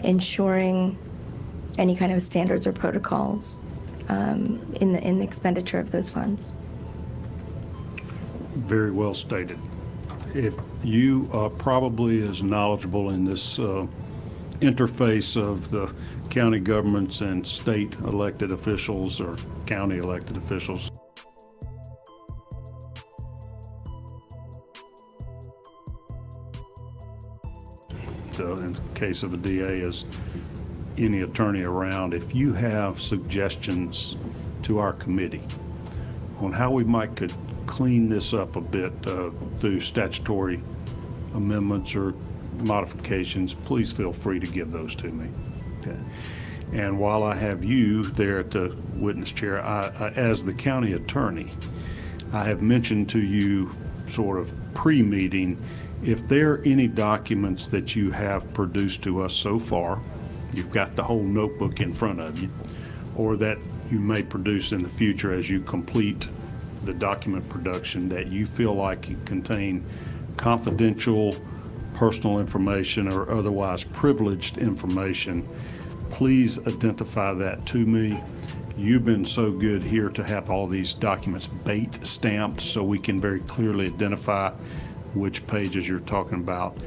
U: ensuring any kind of standards or protocols in the expenditure of those funds.
S: Very well stated. If you are probably as knowledgeable in this interface of the county governments and state elected officials or county elected officials, in the case of a DA, as any attorney around, if you have suggestions to our committee on how we could clean this up a bit through statutory amendments or modifications, please feel free to give those to me. Okay. And while I have you there at the witness chair, I, as the county attorney, I have mentioned to you sort of pre-meeting, if there are any documents that you have produced to us so far, you've got the whole notebook in front of you, or that you may produce in the future as you complete the document production that you feel like contain confidential personal information or otherwise privileged information, please identify that to me. You've been so good here to have all these documents bait stamped so we can very clearly identify which pages you're talking about.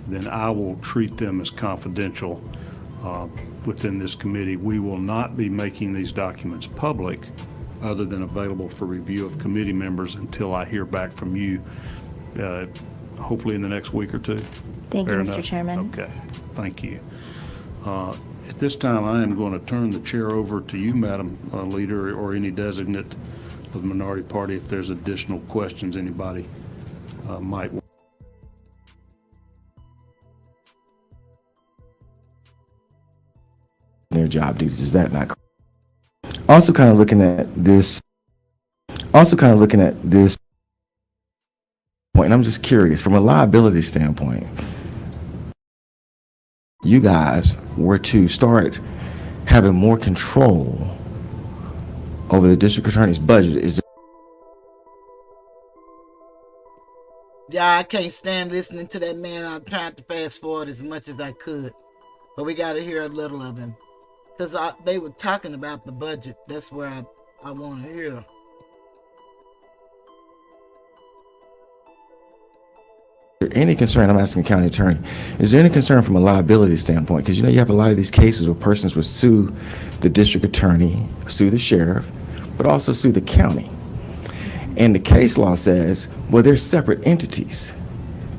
S: Then I will treat them as confidential within this committee. We will not be making these documents public other than available for review of committee members until I hear back from you, hopefully in the next week or two.
U: Thank you,
S: Fair
U: Mr.
S: enough?
U: Chairman.
S: Okay, thank you. At this time, I am going to turn the chair over to you, Madam Leader, or any designate of the minority party if there's additional questions anybody might want.
D: Their job duties. Is that not correct? Also kind of looking at this point, and I'm just curious, from a liability standpoint, you guys were to start having more control over the district attorney's budget. Is
A: Yeah, I can't stand listening to that man. I tried to fast forward as much as I could, but we got to hear a little of him. Because they were talking about the budget. That's where I want to hear.
D: there any concern, I'm asking the county attorney, is there any concern from a liability standpoint? Because you have a lot of these cases where persons would sue the district attorney, sue the sheriff, but also sue the county. And the case law says, well, they're separate entities.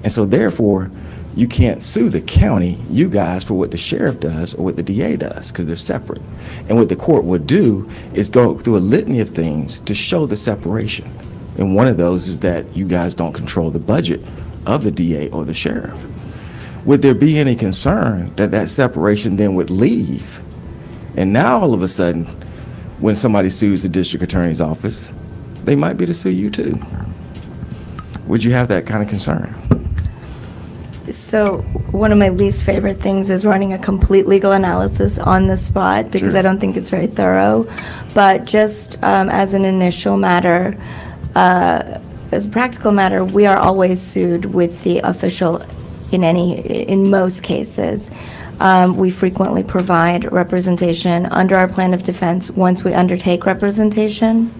D: And so therefore, you can't sue the county, you guys, for what the sheriff does or what the DA does, because they're separate. And what the court would do is go through a litany of things to show the separation. And one of those is that you guys don't control the budget of the DA or the sheriff. Would there be any concern that that separation then would leave? And now all of a sudden, when somebody sues the district attorney's office, they might be to sue you too. Would you have that kind of concern?
U: So one of my least favorite things is running a complete legal analysis on the spot because
D: Sure.
U: I don't think it's very thorough. But just as an initial matter, as a practical matter, we are always sued with the official in most cases. We frequently provide representation under our plan of defense once we undertake representation.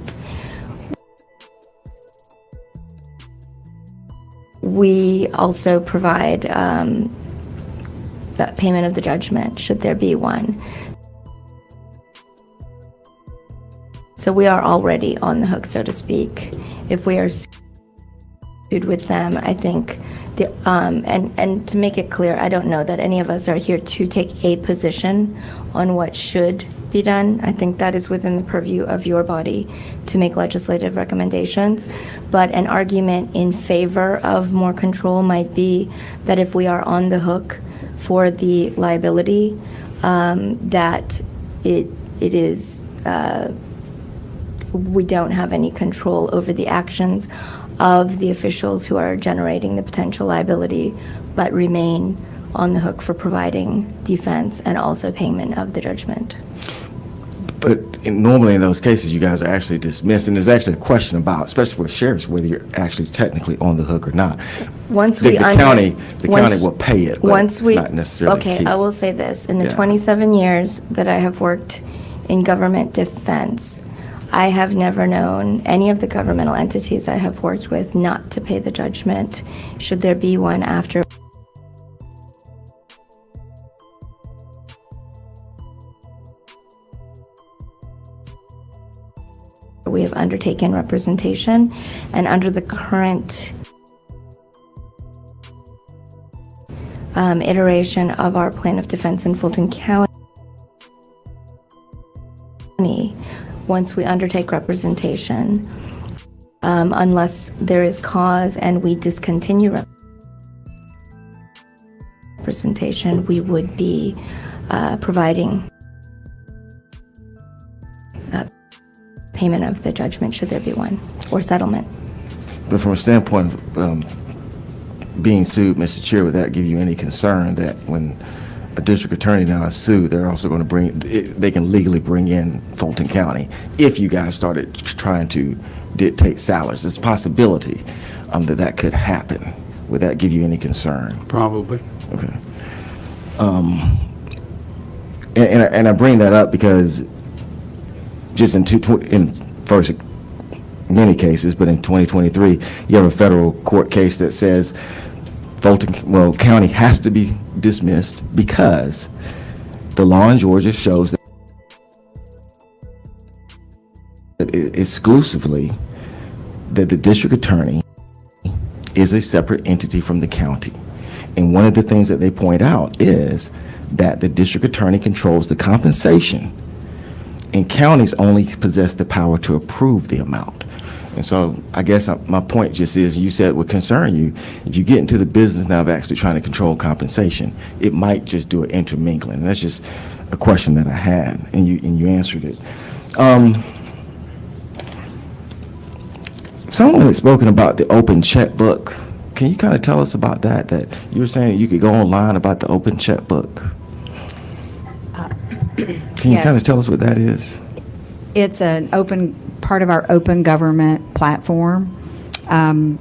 U: We also provide payment of the judgment, should there be one. So we are already on the hook, so to speak. If we are sued with them, I think, and to make it clear, I don't know that any of us are here to take a position on what should be done. I think that is within the purview of your body to make legislative recommendations. But an argument in favor of more control might be that if we are on the hook for the liability, that it is, we don't have any control over the actions of the officials who are generating the potential liability, but remain on the hook for providing defense and also payment of the judgment.
D: But normally in those cases, you guys are actually dismissed, and there's actually a question about, especially for sheriffs, whether you're actually technically on the hook or not.
U: Once
D: The
U: we
D: county will pay it, but
U: once
D: it's
U: we
D: not necessarily
U: okay,
D: key.
U: I will say this: in the
D: Yeah.
U: 27 years that I have worked in government defense, I have never known any of the governmental entities I have worked with not to pay the judgment, should there be one after. We have undertaken representation, and under the current iteration of our plan of defense in Fulton County, once we undertake representation, unless there is cause and we discontinue representation, we would be providing payment of the judgment, should there be one, or settlement.
D: But from a standpoint of being sued, Mr. Chair, would that give you any concern that when a district attorney now is sued, they're also going to they can legally bring in Fulton County if you guys started trying to dictate salaries? There's a possibility that could happen. Would that give you any concern?
T: Probably.
D: Okay. And I bring that up because just in first many cases, but in 2023, you have a federal court case that says county has to be dismissed because the law in Georgia shows that exclusively that the district attorney is a separate entity from the county. And one of the things that they point out is that the district attorney controls the compensation, and counties only possess the power to approve the amount. And so I guess my point just is, you said would concern you, if you get into the business now of actually trying to control compensation, it might just do an intermingling. That's just a question that I had, and you answered it. Someone had spoken about the open checkbook. Can you kind of tell us about that? That you were saying that you could go online about the open checkbook. Can you kind of tell us what that is?
R: It's an open part of our open government platform.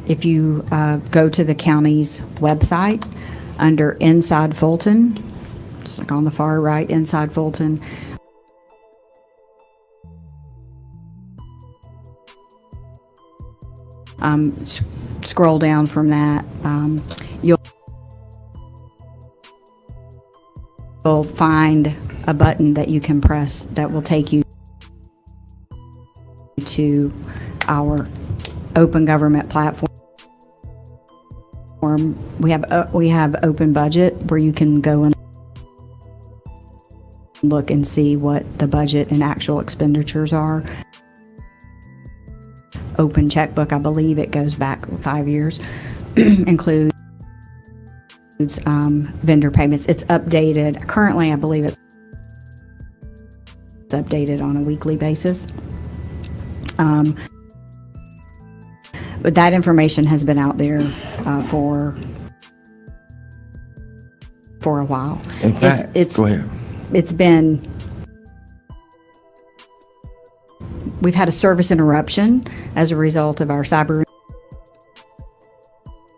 R: If you go to the county's website under Inside Fulton, it's like on the far right, Inside Fulton. Scroll down from that. You'll find a button that you can press that will take you to our open government platform. We have open budget where you can go and look and see what the budget and actual expenditures are. Open checkbook, I believe it goes back 5 years, includes vendor payments. It's updated. Currently, I believe it's updated on a weekly basis. But that information has been out there for for a while.
D: In fact, go ahead.
R: We've had a service interruption as a result of our cyber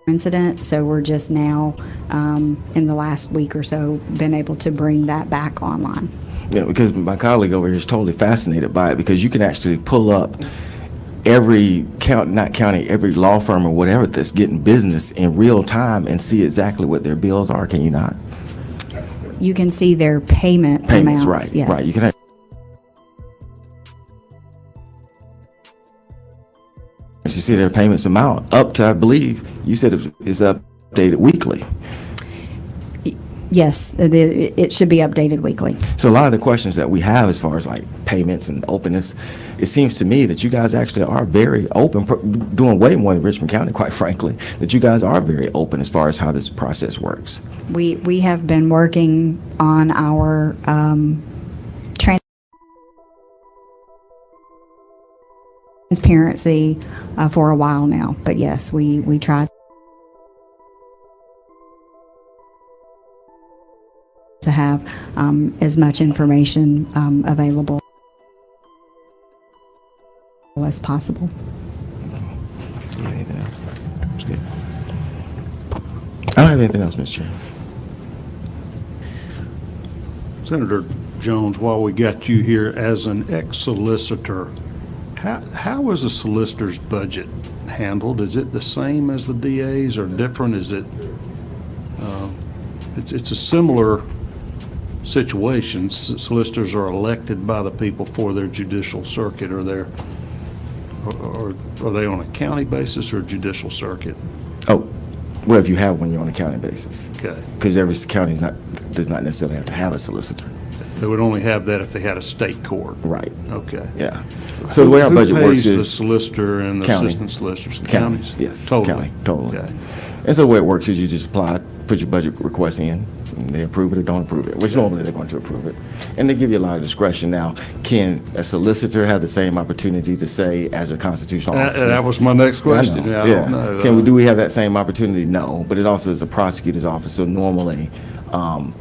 R: incident, so we're just now, in the last week or so, been able to bring that back online.
D: Yeah, because my colleague over here is totally fascinated by it, because you can actually pull up every every law firm or whatever that's getting business in real time and see exactly what their bills are, can you not?
R: You can see their payments,
D: Payments,
R: amounts.
D: right,
R: Yes.
D: right. You can you see their payments amount up to, I believe, you said it's updated weekly.
R: Yes, it should be updated weekly.
D: So a lot of the questions that we have as far as like payments and openness, it seems to me that you guys actually are very open, doing way more than Richmond County, quite frankly, that you guys are very open as far as how this process works.
R: We have been working on our transparency for a while now, but yes, we try to have as much information available as possible.
D: Anything else? That's good. I don't have anything else, Mr. Chairman.
S: Senator Jones, while we got you here as an ex-solicitor, how is a solicitor's budget handled? Is it the same as the DA's or different? Is it? It's a similar situation. Solicitors are elected by the people for their judicial circuit, or are they on a county basis or judicial circuit?
D: Oh, well, if you have one, you're on a county basis.
S: Okay.
D: Because every county does not necessarily have to have a solicitor.
S: They would only have that if they had a state court.
D: Right.
S: Okay.
D: Yeah. So the way our budget works
S: Who pays
D: is
S: the solicitor and the
D: county.
S: assistant solicitors? The
D: County.
S: counties?
D: Yes.
S: Totally.
D: County. Totally.
S: Okay.
D: And so the way it works is you just apply, put your budget request in, and they approve it or don't approve it, which normally they're going to approve it. And they give you a lot of discretion. Now, can a solicitor have the same opportunity to say as a constitutional officer?
S: That was my next question.
D: Yeah,
S: I don't know.
D: Do we have that same opportunity? No, but it also is a prosecutor's office, so normally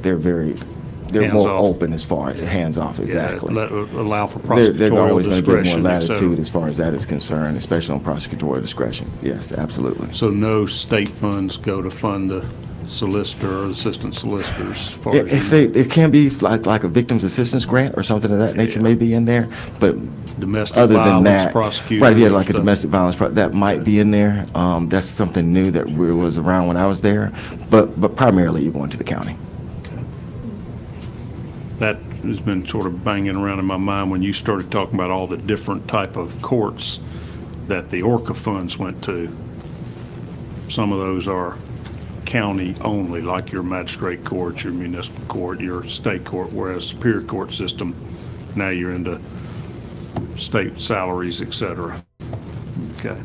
D: they're more open as far as hands off, exactly.
S: Yeah, allow for
D: They're
S: prosecutorial
D: always going to give more
S: discretion,
D: latitude as far as that is concerned, especially on prosecutorial discretion. Yes, absolutely.
S: So no state funds go to fund the solicitor or assistant solicitors? As far as
D: It can be like a victim's assistance grant or something of that nature may be in there, but
S: domestic
D: other than
S: violence
D: that,
S: prosecutors,
D: right, yeah, like a
S: stuff.
D: domestic violence, that might be in there. That's something new that was around when I was there, but primarily you're going to the county.
S: That has been sort of banging around in my mind when you started talking about all the different type of courts that the ORCA funds went to. Some of those are county only, like your magistrate court, your municipal court, your state court, whereas Superior Court system, now you're into state salaries, et cetera. Okay.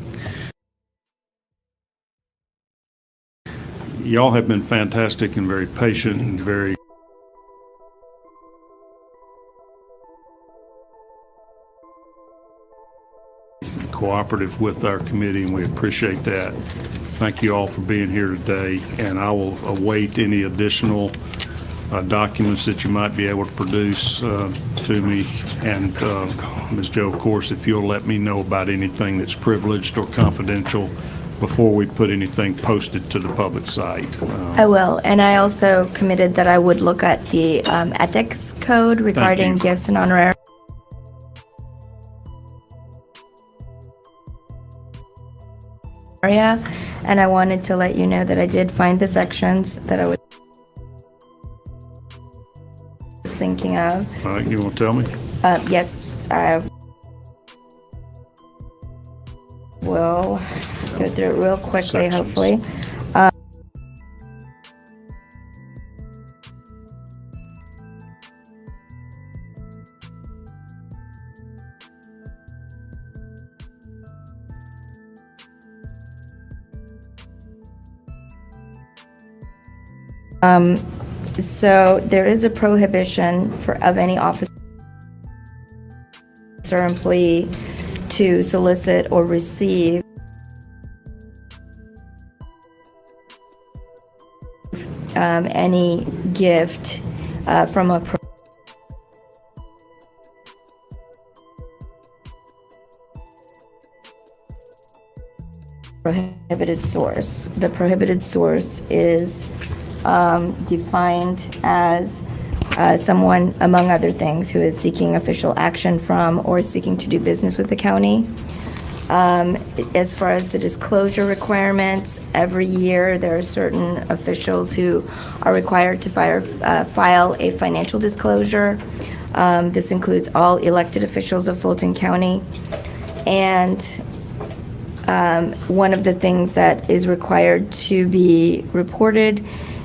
S: Y'all have been fantastic and very patient and very cooperative with our committee, and we appreciate that. Thank you all for being here today, and I will await any additional documents that you might be able to produce to me. And Ms. Joe, of course, if you'll let me know about anything that's privileged or confidential before we put anything posted to the public site.
U: I will, and I also committed that I would look at the ethics code regarding gifts and honorarium. And I wanted to let you know that I did find the sections that I was thinking of.
S: All right, you want to tell me?
U: Yes, I will go through it real quickly, hopefully. So there is a prohibition of any officer or employee to solicit or receive any gift from a prohibited source. The prohibited source is defined as someone, among other things, who is seeking official action from or seeking to do business with the county. As far as the disclosure requirements, every year there are certain officials who are required to file a financial disclosure. This includes all elected officials of Fulton County. And one of the things that is required to be reported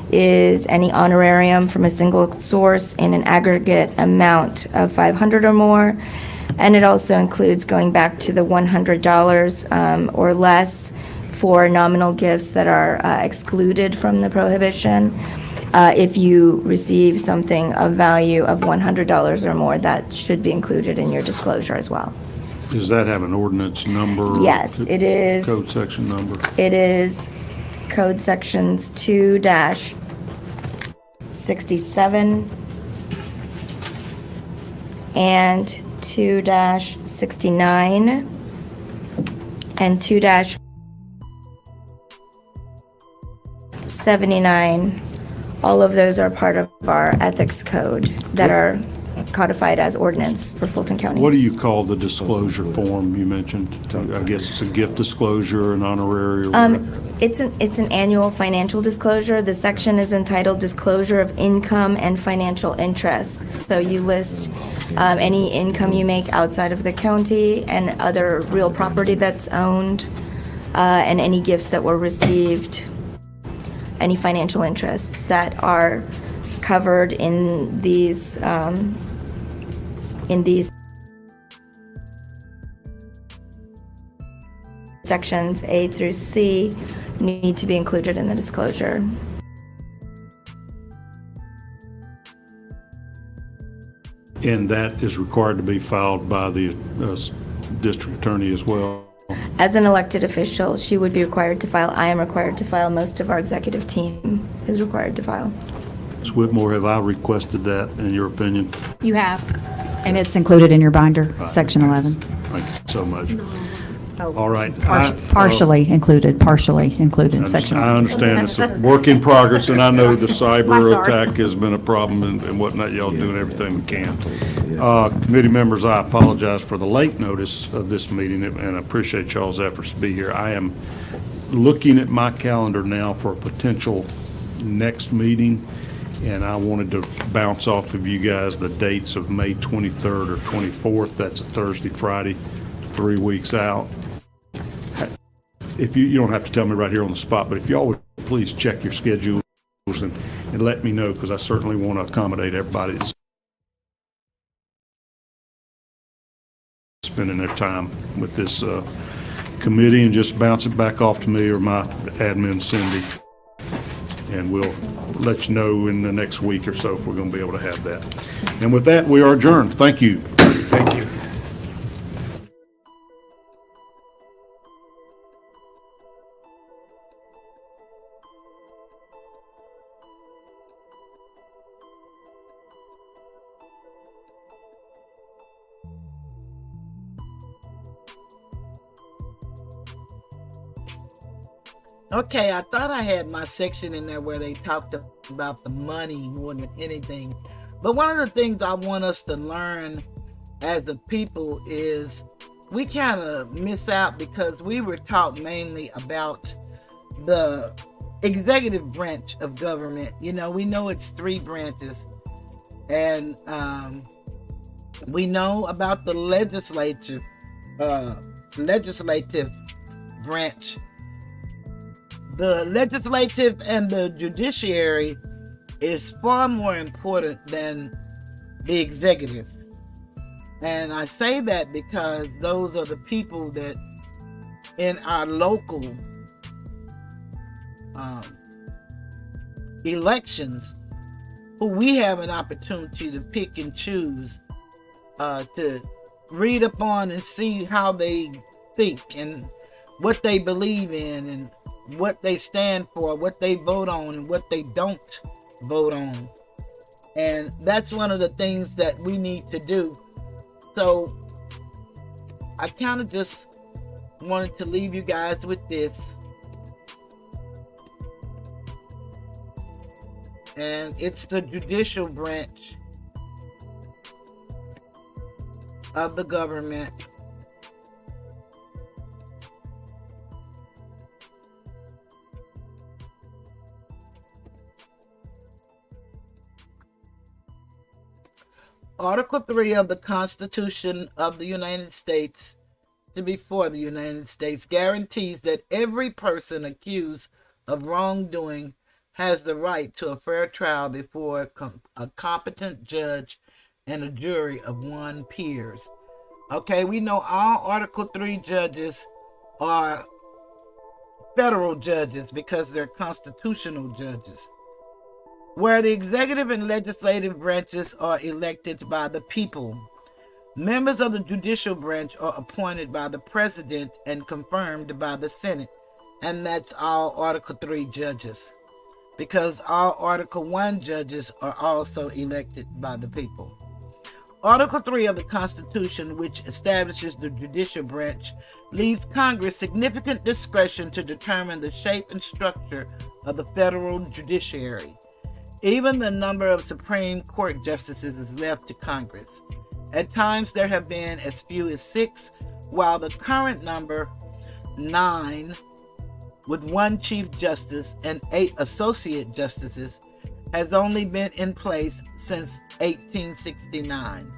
U: is any honorarium from a single source in an aggregate amount of $500 or more. And it also includes going back to the $100 or less for nominal gifts that are excluded from the prohibition. If you receive something of value of $100 or more, that should be included in your disclosure as well.
S: Does that have an ordinance number?
U: Yes, it is.
S: Code section number?
U: It is Code Sections 2-67 and 2-69 and 2-79. All of those are part of our ethics code that are codified as ordinance for Fulton County.
S: What do you call the disclosure form you mentioned? I guess it's a gift disclosure, an honorary, or whatever.
U: It's an annual financial disclosure. The section is entitled Disclosure of Income and Financial Interests. So you list any income you make outside of the county and other real property that's owned, and any gifts that were received, any financial interests that are covered in these sections A through C need to be included in the disclosure.
S: And that is required to be filed by the district attorney as well?
U: As an elected official, she would be required to file. I am required to file. Most of our executive team is required to file.
S: Ms. Whitmore, have I requested that, in your opinion?
R: You have, and it's included in your binder, section 11.
S: Thank you so much. All right.
R: Partially included, section 11.
S: I understand it's a work in progress, and I know the cyber attack has been a problem and whatnot. Y'all doing everything we can. Committee members, I apologize for the late notice of this meeting, and I appreciate y'all's efforts to be here. I am looking at my calendar now for a potential next meeting, and I wanted to bounce off of you guys the dates of May 23rd or 24th. That's a Thursday, Friday, 3 weeks out. If you don't have to tell me right here on the spot, but if y'all would please check your schedules and let me know, because I certainly want to accommodate everybody that's spending their time with this committee, and just bounce it back off to me or my admin, Cindy, and we'll let you know in the next week or so if we're going to be able to have that. And with that, we are adjourned. Thank you.
T: Thank you.
A: Okay, I thought I had my section in there where they talked about the money more than anything. But one of the things I want us to learn as a people is we kind of miss out because we were taught mainly about the executive branch of government. You know, we know it's 3 branches. And we know about the legislative branch. The legislative and the judiciary is far more important than the executive. And I say that because those are the people that in our local elections who we have an opportunity to pick and choose, to read upon and see how they think and what they believe in and what they stand for, what they vote on, and what they don't vote on. And that's one of the things that we need to do. So I kind of just wanted to leave you guys with this. And it's the judicial branch of the government. Article 3 of the Constitution of the United States, to be for the United States, guarantees that every person accused of wrongdoing has the right to a fair trial before a competent judge and a jury of one peers. Okay, we know all Article 3 judges are federal judges because they're constitutional judges, where the executive and legislative branches are elected by the people. Members of the judicial branch are appointed by the president and confirmed by the Senate, and that's all Article 3 judges, because all Article 1 judges are also elected by the people. Article 3 of the Constitution, which establishes the judicial branch, leaves Congress significant discretion to determine the shape and structure of the federal judiciary. Even the number of Supreme Court justices is left to Congress. At times there have been as few as 6, while the current number, 9, with 1 Chief Justice and 8 Associate Justices, has only been in place since 1869.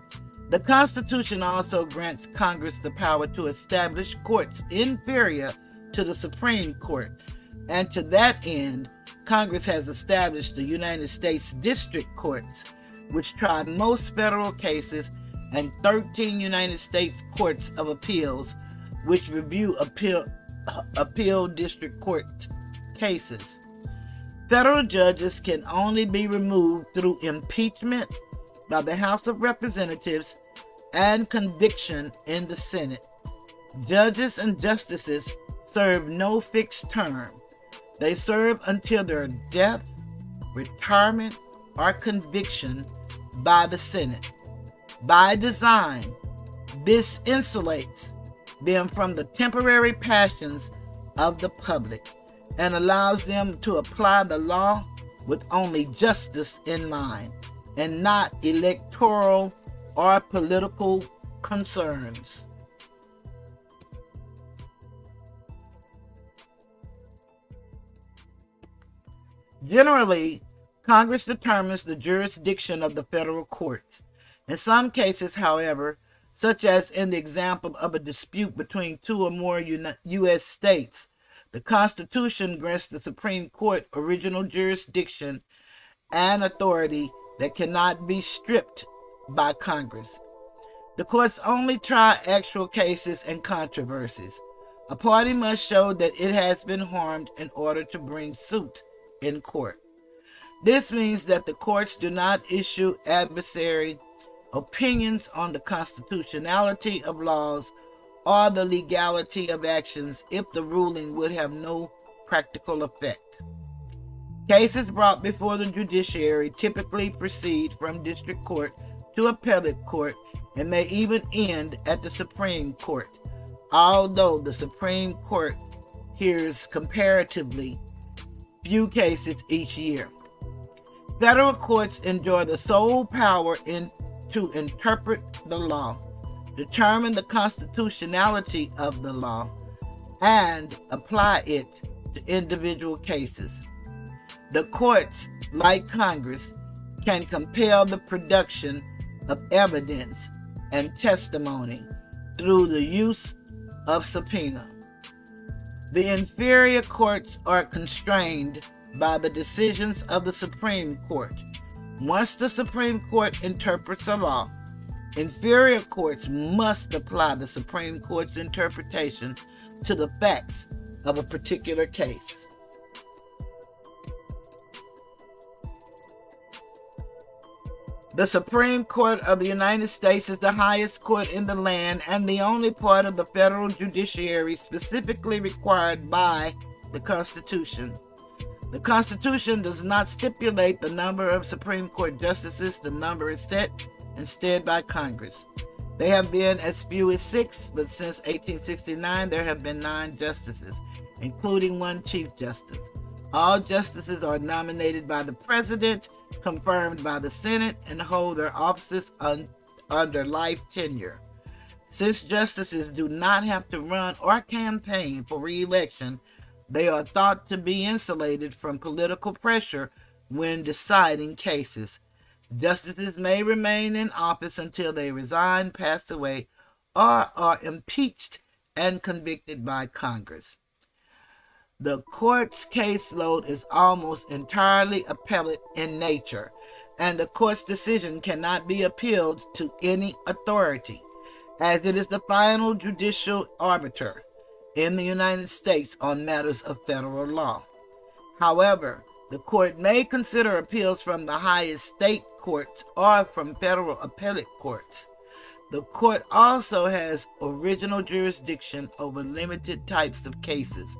A: The Constitution also grants Congress the power to establish courts inferior to the Supreme Court, and to that end, Congress has established the United States District Courts, which try most federal cases, and 13 United States Courts of Appeals, which review appeal district court cases. Federal judges can only be removed through impeachment by the House of Representatives and conviction in the Senate. Judges and justices serve no fixed term. They serve until their death, retirement, or conviction by the Senate. By design, this insulates them from the temporary passions of the public and allows them to apply the law with only justice in mind and not electoral or political concerns. Generally, Congress determines the jurisdiction of the federal courts. In some cases, however, such as in the example of a dispute between 2 or more U.S. states, the Constitution grants the Supreme Court original jurisdiction and authority that cannot be stripped by Congress. The courts only try actual cases and controversies. A party must show that it has been harmed in order to bring suit in court. This means that the courts do not issue adversary opinions on the constitutionality of laws or the legality of actions if the ruling would have no practical effect. Cases brought before the judiciary typically proceed from district court to appellate court and may even end at the Supreme Court, although the Supreme Court hears comparatively few cases each year. Federal courts enjoy the sole power to interpret the law, determine the constitutionality of the law, and apply it to individual cases. The courts, like Congress, can compel the production of evidence and testimony through the use of subpoena. The inferior courts are constrained by the decisions of the Supreme Court. Once the Supreme Court interprets a law, inferior courts must apply the Supreme Court's interpretation to the facts of a particular case. The Supreme Court of the United States is the highest court in the land and the only part of the federal judiciary specifically required by the Constitution. The Constitution does not stipulate the number of Supreme Court justices. The number is set instead by Congress. They have been as few as 6, but since 1869 there have been 9 justices, including 1 Chief Justice. All justices are nominated by the President, confirmed by the Senate, and hold their offices under life tenure. Since justices do not have to run or campaign for re-election, they are thought to be insulated from political pressure when deciding cases. Justices may remain in office until they resign, pass away, or are impeached and convicted by Congress. The court's caseload is almost entirely appellate in nature, and the court's decision cannot be appealed to any authority, as it is the final judicial arbiter in the United States on matters of federal law. However, the court may consider appeals from the highest state courts or from federal appellate courts. The court also has original jurisdiction over limited types of cases,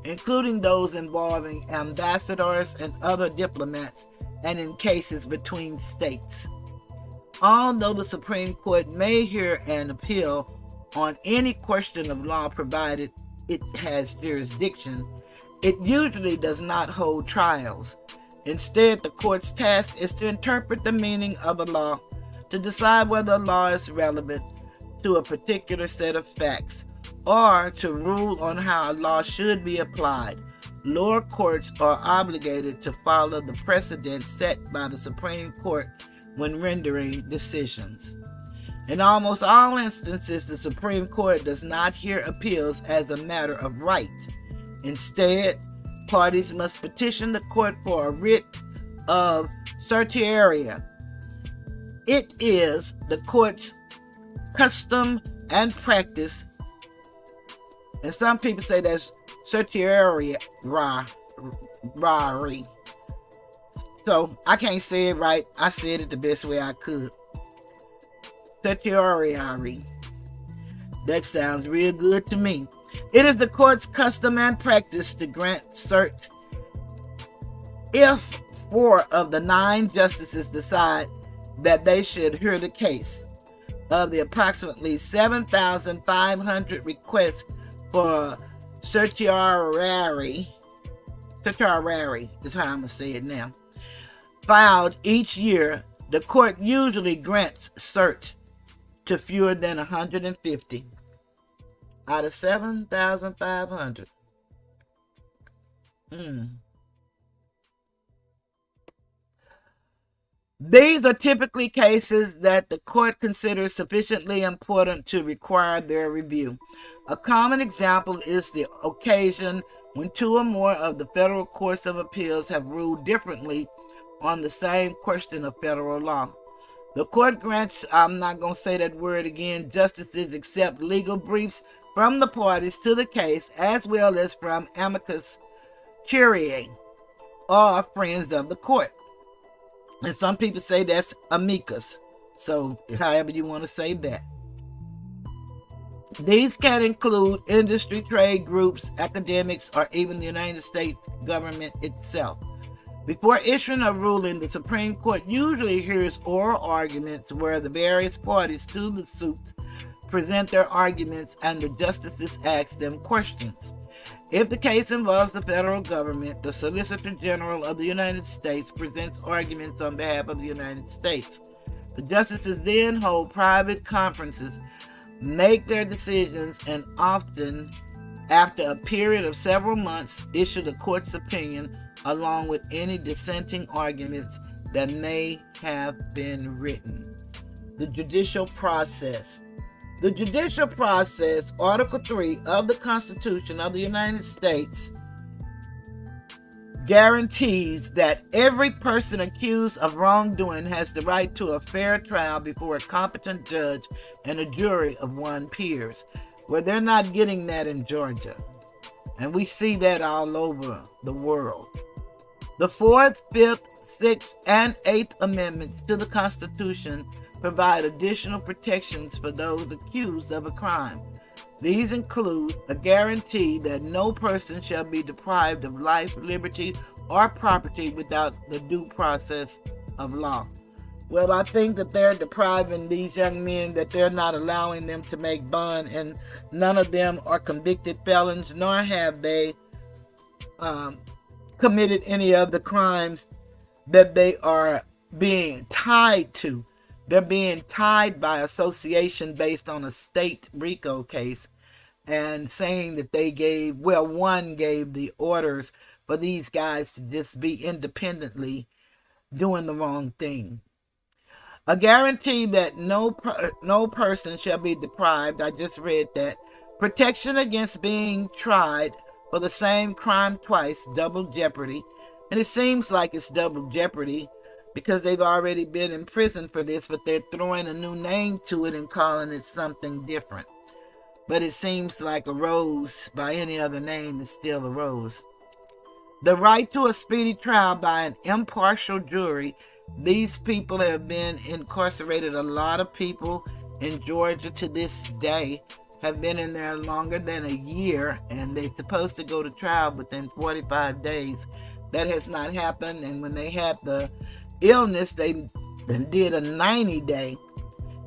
A: including those involving ambassadors and other diplomats, and in cases between states. Although the Supreme Court may hear an appeal on any question of law provided it has jurisdiction, it usually does not hold trials. Instead, the court's task is to interpret the meaning of a law, to decide whether a law is relevant to a particular set of facts, or to rule on how a law should be applied. Lower courts are obligated to follow the precedent set by the Supreme Court when rendering decisions. In almost all instances, the Supreme Court does not hear appeals as a matter of right. Instead, parties must petition the court for a writ of certiorari. It is the court's custom and practice, and some people say that's certiorari. So I can't say it right. I said it the best way I could. Certiorari. That sounds real good to me. It is the court's custom and practice to grant cert if 4 of the 9 justices decide that they should hear the case. Of the approximately 7,500 requests for certiorari is how I'm going to say it now, filed each year, the court usually grants cert to fewer than 150 out of 7,500. These are typically cases that the court considers sufficiently important to require their review. A common example is the occasion when 2 or more of the federal courts of appeals have ruled differently on the same question of federal law. The court grants, I'm not going to say that word again, justices accept legal briefs from the parties to the case, as well as from amicus curiae, or friends of the court. And some people say that's amicus. So however you want to say that. These can include industry, trade groups, academics, or even the United States government itself. Before issuing a ruling, the Supreme Court usually hears oral arguments where the various parties to the suit present their arguments and the justices ask them questions. If the case involves the federal government, the Solicitor General of the United States presents arguments on behalf of the United States. The justices then hold private conferences, make their decisions, and often, after a period of several months, issue the court's opinion along with any dissenting arguments that may have been written. The judicial process. The judicial process, Article 3 of the Constitution of the United States, guarantees that every person accused of wrongdoing has the right to a fair trial before a competent judge and a jury of 1 peers. Well, they're not getting that in Georgia, and we see that all over the world. The 4th, 5th, 6th, and 8th Amendments to the Constitution provide additional protections for those accused of a crime. These include a guarantee that no person shall be deprived of life, liberty, or property without the due process of law. Well, I think that they're depriving these young men, that they're not allowing them to make bond, and none of them are convicted felons, nor have they committed any of the crimes that they are being tied to. They're being tied by association based on a state RICO case, and saying that they gave, well, one gave the orders for these guys to just be independently doing the wrong thing. A guarantee that no person shall be deprived, I just read that, protection against being tried for the same crime twice, double jeopardy. And it seems like it's double jeopardy because they've already been in prison for this, but they're throwing a new name to it and calling it something different. But it seems like a rose by any other name is still a rose. The right to a speedy trial by an impartial jury. These people have been incarcerated. A lot of people in Georgia to this day have been in there longer than a year, and they're supposed to go to trial within 45 days. That has not happened, and when they had the illness, they did a 90-day,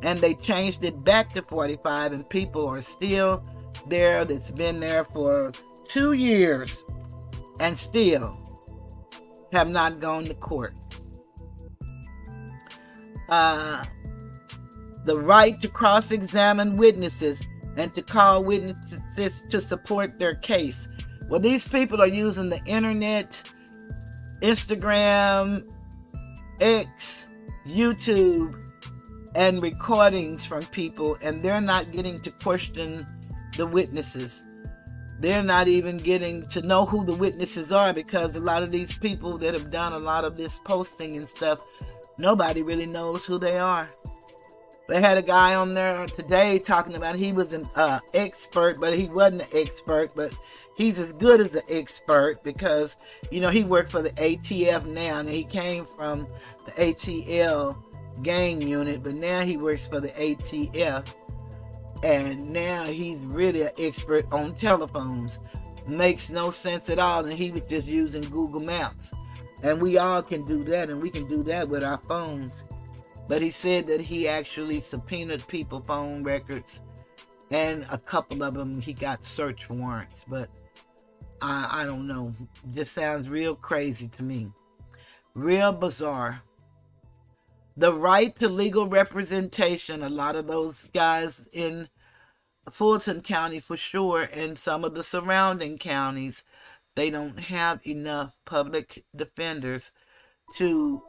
A: and they changed it back to 45, and people are still there that's been there for 2 years and still have not gone to court. The right to cross-examine witnesses and to call witnesses to support their case. Well, these people are using the internet, Instagram, X, YouTube, and recordings from people, and they're not getting to question the witnesses. They're not even getting to know who the witnesses are, because a lot of these people that have done a lot of this posting and stuff, nobody really knows who they are. They had a guy on there today talking about he was an expert, but he wasn't an expert, but he's as good as an expert because, you know, he worked for the ATF now, and he came from the ATL gang unit, but now he works for the ATF, and now he's really an expert on telephones. Makes no sense at all, and he was just using Google Maps. And we all can do that, and we can do that with our phones. But he said that he actually subpoenaed people phone records, and a couple of them he got search warrants. But I don't know. It just sounds real crazy to me. Real bizarre. The right to legal representation. A lot of those guys in Fulton County for sure, and some of the surrounding counties, they don't have enough public defenders to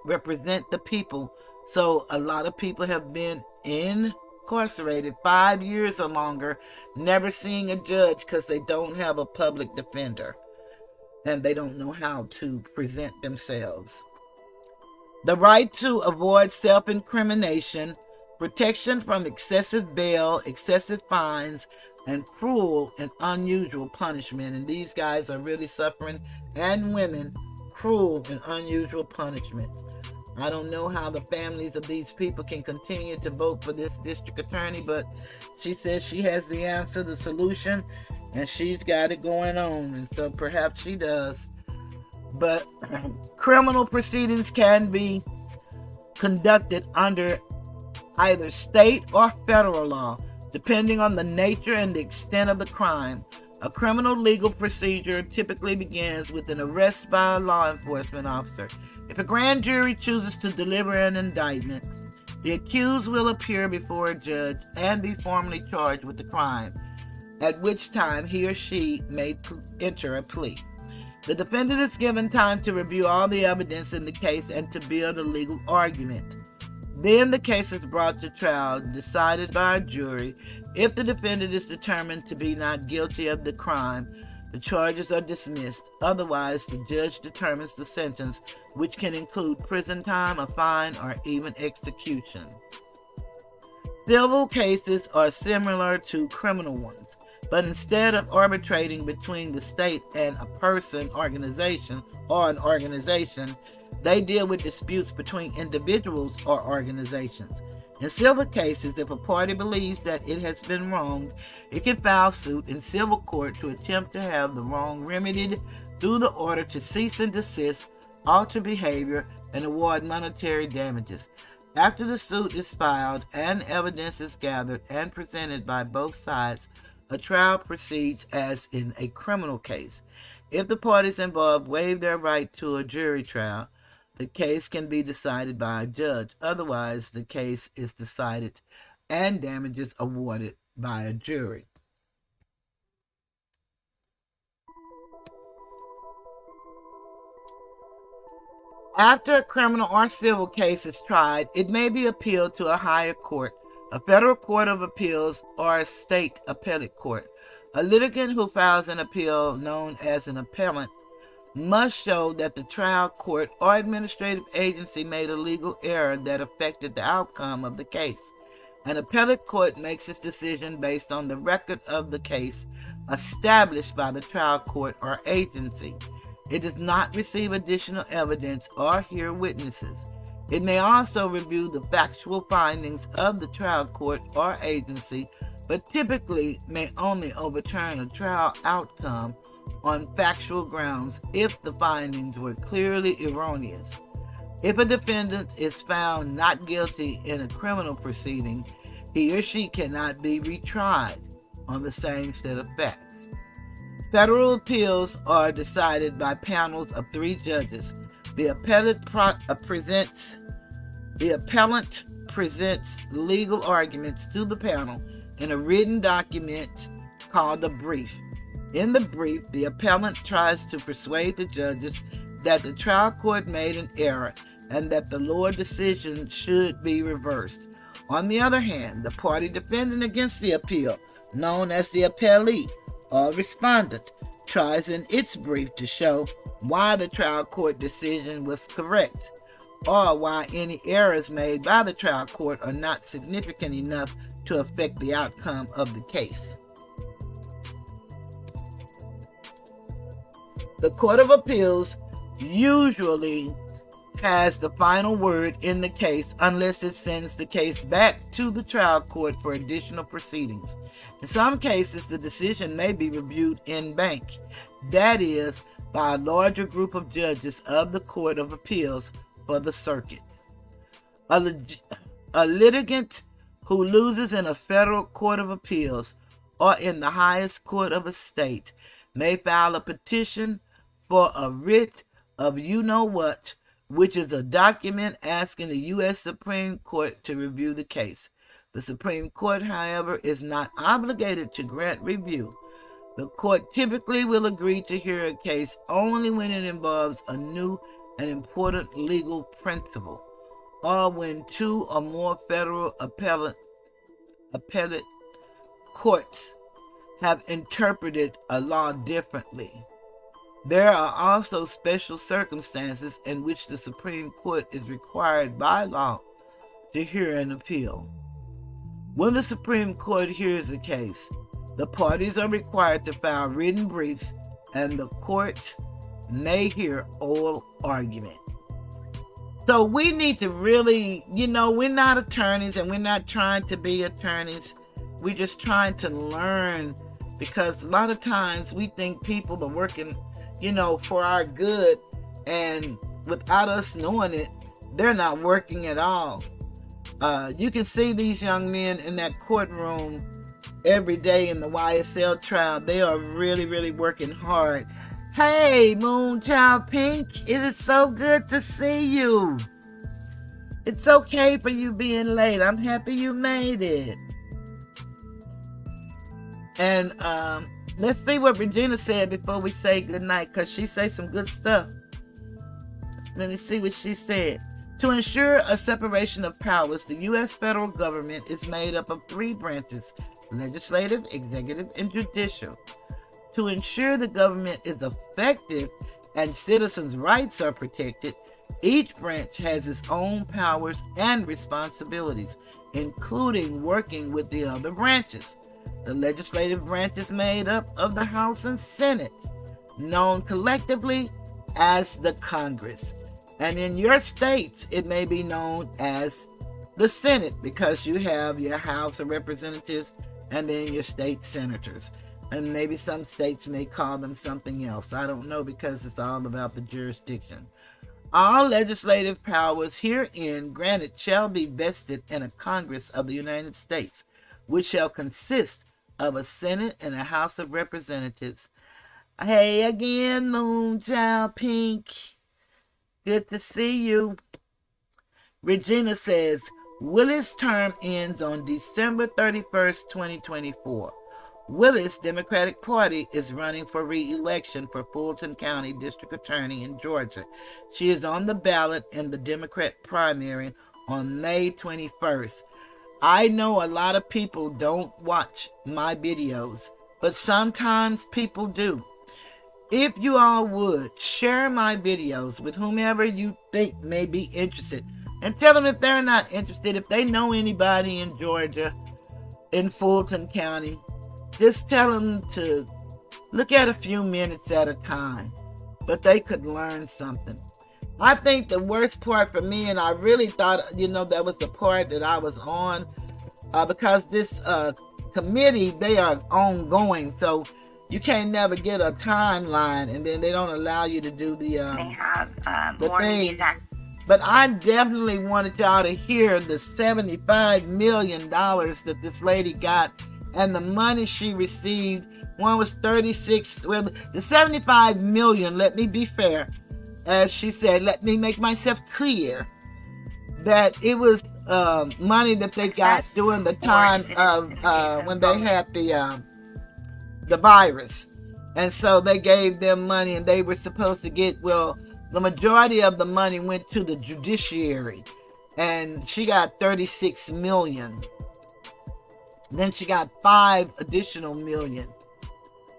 A: represent the people. So a lot of people have been incarcerated 5 years or longer, never seeing a judge because they don't have a public defender and they don't know how to present themselves. The right to avoid self-incrimination, protection from excessive bail, excessive fines, and cruel and unusual punishment. And these guys are really suffering, and women, cruel and unusual punishment. I don't know how the families of these people can continue to vote for this district attorney, but she says she has the answer, the solution, and she's got it going on, and so perhaps she does. But criminal proceedings can be conducted under either state or federal law, depending on the nature and the extent of the crime. A criminal legal procedure typically begins with an arrest by a law enforcement officer. If a grand jury chooses to deliver an indictment, the accused will appear before a judge and be formally charged with the crime, at which time he or she may enter a plea. The defendant is given time to review all the evidence in the case and to build a legal argument. Then the case is brought to trial, decided by a jury. If the defendant is determined to be not guilty of the crime, the charges are dismissed. Otherwise, the judge determines the sentence, which can include prison time, a fine, or even execution. Civil cases are similar to criminal ones, but instead of arbitrating between the state and a person, organization, or an organization, they deal with disputes between individuals or organizations. In civil cases, if a party believes that it has been wronged, it can file suit in civil court to attempt to have the wrong remedied through the order to cease and desist, alter behavior, and award monetary damages. After the suit is filed and evidence is gathered and presented by both sides, a trial proceeds as in a criminal case. If the parties involved waive their right to a jury trial, the case can be decided by a judge. Otherwise, the case is decided and damages awarded by a jury. After a criminal or civil case is tried, it may be appealed to a higher court, a federal court of appeals, or a state appellate court. A litigant who files an appeal, known as an appellant, must show that the trial court or administrative agency made a legal error that affected the outcome of the case. An appellate court makes its decision based on the record of the case established by the trial court or agency. It does not receive additional evidence or hear witnesses. It may also review the factual findings of the trial court or agency, but typically may only overturn a trial outcome on factual grounds if the findings were clearly erroneous. If a defendant is found not guilty in a criminal proceeding, he or she cannot be retried on the same set of facts. Federal appeals are decided by panels of 3 judges. The appellant presents legal arguments to the panel in a written document called a brief. In the brief, the appellant tries to persuade the judges that the trial court made an error and that the lower decision should be reversed. On the other hand, the party defending against the appeal, known as the appellee or respondent, tries in its brief to show why the trial court decision was correct, or why any errors made by the trial court are not significant enough to affect the outcome of the case. The Court of Appeals usually has the final word in the case unless it sends the case back to the trial court for additional proceedings. In some cases, the decision may be reviewed en banc, that is, by a larger group of judges of the Court of Appeals for the circuit. A litigant who loses in a federal court of appeals or in the highest court of a state may file a petition for a writ of you-know-what, which is a document asking the U.S. Supreme Court to review the case. The Supreme Court, however, is not obligated to grant review. The court typically will agree to hear a case only when it involves a new and important legal principle, or when 2 or more federal appellate courts have interpreted a law differently. There are also special circumstances in which the Supreme Court is required by law to hear an appeal. When the Supreme Court hears a case, the parties are required to file written briefs, and the court may hear oral argument. So we need to really, we're not attorneys and we're not trying to be attorneys. We're just trying to learn, because a lot of times we think people are working, for our good, and without us knowing it, they're not working at all. You can see these young men in that courtroom every day in the YSL trial. They are really, really working hard. Hey, Moonchild Pink, it is so good to see you. It's okay for you being late. I'm happy you made it. And let's see what Regina said before we say goodnight, because she said some good stuff. Let me see what she said. To ensure a separation of powers, the U.S. federal government is made up of 3 branches: legislative, executive, and judicial. To ensure the government is effective and citizens' rights are protected, each branch has its own powers and responsibilities, including working with the other branches. The legislative branch is made up of the House and Senate, known collectively as the Congress. And in your states, it may be known as the the Senate, because you have your House of Representatives and then your state senators. And maybe some states may call them something else. I don't know, because it's all about the jurisdiction. All legislative powers herein granted shall be vested in a Congress of the United States, which shall consist of a Senate and a House of Representatives. Hey again, Moonchild Pink. Good to see you. Regina says, Willis' term ends on December 31st, 2024. Willis, Democratic Party, is running for re-election for Fulton County District Attorney in Georgia. She is on the ballot in the Democrat primary on May 21st. I know a lot of people don't watch my videos, but sometimes people do. If you all would, share my videos with whomever you think may be interested. And tell them if they're not interested, if they know anybody in Georgia, in Fulton County, just tell them to look at a few minutes at a time. But they could learn something. I think the worst part for me, and I really thought, that was the part that I was on, because this committee, they are ongoing, so you can't never get a timeline, and then they don't allow you to do the
C: they have
A: the
C: more
A: thing.
C: media.
A: But I definitely wanted y'all to hear the $75 million that this lady got, and the money she received. One was 36. Well, the 75 million, let me be fair, as she said, let me make myself clear that it was money that they got during the time of when they had the virus. And so they gave them money, and they were supposed to get, the majority of the money went to the judiciary, and she got 36 million. Then she got 5 additional million.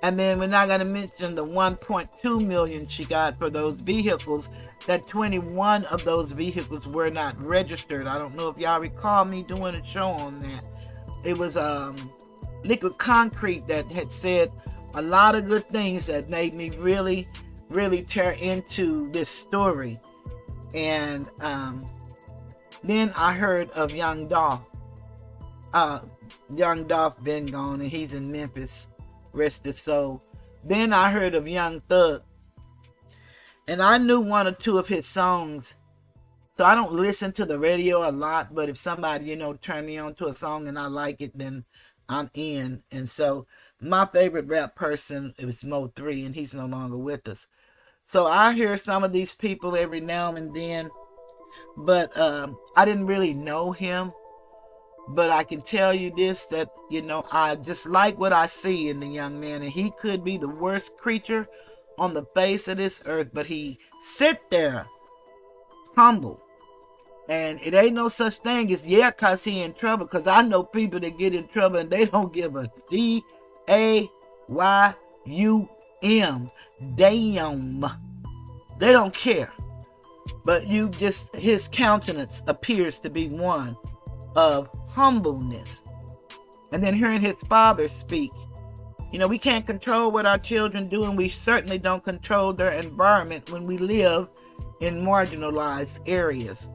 A: And then we're not going to mention the 1.2 million she got for those vehicles, that 21 of those vehicles were not registered. I don't know if y'all recall me doing a show on that. It was Liquid Concrete that had said a lot of good things that made me really, really tear into this story. And then I heard of Young Dolph. Young Dolph been gone, and he's in Memphis, rest his soul. Then I heard of Young Thug, and I knew 1 or 2 of his songs. So I don't listen to the radio a lot, but if somebody, turn me on to a song and I like it, then I'm in. And so my favorite rap person is Mo3, and he's no longer with us. So I hear some of these people every now and then, but I didn't really know him. But I can tell you this, that, I just like what I see in the young man. And he could be the worst creature on the face of this earth, but he sit there humble. And it ain't no such thing as, because he in trouble. Because I know people that get in trouble and they don't give a D-A-Y-U-M. Damn. They don't care. But his countenance appears to be one of humbleness. And then hearing his father speak, we can't control what our children do, and we certainly don't control their environment when we live in marginalized areas.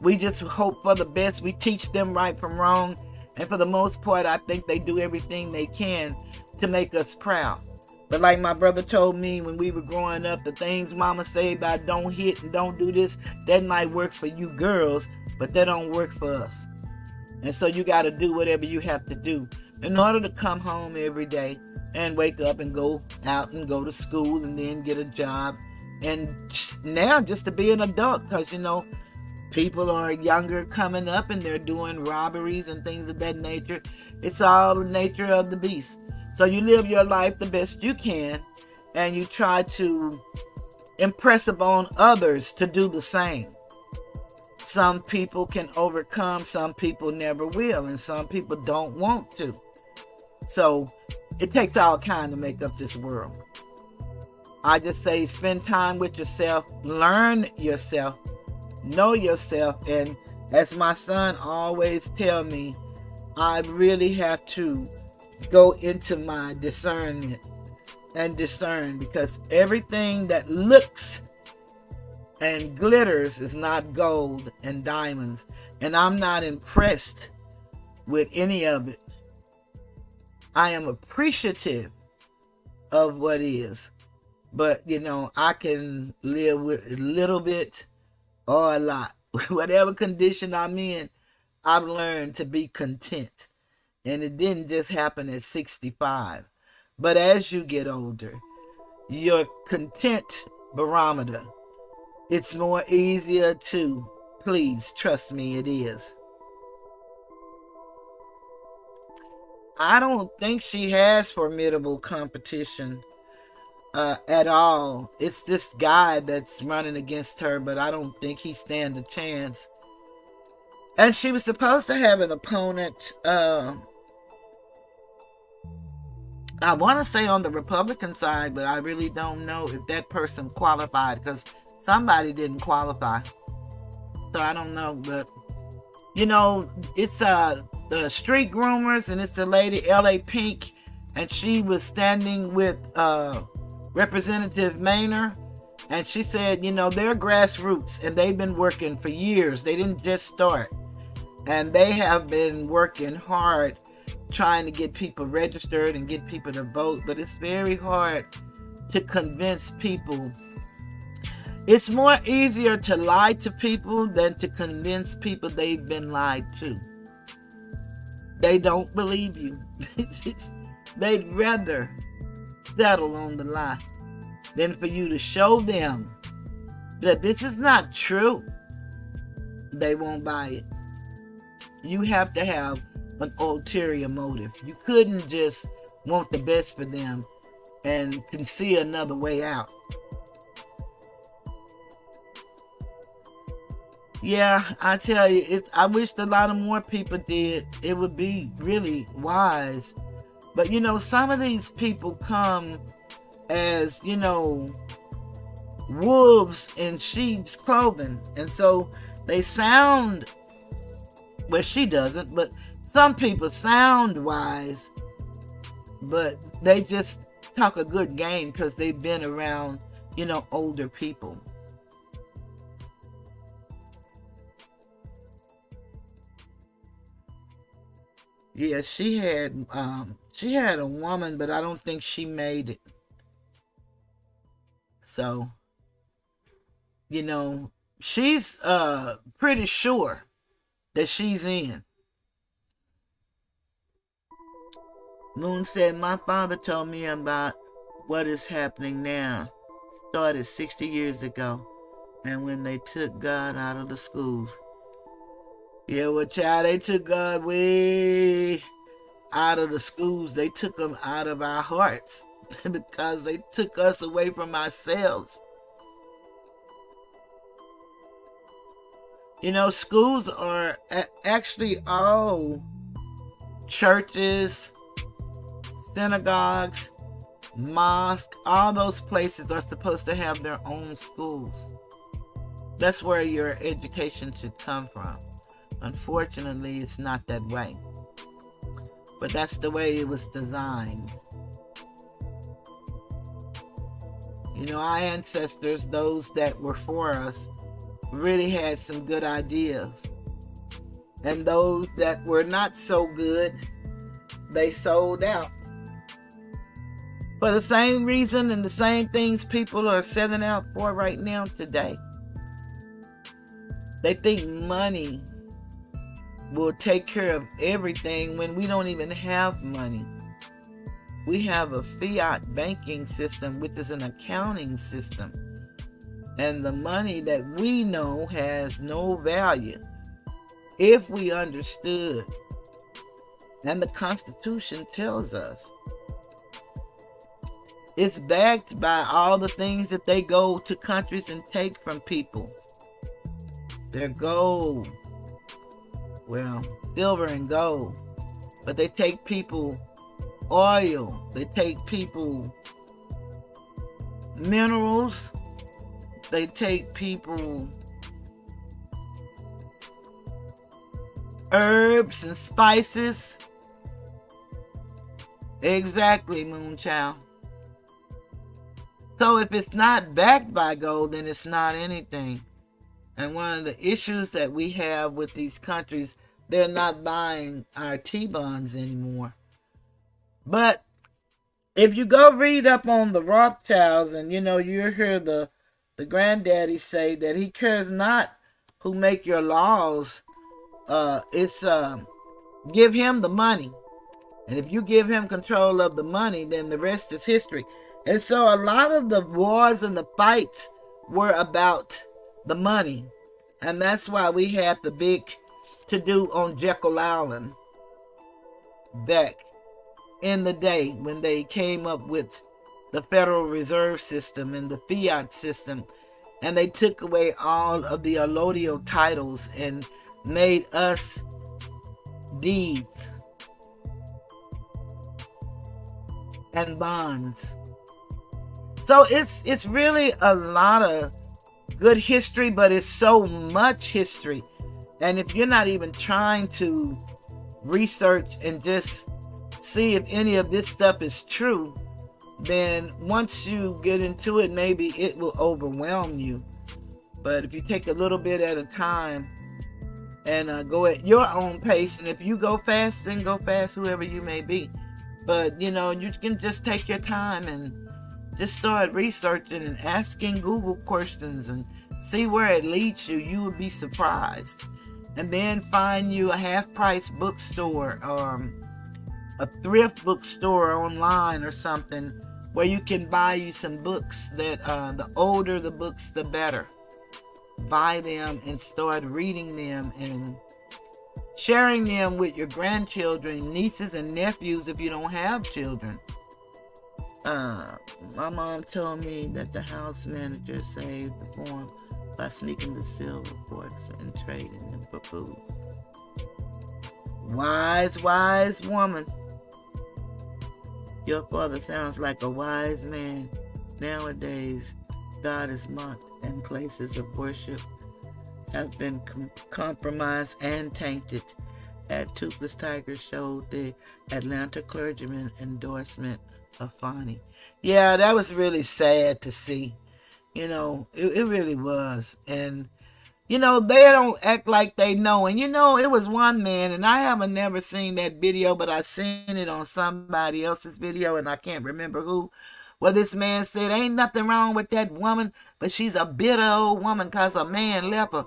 A: We just hope for the best. We teach them right from wrong, and for the most part, I think they do everything they can to make us proud. But like my brother told me when we were growing up, the things mama say about don't hit and don't do this, that might work for you girls, but that don't work for us. And so you got to do whatever you have to do in order to come home every day and wake up and go out and go to school and then get a job. And now just to be an adult, because, people are younger coming up and they're doing robberies and things of that nature. It's all the nature of the beast. So you live your life the best you can, and you try to impress upon others to do the same. Some people can overcome, some people never will, and some people don't want to. So it takes all kind to make up this world. I just say spend time with yourself, learn yourself, know yourself, and as my son always tell me, I really have to go into my discernment and discern, because everything that looks and glitters is not gold and diamonds. And I'm not impressed with any of it. I am appreciative of what is. But, I can live with a little bit or a lot. Whatever condition I'm in, I've learned to be content. And it didn't just happen at 65. But as you get older, your content barometer, it's more easier to please. Trust me, it is. I don't think she has formidable competition at all. It's this guy that's running against her, but I don't think he stand a chance. And she was supposed to have an opponent, I want to say on the Republican side, but I really don't know if that person qualified, because somebody didn't qualify. So I don't know, but it's the street groomers, and it's the lady L.A. Pink, and she was standing with Representative Maynard, and she said, they're grassroots, and they've been working for years. They didn't just start, and they have been working hard trying to get people registered and get people to vote, but it's very hard to convince people. It's more easier to lie to people than to convince people they've been lied to. They don't believe you. They'd rather settle on the lie than for you to show them that this is not true. They won't buy it. You have to have an ulterior motive. You couldn't just want the best for them and can see another way out. Yeah, I tell you, I wish a lot of more people did. It would be really wise. But some of these people come as, wolves in sheep's clothing. And so they sound, well, she doesn't, but some people sound wise, but they just talk a good game because they've been around, older people. Yeah, she had a woman, but I don't think she made it. So, she's pretty sure that she's in. Moon said, my father told me about what is happening now. Started 60 years ago, and when they took God out of the schools. Yeah, well, child, they took God way out of the schools. They took him out of our hearts because they took us away from ourselves. Schools are actually all churches, synagogues, mosques, all those places are supposed to have their own schools. That's where your education should come from. Unfortunately, it's not that way. But that's the way it was designed. Our ancestors, those that were for us, really had some good ideas. And those that were not so good, they sold out. For the same reason and the same things people are selling out for right now today. They think money will take care of everything when we don't even have money. We have a fiat banking system, which is an accounting system. And the money that we know has no value if we understood. And the Constitution tells us it's backed by all the things that they go to countries and take from people. Their gold. Well, silver and gold. But they take people oil. They take people minerals. They take people herbs and spices. Exactly, Moonchild. So if it's not backed by gold, then it's not anything. And one of the issues that we have with these countries, they're not buying our T-bonds anymore. But if you go read up on the Rothschilds, and you hear the granddaddy say that he cares not who make your laws, it's give him the money. And if you give him control of the money, then the rest is history. And so a lot of the wars and the fights were about the money. And that's why we had the big to-do on Jekyll Island back in the day when they came up with the Federal Reserve System and the fiat system. And they took away all of the allodial titles and made us deeds and bonds. So it's really a lot of good history, but it's so much history. And if you're not even trying to research and just see if any of this stuff is true, then once you get into it, maybe it will overwhelm you. But if you take a little bit at a time and go at your own pace, and if you go fast, then go fast, whoever you may be. But you can just take your time and just start researching and asking Google questions and see where it leads you. You would be surprised. And then find you a half-price bookstore or a thrift bookstore online or something where you can buy you some books that the older the books, the better. Buy them and start reading them and sharing them with your grandchildren, nieces and nephews if you don't have children. My mom told me that the house manager saved the farm by sneaking the silver forks and trading them for food. Wise woman. Your father sounds like a wise man. Nowadays, God is mocked and places of worship have been compromised and tainted. At Toothless Tiger showed the Atlanta clergyman endorsement of Fani. Yeah, that was really sad to see. It really was. And, they don't act like they know. And, it was one man, and I haven't never seen that video, but I seen it on somebody else's video, and I can't remember who. Well, this man said, ain't nothing wrong with that woman, but she's a bitter old woman because a man left her.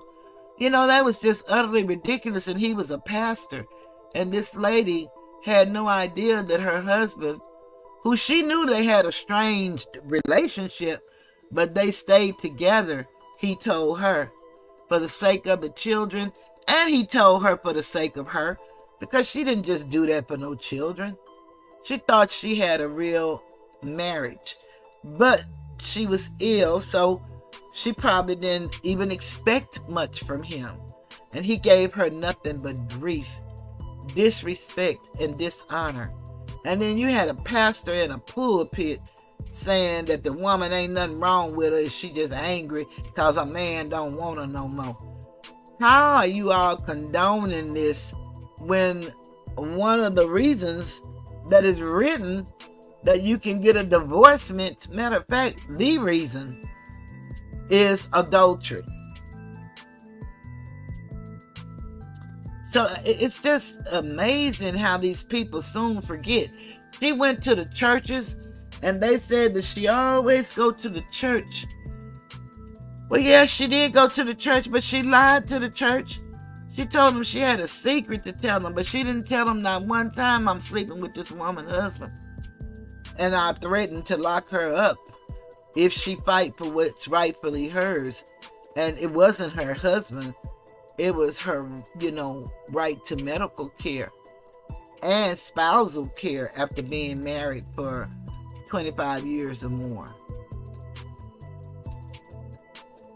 A: That was just utterly ridiculous, and he was a pastor. And this lady had no idea that her husband, who she knew they had a strange relationship, but they stayed together, he told her, for the sake of the children, and he told her for the sake of her, because she didn't just do that for no children. She thought she had a real marriage, but she was ill, so she probably didn't even expect much from him. And he gave her nothing but grief, disrespect, and dishonor. And then you had a pastor in a pulpit saying that the woman ain't nothing wrong with her, she just angry because a man don't want her no more. How are you all condoning this when one of the reasons that is written that you can get a divorcement, matter of fact, the reason is adultery? So it's just amazing how these people soon forget. She went to the churches and they said that she always go to the church. Well, yeah, she did go to the church, but she lied to the church. She told them she had a secret to tell them, but she didn't tell them not one time I'm sleeping with this woman's husband. And I threatened to lock her up if she fight for what's rightfully hers. And it wasn't her husband. It was her, right to medical care and spousal care after being married for 25 years or more.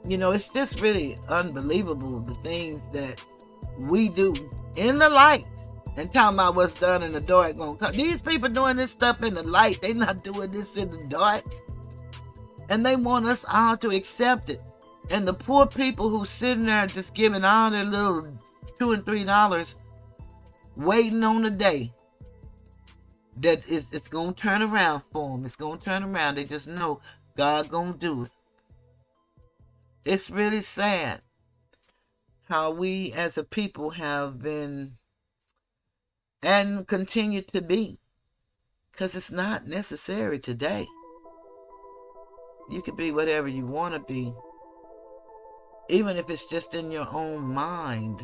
A: It's just really unbelievable, the things that we do in the light and talking about what's done in the dark gonna come. These people doing this stuff in the light, they not doing this in the dark. And they want us all to accept it. And the poor people who sitting there just giving all their little $2 and $3, waiting on the day that it's going to turn around for them. It's going to turn around. They just know God gonna do it. It's really sad how we as a people have been and continue to be, because it's not necessary today. You can be whatever you want to be, even if it's just in your own mind.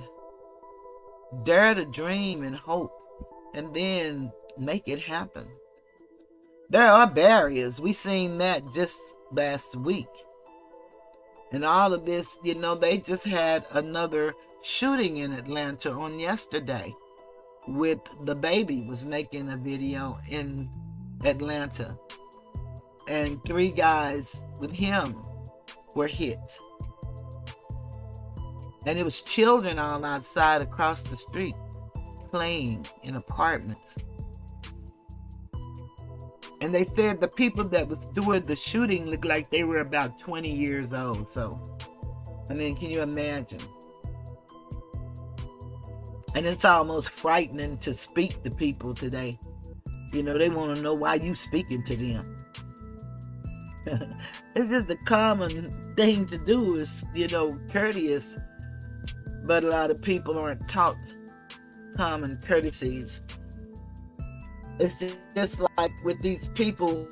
A: Dare to dream and hope, and then make it happen. There are barriers. We seen that just last week. And all of this, they just had another shooting in Atlanta on yesterday with the baby was making a video in Atlanta. And 3 guys with him were hit. And it was children all outside across the street playing in apartments. And they said the people that was doing the shooting looked like they were about 20 years old. So, I mean, can you imagine? And it's almost frightening to speak to people today. They want to know why you speaking to them. It's just a common thing to do is, courteous. But a lot of people aren't taught common courtesies. It's just like with these people,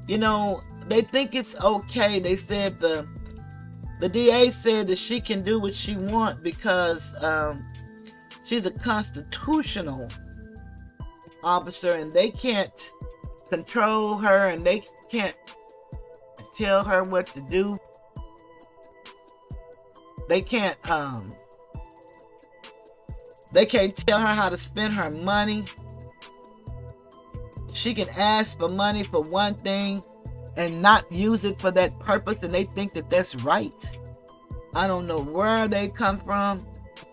A: they think it's okay. They said the DA said that she can do what she wants because she's a constitutional officer and they can't control her and they can't tell her what to do. They can't tell her how to spend her money. She can ask for money for one thing and not use it for that purpose, and they think that that's right. I don't know where they come from,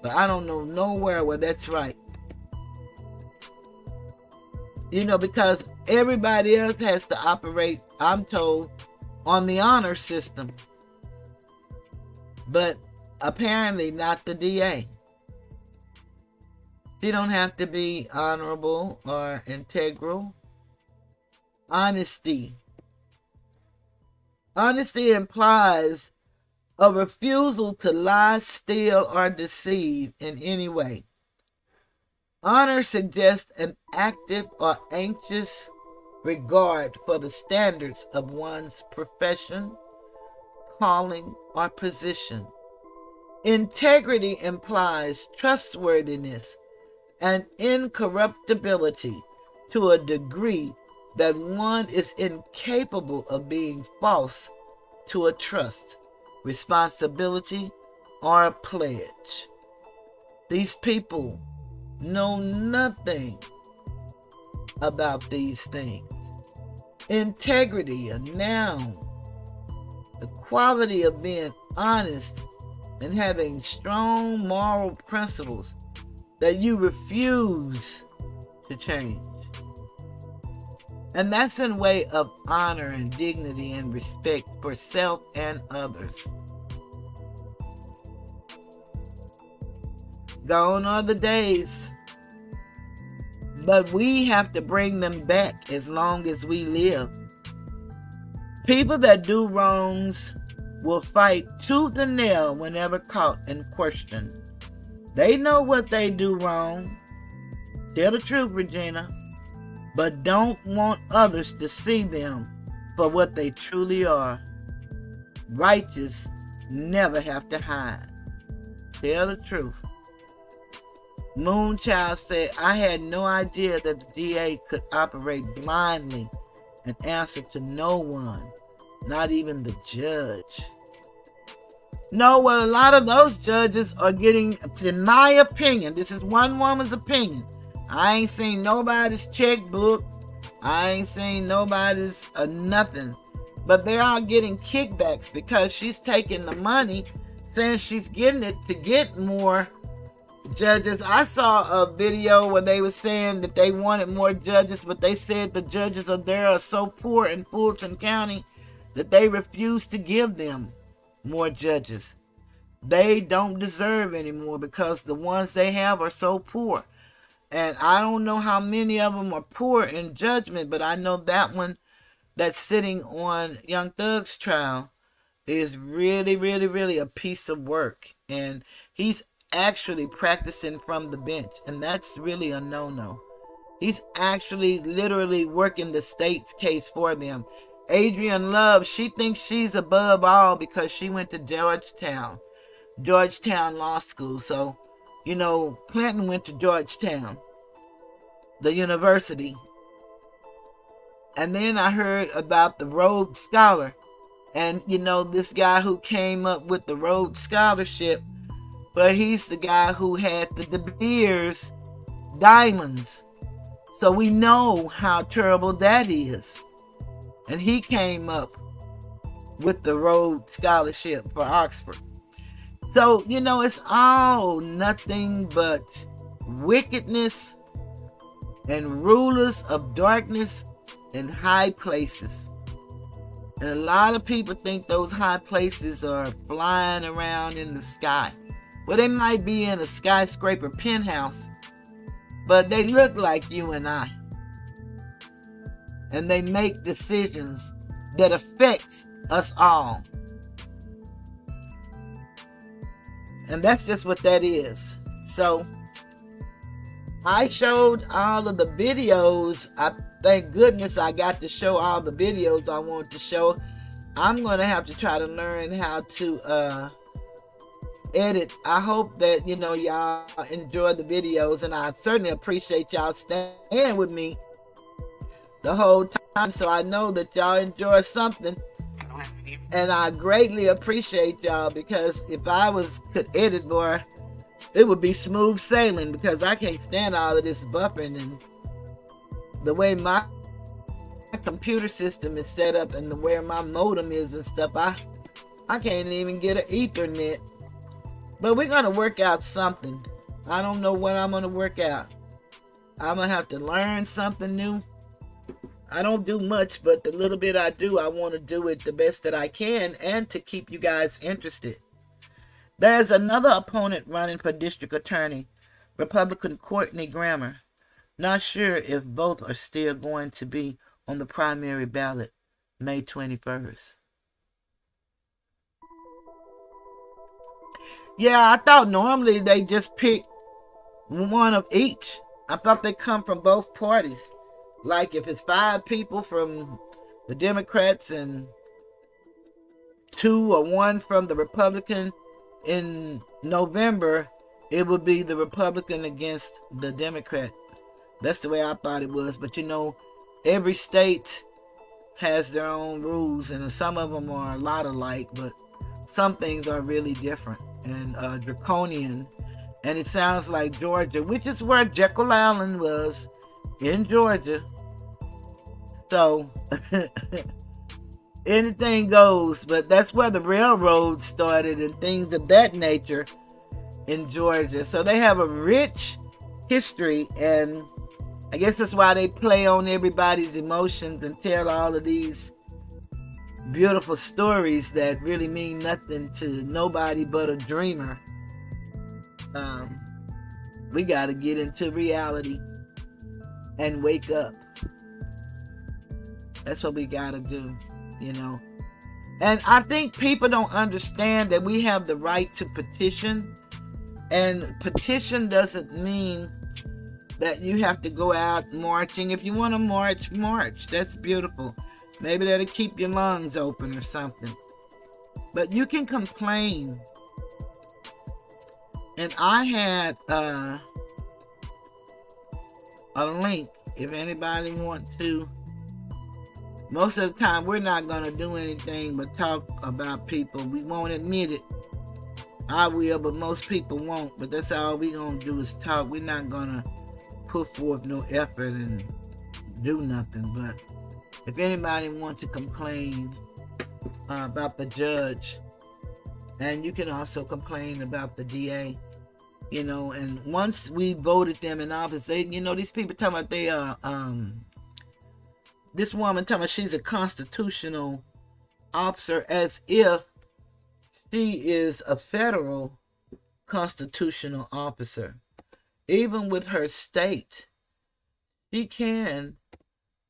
A: but I don't know nowhere where that's right. Because everybody else has to operate, I'm told, on the honor system. But apparently not the DA. She don't have to be honorable or integral. Honesty. Honesty implies a refusal to lie, steal, or deceive in any way. Honor suggests an active or anxious regard for the standards of one's profession, calling, or position. Integrity implies trustworthiness and incorruptibility to a degree that one is incapable of being false to a trust, responsibility, or a pledge. These people know nothing about these things. Integrity, a noun. The quality of being honest and having strong moral principles that you refuse to change. And that's in way of honor and dignity and respect for self and others. Gone are the days, but we have to bring them back as long as we live. People that do wrongs will fight tooth and nail whenever caught and questioned. They know what they do wrong. Tell the truth, Regina. But don't want others to see them for what they truly are. Righteous never have to hide. Tell the truth. Moonchild said, I had no idea that the DA could operate blindly and answer to no one, not even the judge. No, well, a lot of those judges are getting, in my opinion, this is one woman's opinion. I ain't seen nobody's checkbook. I ain't seen nobody's nothing. But they are getting kickbacks because she's taking the money, saying she's getting it to get more judges. I saw a video where they were saying that they wanted more judges, but they said the judges there are so poor in Fulton County that they refuse to give them more judges. They don't deserve any more because the ones they have are so poor. And I don't know how many of them are poor in judgment, but I know that one that's sitting on Young Thug's trial is really, really, really a piece of work. And he's actually practicing from the bench, and that's really a no-no. He's actually literally working the state's case for them. Adrienne Love, she thinks she's above all because she went to Georgetown Law School. So, you know, Clinton went to Georgetown, the university. And then I heard about the Rhodes Scholar. And, you know, this guy who came up with the Rhodes Scholarship, but he's the guy who had the De Beers diamonds. So we know how terrible that is. And he came up with the Rhodes Scholarship for Oxford. So, you know, it's all nothing but wickedness and rulers of darkness in high places. And a lot of people think those high places are flying around in the sky. Well, they might be in a skyscraper penthouse, but they look like you and I. And they make decisions that affects us all. And that's just what that is. So I showed all of the videos. Thank goodness I got to show all the videos I want to show. I'm going to have to try to learn how to edit. I hope that, you know, y'all enjoy the videos, and I certainly appreciate y'all staying with me the whole time, so I know that y'all enjoy something. And I greatly appreciate y'all, because if I could edit more, it would be smooth sailing, because I can't stand all of this buffering and the way my computer system is set up and the where my modem is and stuff. I can't even get an Ethernet. But we're going to work out something. I don't know what I'm going to work out. I'm going to have to learn something new. I don't do much, but the little bit I do, I want to do it the best that I can and to keep you guys interested. There's another opponent running for district attorney, Republican Courtney Grammer. Not sure if both are still going to be on the primary ballot May 21st. Yeah, I thought normally they just pick one of each. I thought they come from both parties. Like if it's 5 people from the Democrats and 2 or 1 from the Republican in November, it would be the Republican against the Democrat. That's the way I thought it was. But you know, every state has their own rules, and some of them are a lot alike, but some things are really different and draconian. And it sounds like Georgia, which is where Jekyll Island was, in Georgia. So anything goes, but that's where the railroad started and things of that nature in Georgia. So they have a rich history, and I guess that's why they play on everybody's emotions and tell all of these beautiful stories that really mean nothing to nobody but a dreamer. We got to get into reality and wake up. That's what we got to do, you know. And I think people don't understand that we have the right to petition. And petition doesn't mean that you have to go out marching. If you want to march, march. That's beautiful. Maybe that'll keep your lungs open or something. But you can complain. And I had a link if anybody wants to. Most of the time, we're not going to do anything but talk about people. We won't admit it. I will, but most people won't. But that's all we're going to do is talk. We're not going to put forth no effort and do nothing. But if anybody wants to complain about the judge, and you can also complain about the DA, you know, and once we voted them in office, they, you know, these people talking about they are, this woman talking about she's a constitutional officer, as if she is a federal constitutional officer. Even with her state, she can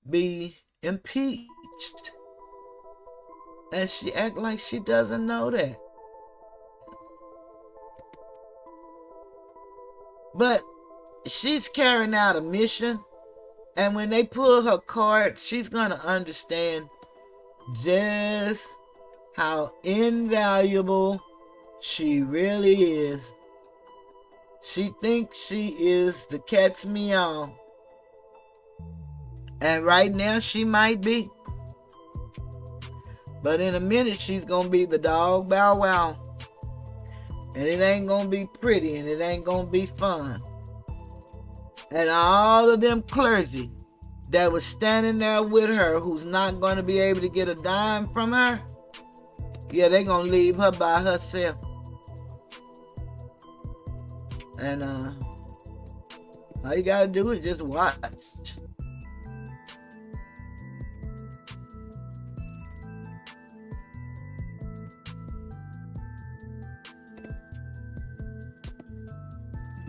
A: be impeached. snitched. And she act like she doesn't know that. But she's carrying out a mission, and when they pull her card, she's going to understand just how invaluable she really is. She thinks she is the cat's meow. And right now she might be. But in a minute she's going to be the dog bow wow. And it ain't going to be pretty, and it ain't going to be fun. And all of them clergy that was standing there with her, who's not going to be able to get a dime from her, yeah, they going to leave her by herself. And all you got to do is just watch.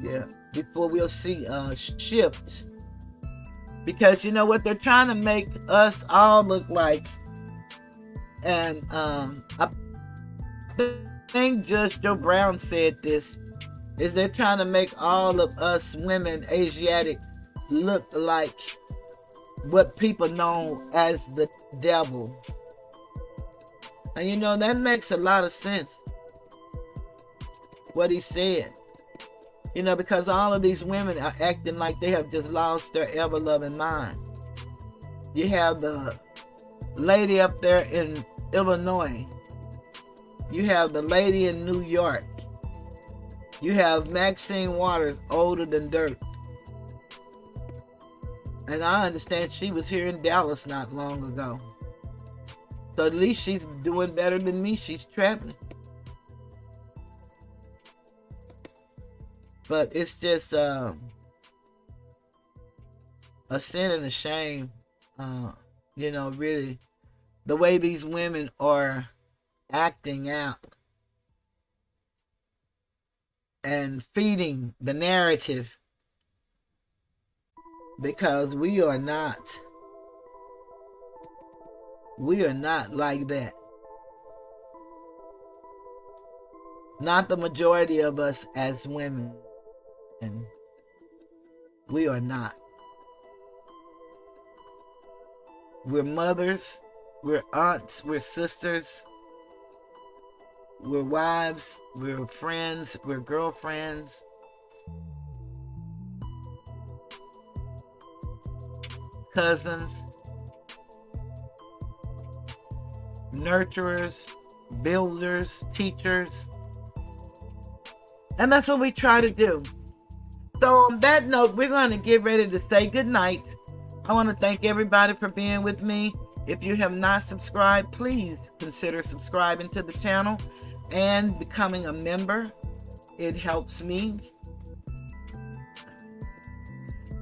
A: Yeah, before we'll see a shift. Because you know what, they're trying to make us all look like, and I think Judicial Brown said this, is they're trying to make all of us women, Asiatic, look like what people know as the devil. And you know, that makes a lot of sense, what he said. You know, because all of these women are acting like they have just lost their ever-loving mind. You have the lady up there in Illinois. You have the lady in New York. You have Maxine Waters, older than dirt. And I understand she was here in Dallas not long ago. So at least she's doing better than me. She's traveling. But it's just a sin and a shame, you know, really, the way these women are acting out and feeding the narrative, because we are not like that. Not the majority of us as women. And we are not. We're mothers, we're aunts, we're sisters, we're wives, we're friends, we're girlfriends. Cousins, nurturers, builders, teachers. And that's what we try to do. So on that note, we're going to get ready to say goodnight. I want to thank everybody for being with me. If you have not subscribed, please consider subscribing to the channel and becoming a member. It helps me.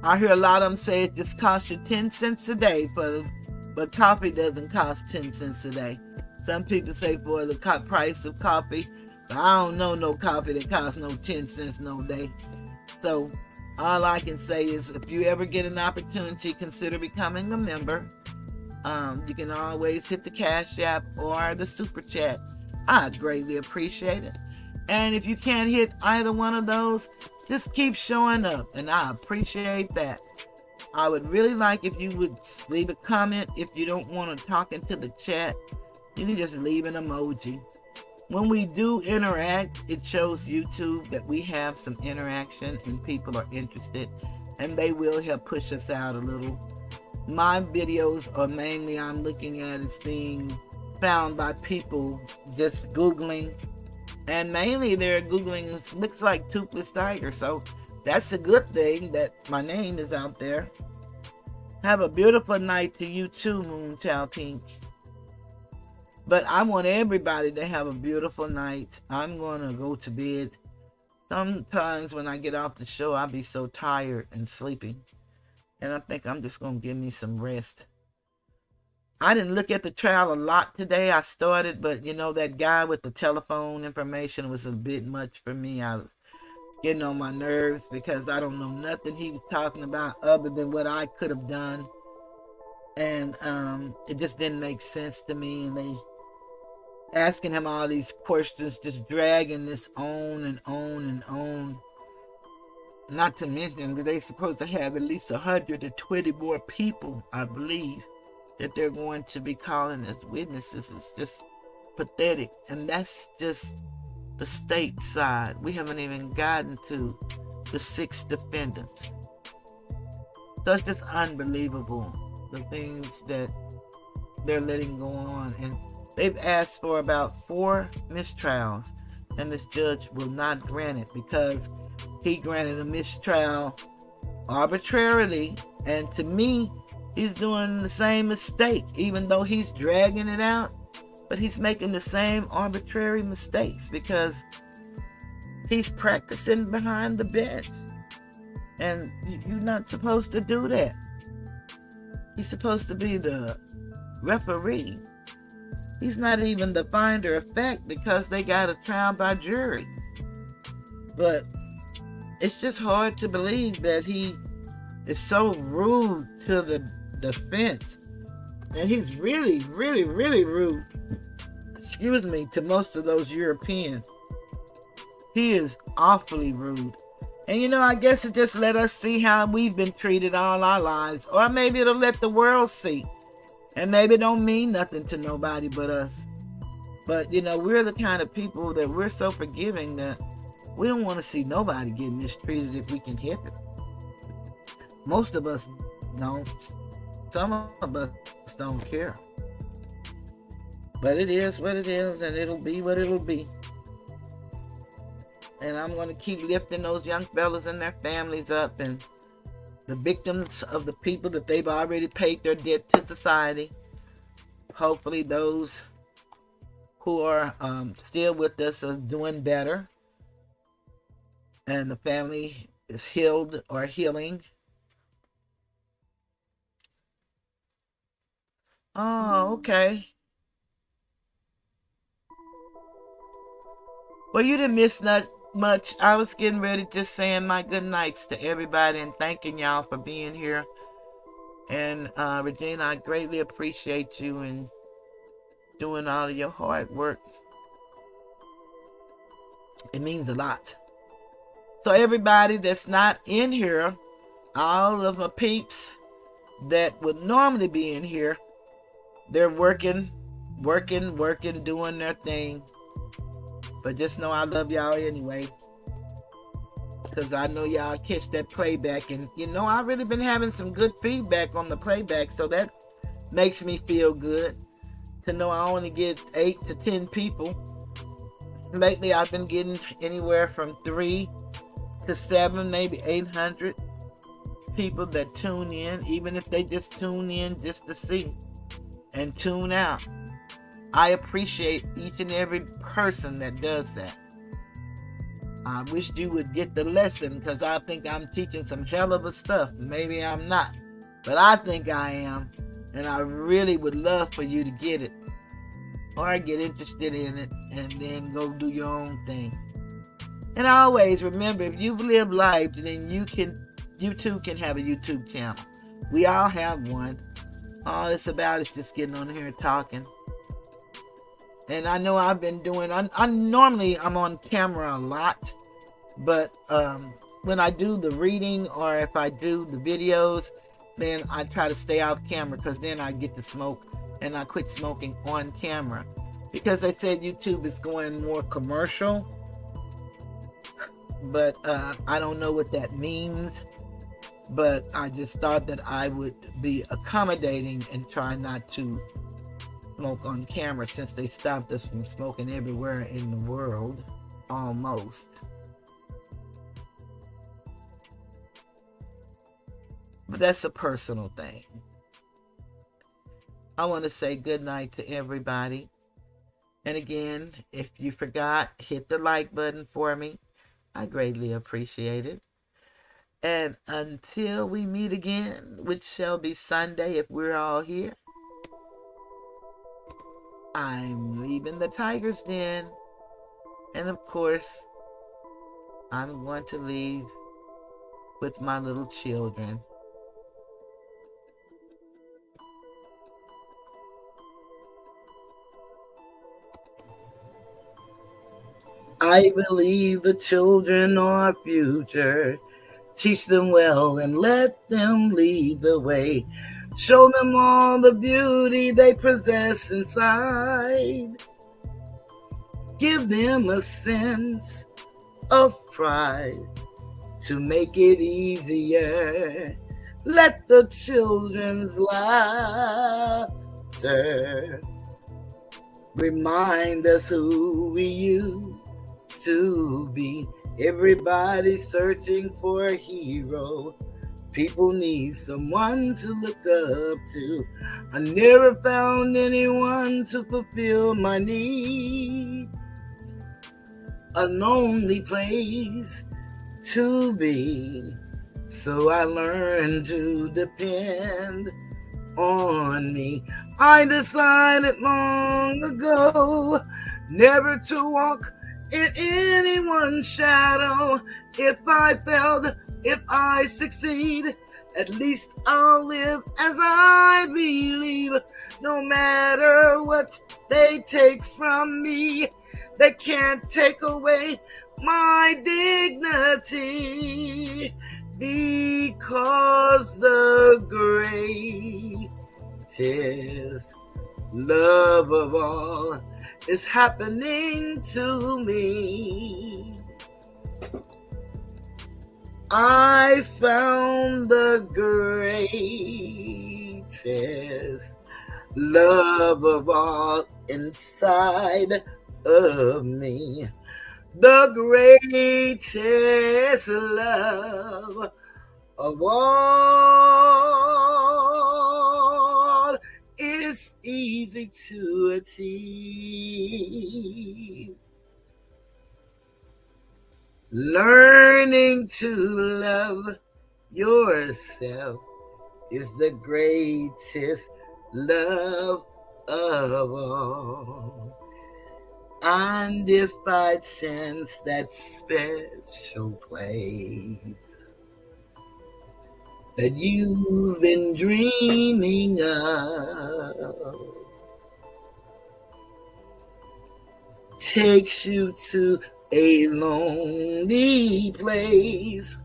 A: I hear a lot of them say it just costs you 10 cents a day, but coffee doesn't cost 10 cents a day. Some people say for the price of coffee, but I don't know no coffee that costs no 10 cents no day. So all I can say is, if you ever get an opportunity, consider becoming a member. You can always hit the Cash App or the Super Chat. I'd greatly appreciate it. And if you can't hit either one of those, just keep showing up, and I appreciate that. I would really like if you would leave a comment. If you don't want to talk into the chat, you can just leave an emoji. When we do interact, it shows YouTube that we have some interaction and people are interested, and they will help push us out a little. My videos are mainly, I'm looking at it's being found by people just Googling, and mainly they're Googling, it looks like Toothless Tiger, so that's a good thing that my name is out there. Have a beautiful night to you too, Moonchild Pink. But I want everybody to have a beautiful night. I'm going to go to bed. Sometimes when I get off the show, I'll be so tired and sleepy. And I think I'm just going to give me some rest. I didn't look at the trial a lot today. I started, but you know, that guy with the telephone information was a bit much for me. I was getting on my nerves because I don't know nothing he was talking about other than what I could have done. And it just didn't make sense to me. And they asking him all these questions, just dragging this on and on and on. Not to mention that they're supposed to have at least 120 more people, I believe, that they're going to be calling as witnesses. It's just pathetic. And that's just the state side. We haven't even gotten to the 6 defendants. So it's just unbelievable, the things that they're letting go on. And they've asked for about 4 mistrials, and this judge will not grant it because he granted a mistrial arbitrarily. And to me, he's doing the same mistake, even though he's dragging it out. But he's making the same arbitrary mistakes because he's practicing behind the bench. And you're not supposed to do that. He's supposed to be the referee. He's not even the finder of fact because they got a trial by jury. But it's just hard to believe that he is so rude to the defense. And he's really, really, really rude, excuse me, to most of those Europeans. He is awfully rude. And I guess it just let us see how we've been treated all our lives. Or maybe it'll let the world see. And maybe it don't mean nothing to nobody but us. But, we're the kind of people that we're so forgiving that we don't want to see nobody get mistreated if we can help it. Most of us don't. Some of us don't care. But it is what it is, and it'll be what it'll be. And I'm going to keep lifting those young fellas and their families up, and the victims of the people that they've already paid their debt to society. Hopefully those who are still with us are doing better, and the family is healed or healing. Oh, okay. Well, you didn't miss much. I was getting ready, just saying my good nights to everybody and thanking y'all for being here. And Regina, I greatly appreciate you and doing all of your hard work. It means a lot. So everybody that's not in here, all of my peeps that would normally be in here, they're working, doing their thing. But just know I love y'all anyway, because I know y'all catch that playback. And I've really been having some good feedback on the playback, so that makes me feel good to know I only get 8 to 10 people. Lately I've been getting anywhere from 3 to 7, maybe 800 people that tune in, even if they just tune in just to see and tune out. I appreciate each and every person that does that. I wish you would get the lesson, because I think I'm teaching some hell of a stuff. Maybe I'm not, but I think I am. And I really would love for you to get it, or get interested in it, and then go do your own thing. And always remember, if you've lived life, then you too can have a YouTube channel. We all have one. All it's about is just getting on here and talking. And I know I've been doing, normally I'm on camera a lot, but when I do the reading or if I do the videos, then I try to stay off camera, because then I get to smoke, and I quit smoking on camera. Because they said YouTube is going more commercial, but I don't know what that means. But I just thought that I would be accommodating and try not to smoke on camera, since they stopped us from smoking everywhere in the world, almost. But that's a personal thing. I want to say good night to everybody. And again, if you forgot, hit the like button for me. I greatly appreciate it. And until we meet again, which shall be Sunday if we're all here, I'm leaving the tiger's den. And of course, I'm going to leave with my little children. I believe the children are our future. Teach them well and let them lead the way. Show them all the beauty they possess inside. Give them a sense of pride to make it easier. Let the children's laughter remind us who we used to be. Everybody's searching for a hero. People need someone to look up to. I never found anyone to fulfill my needs. A lonely place to be. So I learned to depend on me. I decided long ago never to walk in anyone's shadow. If I failed, if I succeed, at least I'll live as I believe. No matter what they take from me, they can't take away my dignity, because the greatest love of all is happening to me. I found the greatest love of all inside of me. The greatest love of all is easy to achieve. Learning to love yourself is the greatest love of all. And if by chance that special place that you've been dreaming of takes you to a lonely place,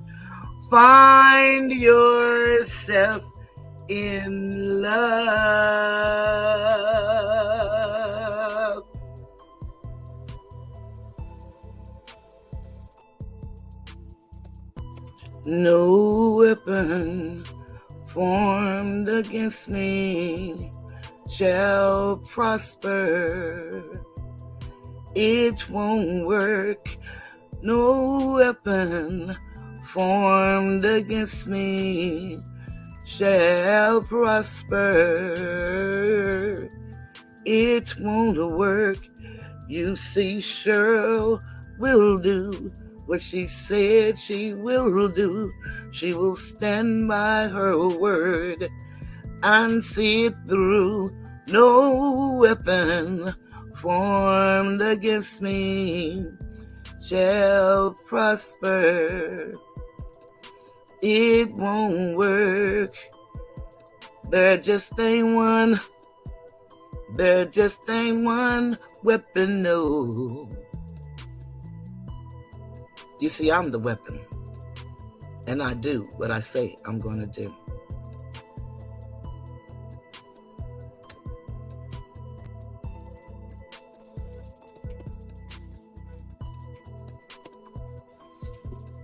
A: find yourself in love. No weapon formed against me shall prosper. It won't work. No weapon formed against me shall prosper. It won't work. You see, Cheryl will do what she said she will do. She will stand by her word and see it through. No weapon formed against me shall prosper. It won't work. There just ain't one weapon, no. You see, I'm the weapon, and I do what I say I'm going to do.